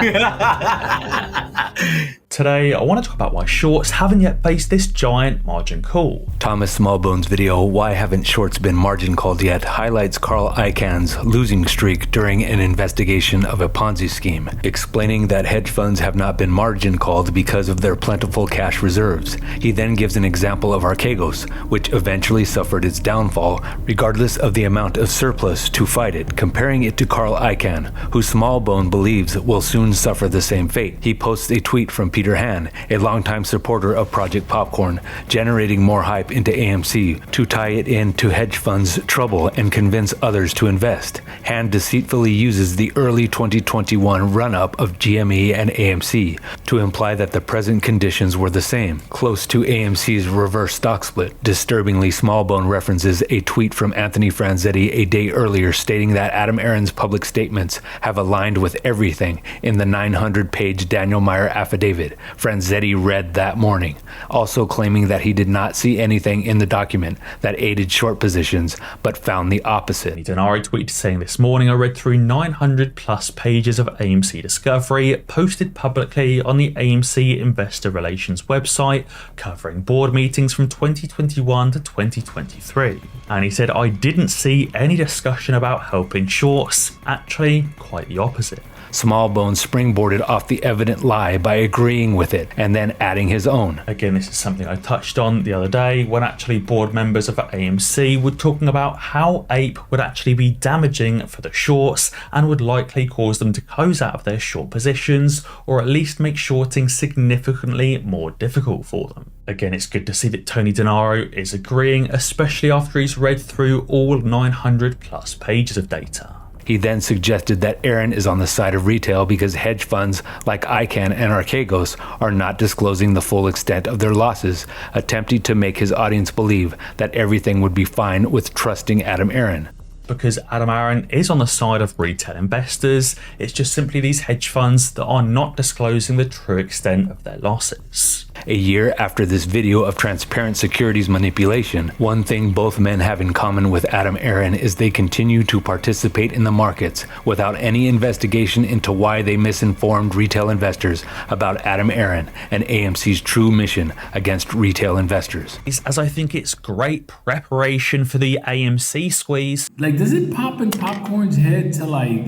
Today, I want to talk about why shorts haven't yet faced this giant margin call. Thomas Smallbone's video, Why Haven't Shorts Been Margin Called Yet, highlights Carl Icahn's losing streak during an investigation of a Ponzi scheme, explaining that hedge funds have not been margin called because of their plentiful cash reserves. He then gives an example of Archegos, which eventually suffered its downfall, regardless of the amount of surplus to fight it, comparing it to Carl Icahn, who Smallbone believes will soon suffer the same fate. He posts a tweet from Peter Han, a longtime supporter of Project Popcorn, generating more hype into AMC to tie it into hedge funds' trouble and convince others to invest. Han deceitfully uses the early 2021 run-up of GME and AMC to imply that the present conditions were the same, close to AMC's reverse stock split. Disturbingly, Smallbone references a tweet from Anthony Franzetti a day earlier stating that Adam Aron's public statements have aligned with everything in the 900-page Daniel Meyer Affidavit Franzetti read that morning, also claiming that he did not see anything in the document that aided short positions, but found the opposite. Denari tweeted saying, "This morning I read through 900 plus pages of AMC discovery posted publicly on the AMC Investor Relations website, covering board meetings from 2021 to 2023. And he said, I didn't see any discussion about helping shorts, actually quite the opposite." Smallbone springboarded off the evident lie by agreeing with it and then adding his own. Again, this is something I touched on the other day when actually board members of AMC were talking about how APE would actually be damaging for the shorts and would likely cause them to close out of their short positions, or at least make shorting significantly more difficult for them. Again, it's good to see that Tony Denaro is agreeing, especially after he's read through all 900 plus pages of data. He then suggested that Aron is on the side of retail because hedge funds like Icahn and Archegos are not disclosing the full extent of their losses, attempting to make his audience believe that everything would be fine with trusting Adam Aron. Because Adam Aron is on the side of retail investors, it's just simply these hedge funds that are not disclosing the true extent of their losses. A year after this video of transparent securities manipulation, one thing both men have in common with Adam Aron is they continue to participate in the markets without any investigation into why they misinformed retail investors about Adam Aron and AMC's true mission against retail investors. As I think it's great preparation for the AMC squeeze. Like, does it pop in Popcorn's head to like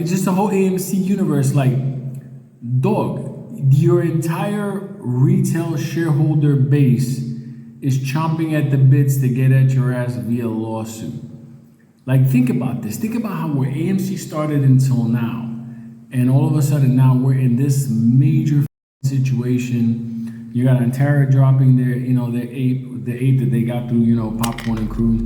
just the whole AMC universe, like, dog, your entire retail shareholder base is chomping at the bits to get at your ass via lawsuit. Like, think about this. Think about how where AMC started until now. And all of a sudden now we're in this major situation. You got Antara dropping their, the ape that they got through, Popcorn and Crew.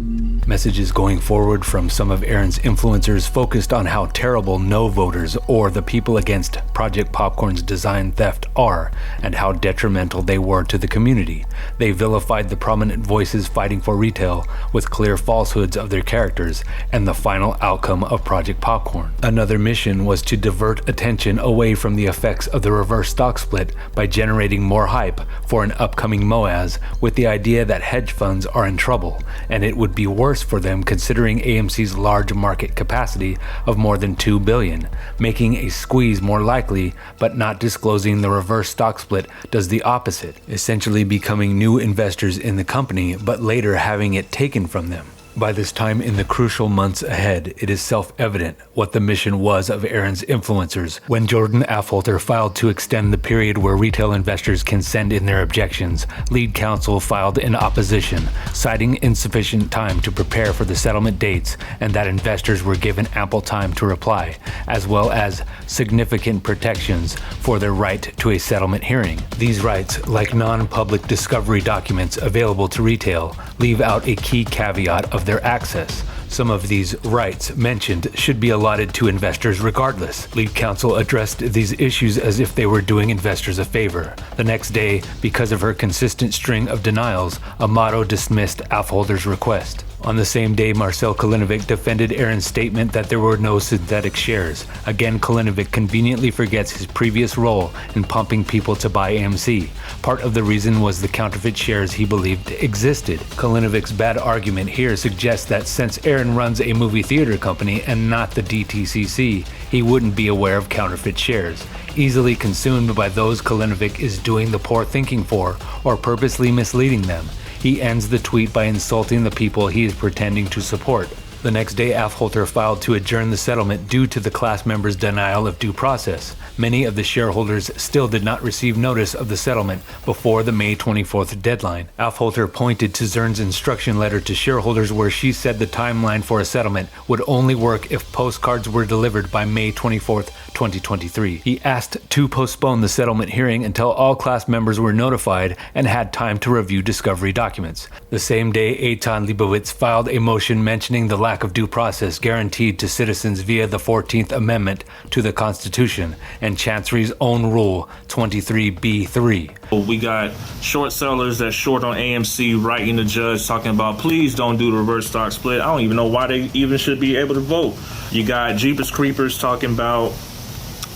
Messages going forward from some of Aron's influencers focused on how terrible no voters or the people against Project Popcorn's design theft are, and how detrimental they were to the community. They vilified the prominent voices fighting for retail with clear falsehoods of their characters and the final outcome of Project Popcorn. Another mission was to divert attention away from the effects of the reverse stock split by generating more hype for an upcoming MOAS, with the idea that hedge funds are in trouble, and it would be worse for them considering AMC's large market capacity of more than $2 billion, making a squeeze more likely, but not disclosing the reverse stock split does the opposite, essentially becoming new investors in the company, but later having it taken from them. By this time in the crucial months ahead, it is self-evident what the mission was of Aron's influencers. When Jordan Affolter filed to extend the period where retail investors can send in their objections, lead counsel filed in opposition, citing insufficient time to prepare for the settlement dates and that investors were given ample time to reply, as well as significant protections for their right to a settlement hearing. These rights, like non-public discovery documents available to retail, leave out a key caveat of of their access. Some of these rights mentioned should be allotted to investors regardless. Lead counsel addressed these issues as if they were doing investors a favor. The next day, because of her consistent string of denials, Amato dismissed Affolter's request. On the same day, Marcel Kalinovic defended Aron's statement that there were no synthetic shares. Again, Kalinovic conveniently forgets his previous role in pumping people to buy AMC. Part of the reason was the counterfeit shares he believed existed. Kalinovic's bad argument here suggests that since Aron runs a movie theater company and not the DTCC, he wouldn't be aware of counterfeit shares, easily consumed by those Kalinovic is doing the poor thinking for or purposely misleading them. He ends the tweet by insulting the people he is pretending to support. The next day, Affolter filed to adjourn the settlement due to the class members' denial of due process. Many of the shareholders still did not receive notice of the settlement before the May 24th deadline. Affolter pointed to Zurn's instruction letter to shareholders where she said the timeline for a settlement would only work if postcards were delivered by May 24th, 2023. He asked to postpone the settlement hearing until all class members were notified and had time to review discovery documents. The same day, Etan Leibowitz filed a motion mentioning the lack of due process guaranteed to citizens via the 14th Amendment to the Constitution and Chancery's own Rule 23b3. We got short sellers that short on AMC writing the judge talking about please don't do the reverse stock split. I don't even know why they even should be able to vote. You got Jeepers Creepers talking about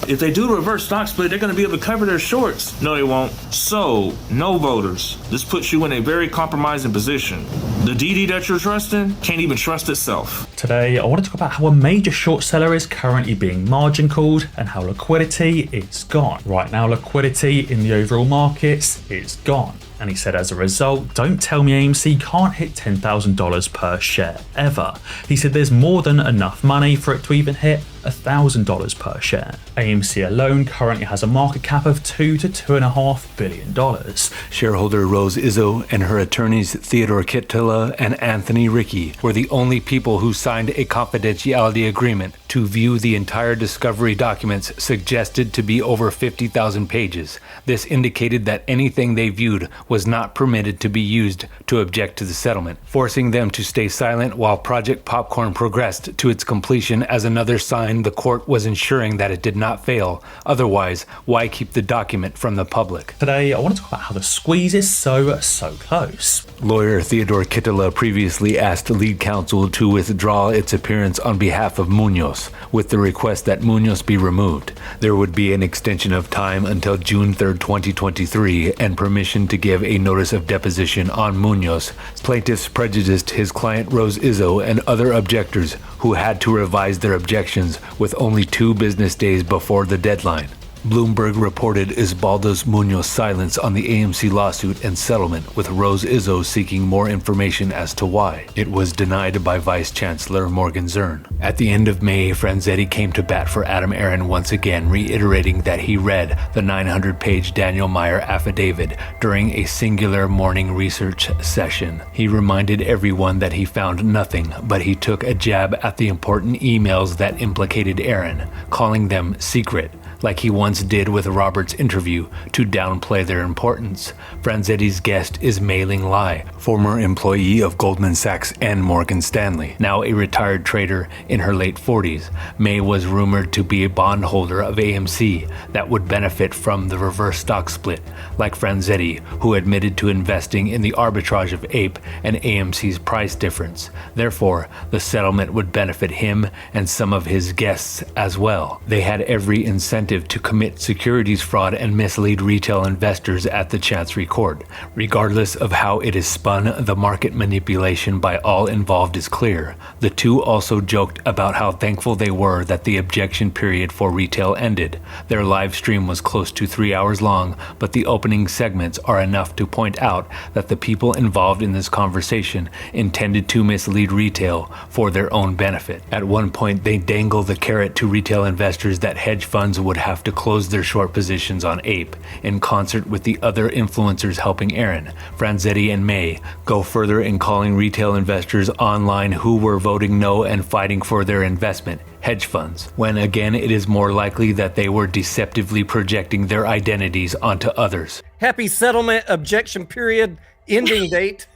if they do the reverse stock split, they're going to be able to cover their shorts. No, they won't. So, no voters. This puts you in a very compromising position. The DD that you're trusting can't even trust itself. Today, I want to talk about how a major short seller is currently being margin called and how liquidity is gone. Right now, liquidity in the overall markets is gone. And he said, as a result, don't tell me AMC can't hit $10,000 per share ever. He said there's more than enough money for it to even hit $1,000 per share. AMC alone currently has a market cap of $2 to $2.5 billion. Shareholder Rose Izzo and her attorneys Theodore Kittila and Anthony Rickey were the only people who signed a confidentiality agreement to view the entire discovery documents suggested to be over 50,000 pages. This indicated that anything they viewed was not permitted to be used to object to the settlement, forcing them to stay silent while Project Popcorn progressed to its completion as another sign the court was ensuring that it did not fail. Otherwise, why keep the document from the public? Today, I want to talk about how the squeeze is so close. Lawyer Theodore Kittila previously asked lead counsel to withdraw its appearance on behalf of Munoz, with the request that Munoz be removed. There would be an extension of time until June 3rd, 2023, and permission to give a notice of deposition on Munoz. Plaintiffs prejudiced his client Rose Izzo and other objectors who had to revise their objections with only 2 business days before the deadline. Bloomberg reported Isbaldo Munoz's silence on the AMC lawsuit and settlement, with Rose Izzo seeking more information as to why. It was denied by Vice Chancellor Morgan Zurn. At the end of May, Franzetti came to bat for Adam Aron once again, reiterating that he read the 900-page Daniel Meyer Affidavit during a singular morning research session. He reminded everyone that he found nothing, but he took a jab at the important emails that implicated Aron, calling them secret, like he once did with Robert's interview, to downplay their importance. Franzetti's guest is Mei Ling Lai, former employee of Goldman Sachs and Morgan Stanley, now a retired trader in her late 40s. Mei was rumored to be a bondholder of AMC that would benefit from the reverse stock split, like Franzetti, who admitted to investing in the arbitrage of APE and AMC's price difference. Therefore, the settlement would benefit him and some of his guests as well. They had every incentive to commit securities fraud and mislead retail investors at the Chancery Court. Regardless of how it is spun, the market manipulation by all involved is clear. The two also joked about how thankful they were that the objection period for retail ended. Their live stream was close to 3 hours long, but the opening segments are enough to point out that the people involved in this conversation intended to mislead retail for their own benefit. At one point, they dangle the carrot to retail investors that hedge funds would have to close their short positions on APE, in concert with the other influencers helping Aron. Franzetti and Mei go further in calling retail investors online who were voting no and fighting for their investment hedge funds, when again it is more likely that they were deceptively projecting their identities onto others. Happy settlement objection period ending date.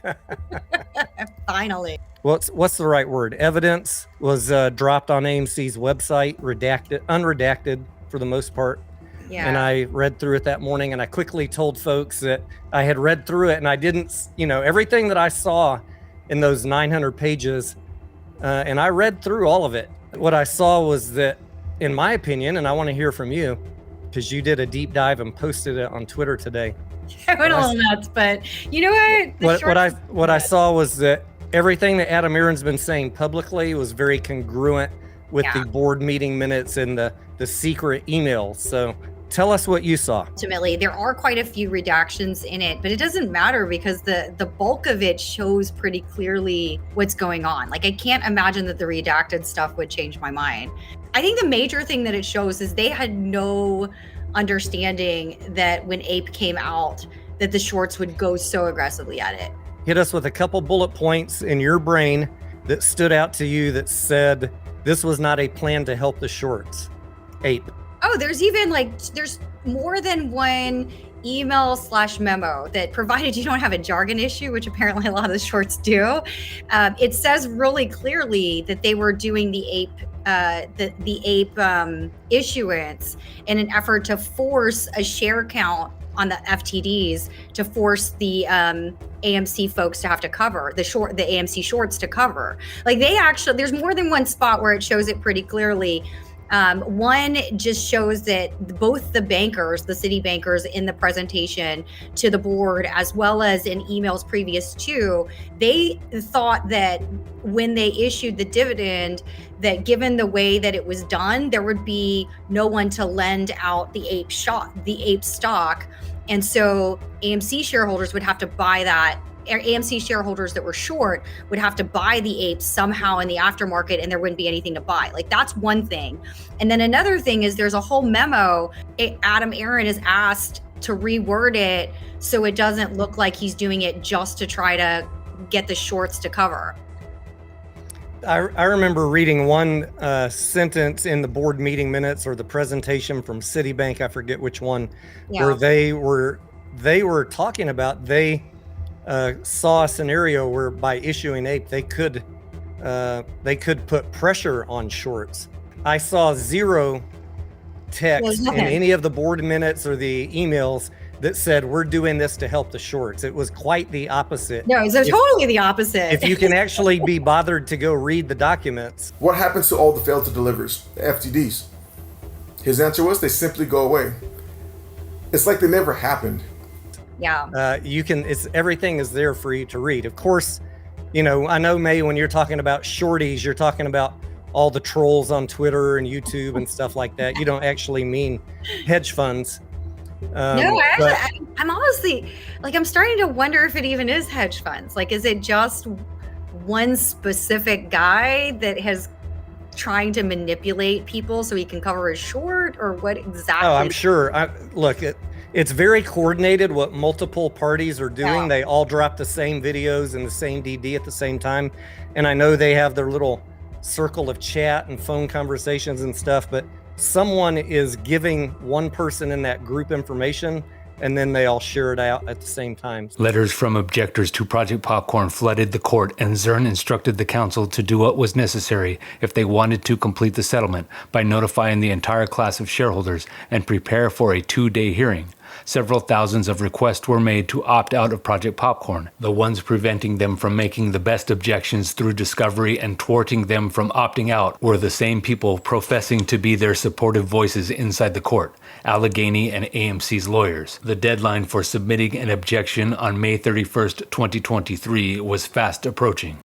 Finally. What's the right word? Evidence was dropped on AMC's website, unredacted for the most part. Yeah. And I read through it that morning, and I quickly told folks that I had read through it, and I didn't, everything that I saw in those 900 pages, and I read through all of it. What I saw was that, in my opinion, and I want to hear from you, because you did a deep dive and posted it on Twitter today. I went a little nuts, but you know what? What I saw was that everything that Adam Aron's been saying publicly was very congruent with the board meeting minutes and the secret emails. So tell us what you saw. Ultimately, there are quite a few redactions in it, but it doesn't matter because the bulk of it shows pretty clearly what's going on. Like, I can't imagine that the redacted stuff would change my mind. I think the major thing that it shows is they had no understanding that when Ape came out, that the shorts would go so aggressively at it. Hit us with a couple bullet points in your brain that stood out to you that said this was not a plan to help the shorts. Ape. Oh, there's even there's more than one email/memo that, provided you don't have a jargon issue, which apparently a lot of the shorts do, it says really clearly that they were doing the Ape issuance in an effort to force a share count on the FTDs, to force the AMC folks to have to cover the AMC shorts to cover. Like, there's more than one spot where it shows it pretty clearly. One just shows that both the bankers, the city bankers, in the presentation to the board, as well as in emails previous to, they thought that when they issued the dividend, that given the way that it was done, there would be no one to lend out the Ape stock. And so AMC shareholders would have to buy that. AMC shareholders that were short would have to buy the Apes somehow in the aftermarket, and there wouldn't be anything to buy. Like, that's one thing. And then another thing is there's a whole memo. Adam Aron is asked to reword it so it doesn't look like he's doing it just to try to get the shorts to cover. I remember reading one sentence in the board meeting minutes or the presentation from Citibank, I forget which one, where they were talking about saw a scenario where by issuing Ape, they could put pressure on shorts. I saw zero text in any of the board minutes or the emails that said we're doing this to help the shorts. It was quite the opposite. No, it's totally the opposite. If you can actually be bothered to go read the documents. What happens to all the failed to delivers, the FTDs? His answer was they simply go away. It's like they never happened. Yeah. Everything is there for you to read. Of course, I know, May, when you're talking about shorties, you're talking about all the trolls on Twitter and YouTube and stuff like that. You don't actually mean hedge funds. I'm honestly, I'm starting to wonder if it even is hedge funds. Like, is it just one specific guy that has trying to manipulate people so he can cover his short, or what exactly? Oh, I'm sure. It's very coordinated what multiple parties are doing. Yeah. They all drop the same videos and the same DD at the same time. And I know they have their little circle of chat and phone conversations and stuff, but someone is giving one person in that group information, and then they all share it out at the same time. Letters from objectors to Project Popcorn flooded the court, and Zurn instructed the council to do what was necessary if they wanted to complete the settlement by notifying the entire class of shareholders and prepare for a 2-day hearing. Several thousands of requests were made to opt out of Project Popcorn. The ones preventing them from making the best objections through discovery and thwarting them from opting out were the same people professing to be their supportive voices inside the court, Allegheny and AMC's lawyers. The deadline for submitting an objection on May 31st, 2023 was fast approaching.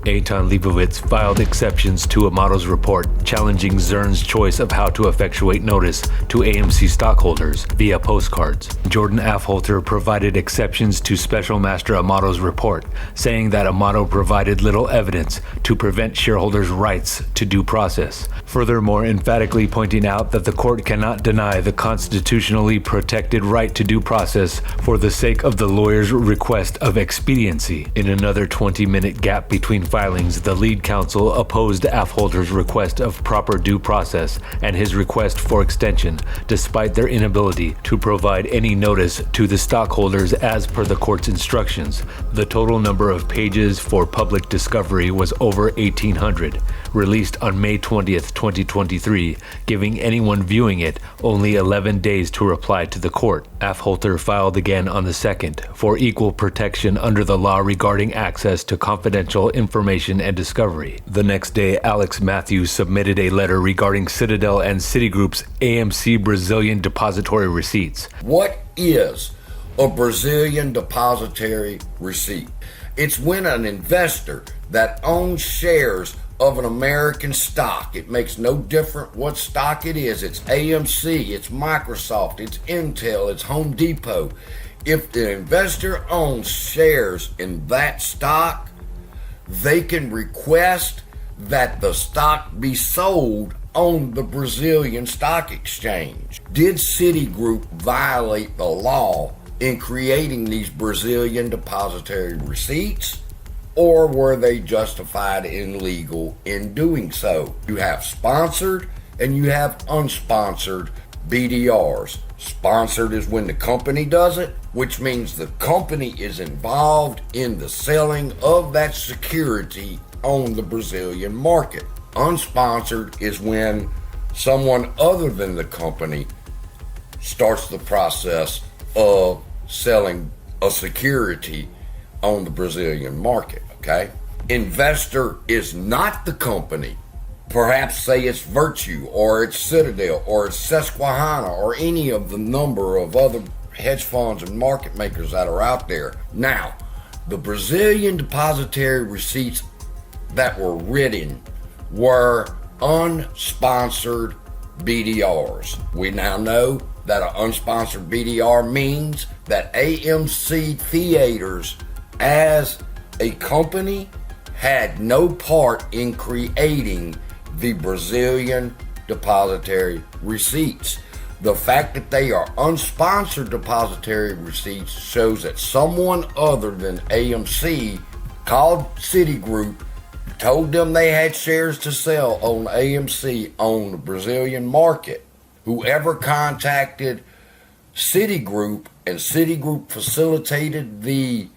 Etan Leibovitz filed exceptions to Amato's report, challenging Zurn's choice of how to effectuate notice to AMC stockholders via postcards. Jordan Affolter provided exceptions to Special Master Amato's report, saying that Amato provided little evidence to prevent shareholders' rights to due process. Furthermore, emphatically pointing out that the court cannot deny the constitutionally protected right to due process for the sake of the lawyer's request of expediency. In another 20-minute gap between filing filings, the lead counsel opposed Affolter's request of proper due process and his request for extension, despite their inability to provide any notice to the stockholders as per the court's instructions. The total number of pages for public discovery was over 1,800, released on May 20th, 2023, giving anyone viewing it only 11 days to reply to the court. Affolter filed again on the 2nd for equal protection under the law regarding access to confidential information and discovery. The next day, Alex Matthews submitted a letter regarding Citadel and Citigroup's AMC Brazilian Depository receipts. What is a Brazilian Depository receipt? It's when an investor that owns shares of an American stock, it makes no difference what stock it is, it's AMC, it's Microsoft, it's Intel, it's Home Depot. If the investor owns shares in that stock, they can request that the stock be sold on the Brazilian Stock Exchange. Did Citigroup violate the law in creating these Brazilian depository receipts, or were they justified and legal in doing so? You have sponsored and you have unsponsored BDRs. Sponsored is when the company does it, which means the company is involved in the selling of that security on the Brazilian market. Unsponsored is when someone other than the company starts the process of selling a security on the Brazilian market, okay? Investor is not the company. Perhaps say it's Virtue or it's Citadel or it's Susquehanna or any of the number of other hedge funds and market makers that are out there. Now, the Brazilian depository receipts that were written were unsponsored BDRs. We now know that an unsponsored BDR means that AMC Theaters as a company had no part in creating the Brazilian depository receipts. The fact that they are unsponsored depository receipts shows that someone other than AMC called Citigroup, told them they had shares to sell on AMC on the Brazilian market. Whoever contacted Citigroup and Citigroup facilitated the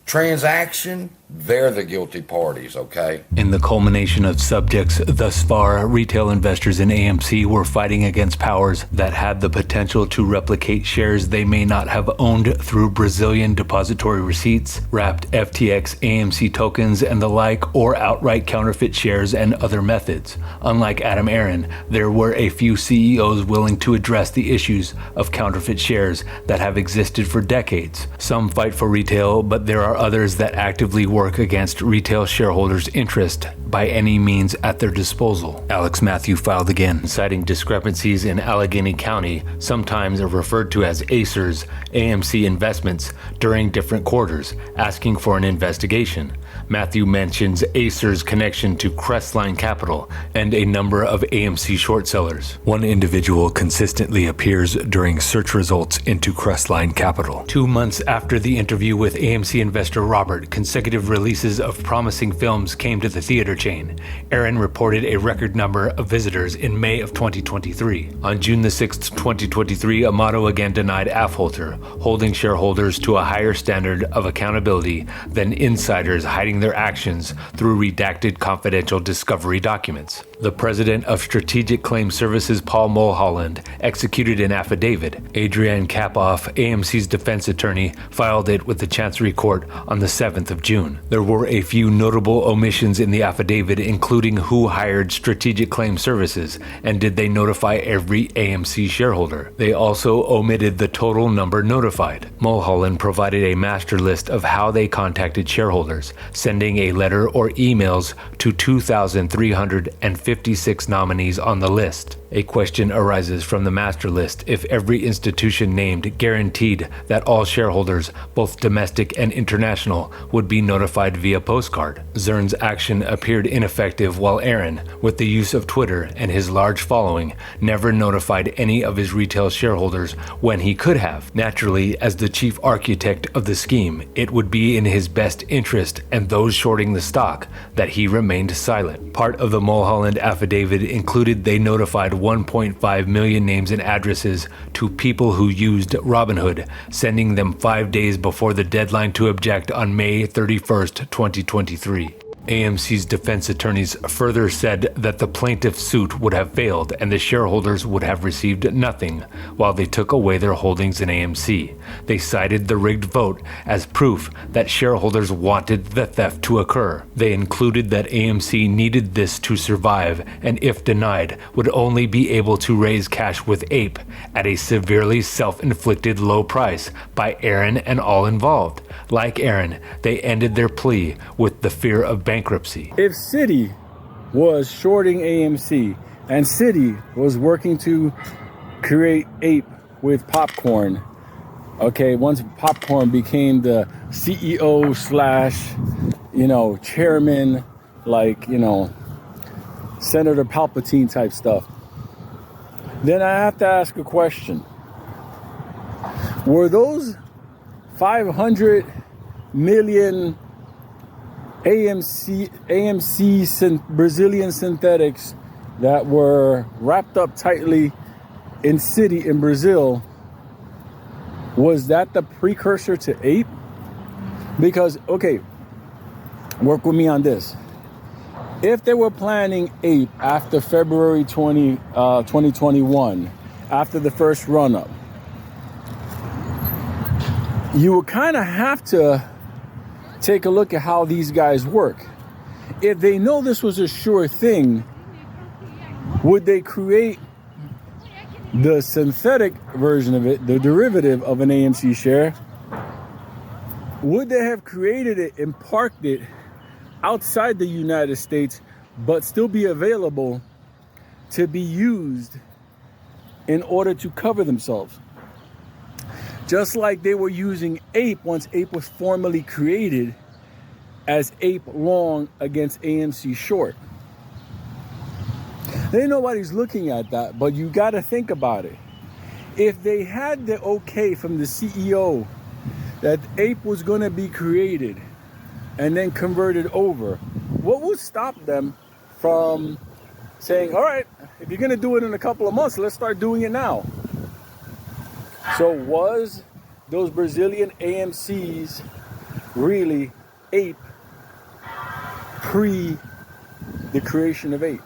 transaction, they're the guilty parties, okay? In the culmination of subjects thus far, retail investors in AMC were fighting against powers that had the potential to replicate shares they may not have owned through Brazilian depository receipts, wrapped FTX AMC tokens and the like, or outright counterfeit shares and other methods. Unlike Aron, there were a few CEOs willing to address the issues of counterfeit shares that have existed for decades. Some fight for retail, but there are others that actively work against retail shareholders' interest by any means at their disposal. Alex Matthew filed again, citing discrepancies in Allegheny County, sometimes referred to as ACER's, AMC investments, during different quarters, asking for an investigation. Matthew mentions ACER's connection to Crestline Capital and a number of AMC short sellers. One individual consistently appears during search results into Crestline Capital. 2 months after the interview with AMC investor Robert, consecutive releases of promising films came to the theater chain. Aron reported a record number of visitors in May of 2023. On June the 6th, 2023, Amato again denied Affolter, holding shareholders to a higher standard of accountability than insiders hiding their actions through redacted confidential discovery documents. The president of Strategic Claim Services, Paul Mulholland, executed an affidavit. Adrienne Kapoff, AMC's defense attorney, filed it with the Chancery Court on the 7th of June. There were a few notable omissions in the affidavit, including who hired Strategic Claim Services and did they notify every AMC shareholder. They also omitted the total number notified. Mulholland provided a master list of how they contacted shareholders, sending a letter or emails to 2,356 nominees on the list. A question arises from the master list if every institution named guaranteed that all shareholders, both domestic and international, would be notified via postcard. Zurn's action appeared ineffective while Aron, with the use of Twitter and his large following, never notified any of his retail shareholders when he could have. Naturally, as the chief architect of the scheme, it would be in his best interest and those shorting the stock that he remained silent. Part of the Mulholland affidavit included they notified 1.5 million names and addresses to people who used Robinhood, sending them 5 days before the deadline to object on May 31st, 2023. AMC's defense attorneys further said that the plaintiff's suit would have failed and the shareholders would have received nothing while they took away their holdings in AMC. They cited the rigged vote as proof that shareholders wanted the theft to occur. They included that AMC needed this to survive and, if denied, would only be able to raise cash with APE at a severely self-inflicted low price by Aron and all involved. Like Aron, they ended their plea with the fear of bankruptcy. If Citi was shorting AMC and Citi was working to create APE with Popcorn, okay, once Popcorn became the CEO / chairman, Senator Palpatine type stuff, then I have to ask a question. Were those 500 million AMC Brazilian synthetics that were wrapped up tightly in Citi in Brazil, was that the precursor to APE? Because, okay, work with me on this. If they were planning APE after February 2021, after the first run-up, you would kind of have to take a look at how these guys work. If they know this was a sure thing, would they create the synthetic version of it, the derivative of an AMC share? Would they have created it and parked it outside the United States, but still be available to be used in order to cover themselves? Just like they were using APE once APE was formally created as APE long against AMC short. Then nobody's looking at that, but you got to think about it. If they had the okay from the CEO that APE was going to be created and then converted over, what would stop them from saying, all right, if you're going to do it in a couple of months, let's start doing it now? So was those Brazilian AMCs really APE pre the creation of APE?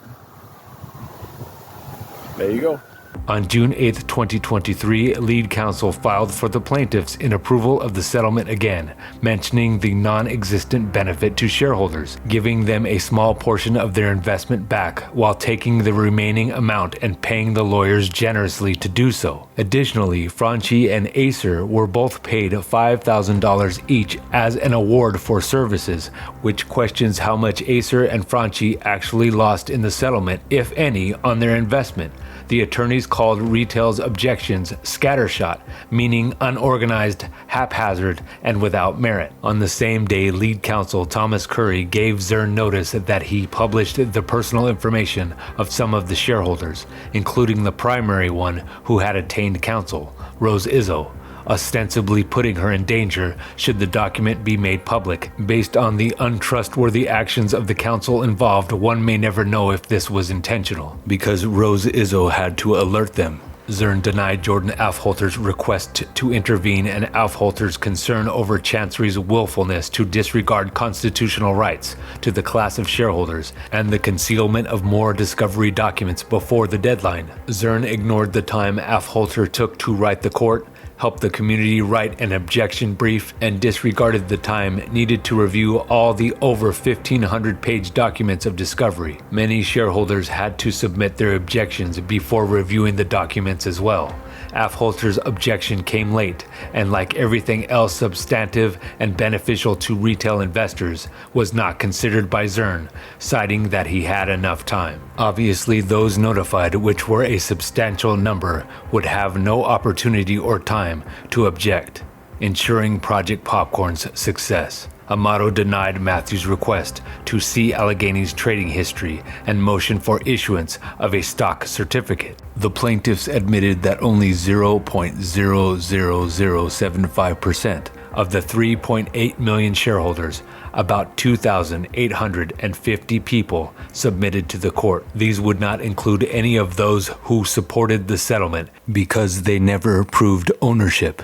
There you go. On June 8, 2023, lead counsel filed for the plaintiffs in approval of the settlement again, mentioning the non-existent benefit to shareholders, giving them a small portion of their investment back while taking the remaining amount and paying the lawyers generously to do so. Additionally, Frankie and Acer were both paid $5,000 each as an award for services, which questions how much Acer and Frankie actually lost in the settlement, if any, on their investment. The attorneys called retail's objections scattershot, meaning unorganized, haphazard, and without merit. On the same day, lead counsel Thomas Curry gave Zurn notice that he published the personal information of some of the shareholders, including the primary one who had attained counsel, Rose Izzo, ostensibly putting her in danger should the document be made public. Based on the untrustworthy actions of the counsel involved, one may never know if this was intentional, because Rose Izzo had to alert them. Zurn denied Jordan Afholter's request to intervene and Afholter's concern over Chancery's willfulness to disregard constitutional rights to the class of shareholders and the concealment of more discovery documents before the deadline. Zurn ignored the time Afholter took to write the court, helped the community write an objection brief, and disregarded the time needed to review all the over 1,500-page documents of discovery. Many shareholders had to submit their objections before reviewing the documents as well. Afholter's objection came late, and like everything else substantive and beneficial to retail investors, was not considered by Zurn, citing that he had enough time. Obviously, those notified, which were a substantial number, would have no opportunity or time to object, ensuring Project Popcorn's success. Amato denied Matthews' request to see Allegheny's trading history and motion for issuance of a stock certificate. The plaintiffs admitted that only 0.00075% of the 3.8 million shareholders, about 2,850 people, submitted to the court. These would not include any of those who supported the settlement because they never proved ownership.